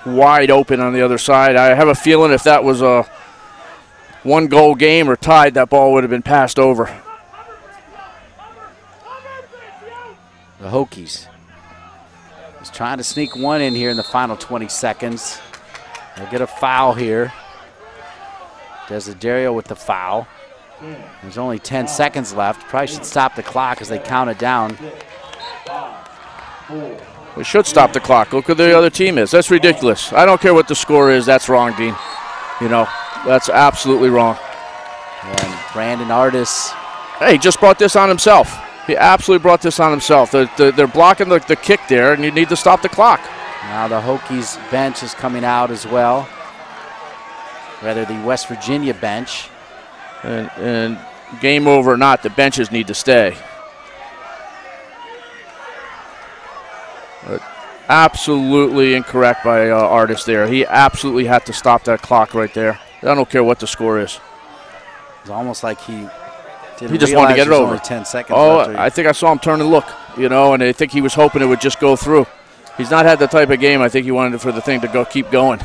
wide open on the other side. I have a feeling if that was a 1-goal game or tied, that ball would have been passed over. The Hokies is trying to sneak one in here in the final 20 seconds. They'll get a foul here. Desiderio with the foul. There's only 10 seconds left. Probably should stop the clock as they count it down. We should stop the clock. Look who the other team is. That's ridiculous. I don't care what the score is. That's wrong, Dean. That's absolutely wrong. And Brandon Artis. Hey, he just brought this on himself. He absolutely brought this on himself. They're blocking the kick there, and you need to stop the clock. Now the Hokies bench is coming out as well. Rather, the West Virginia bench. And game over or not, the benches need to stay. But absolutely incorrect by Artis there. He absolutely had to stop that clock right there. I don't care what the score is. It's almost like he just wanted to get it over. Only 10 seconds left. I think I saw him turn and look, and I think he was hoping it would just go through. He's not had the type of game I think he wanted for the thing to keep going.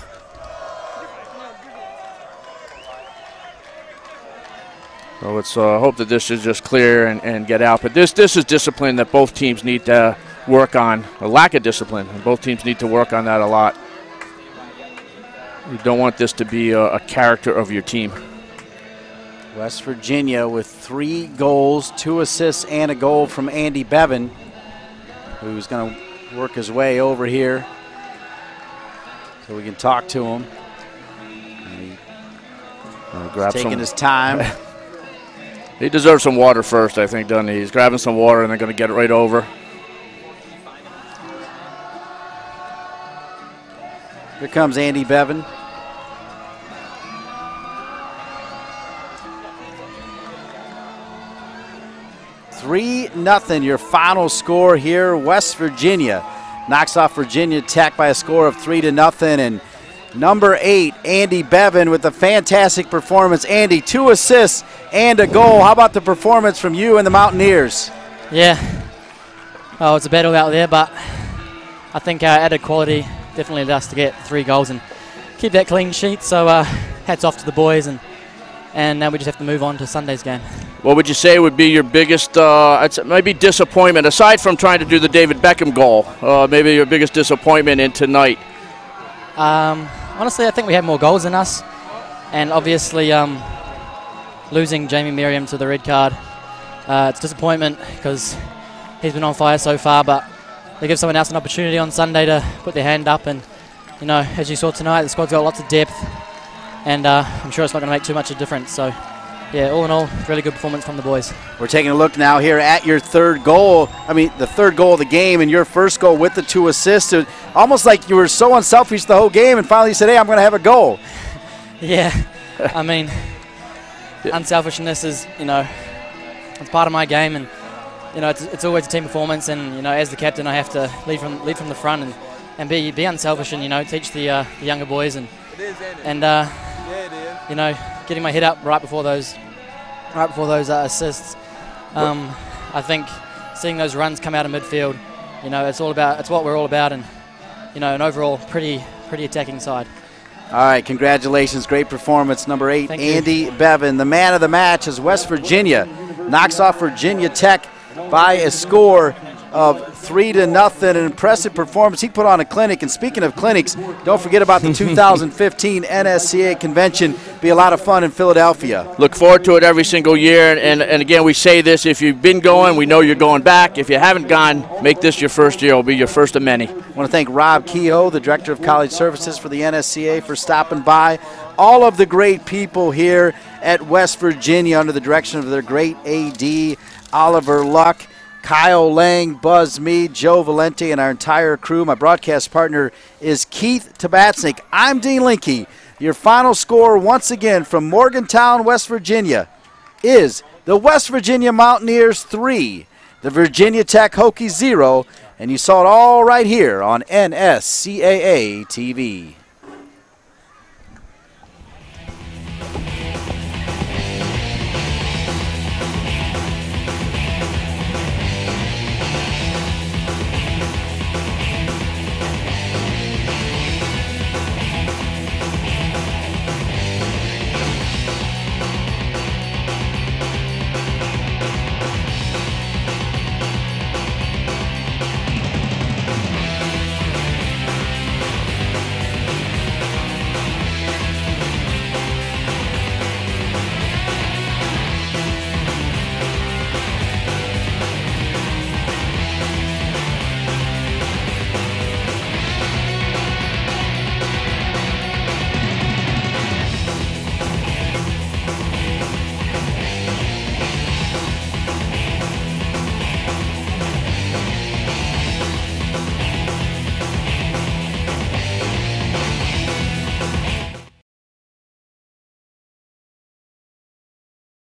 So let's hope that this is just clear and get out. But this is discipline that both teams need to work on, a lack of discipline. And both teams need to work on that a lot. You don't want this to be a character of your team. West Virginia with 3 goals, 2 assists, and a goal from Andy Bevan, who's going to work his way over here so we can talk to him. He's taking his time. He deserves some water first, I think, doesn't he? He's grabbing some water and they're going to get it right over. Here comes Andy Bevan. (3-0) your final score here. West Virginia knocks off Virginia Tech by a score of 3-0. And number 8, Andy Bevan, with a fantastic performance. Andy, 2 assists and a goal. How about the performance from you and the Mountaineers? Yeah, oh, it's a battle out there, but I think our added quality definitely allowed us to get 3 goals and keep that clean sheet. So hats off to the boys, and now we just have to move on to Sunday's game. What would you say would be your biggest, maybe disappointment, aside from trying to do the David Beckham goal, maybe your biggest disappointment in tonight? Honestly, I think we had more goals than us, and obviously losing Jamie Merriam to the red card, it's disappointment because he's been on fire so far, but they give someone else an opportunity on Sunday to put their hand up, and you know, as you saw tonight, the squad's got lots of depth, and I'm sure it's not going to make too much of a difference. So yeah, all in all, really good performance from the boys. We're taking a look now here at your third goal. I mean, the third goal of the game and your first goal with the 2 assists. Almost like you were so unselfish the whole game, and finally you said, hey, I'm going to have a goal. Yeah, I mean, unselfishness is, you know, it's part of my game, and you know, it's always a team performance. And you know, as the captain, I have to lead from the front and be unselfish, and you know, teach the younger boys, and you know, getting my head up right before those assists. I think seeing those runs come out of midfield, you know, it's what we're all about, and you know, an overall pretty attacking side. All right, congratulations, great performance. Number 8, Thank you. Andy Bevan. The man of the match is West Virginia. Knocks off Virginia Tech by a score of 3-0. An impressive performance. He put on a clinic, and speaking of clinics, don't forget about the 2015 NSCAA convention. Be a lot of fun in Philadelphia. Look forward to it every single year, and again, we say this, if you've been going, we know you're going back. If you haven't gone, make this your first year. It'll be your first of many. I want to thank Rob Kehoe, the Director of College Services for the NSCAA, for stopping by. All of the great people here at West Virginia under the direction of their great AD, Oliver Luck, Kyle Lang, Buzz Mead, Joe Valente, and our entire crew. My broadcast partner is Keith Tabatsnik. I'm Dean Linke. Your final score, once again, from Morgantown, West Virginia, is the West Virginia Mountaineers 3, the Virginia Tech Hokies 0, and you saw it all right here on NSCAA-TV.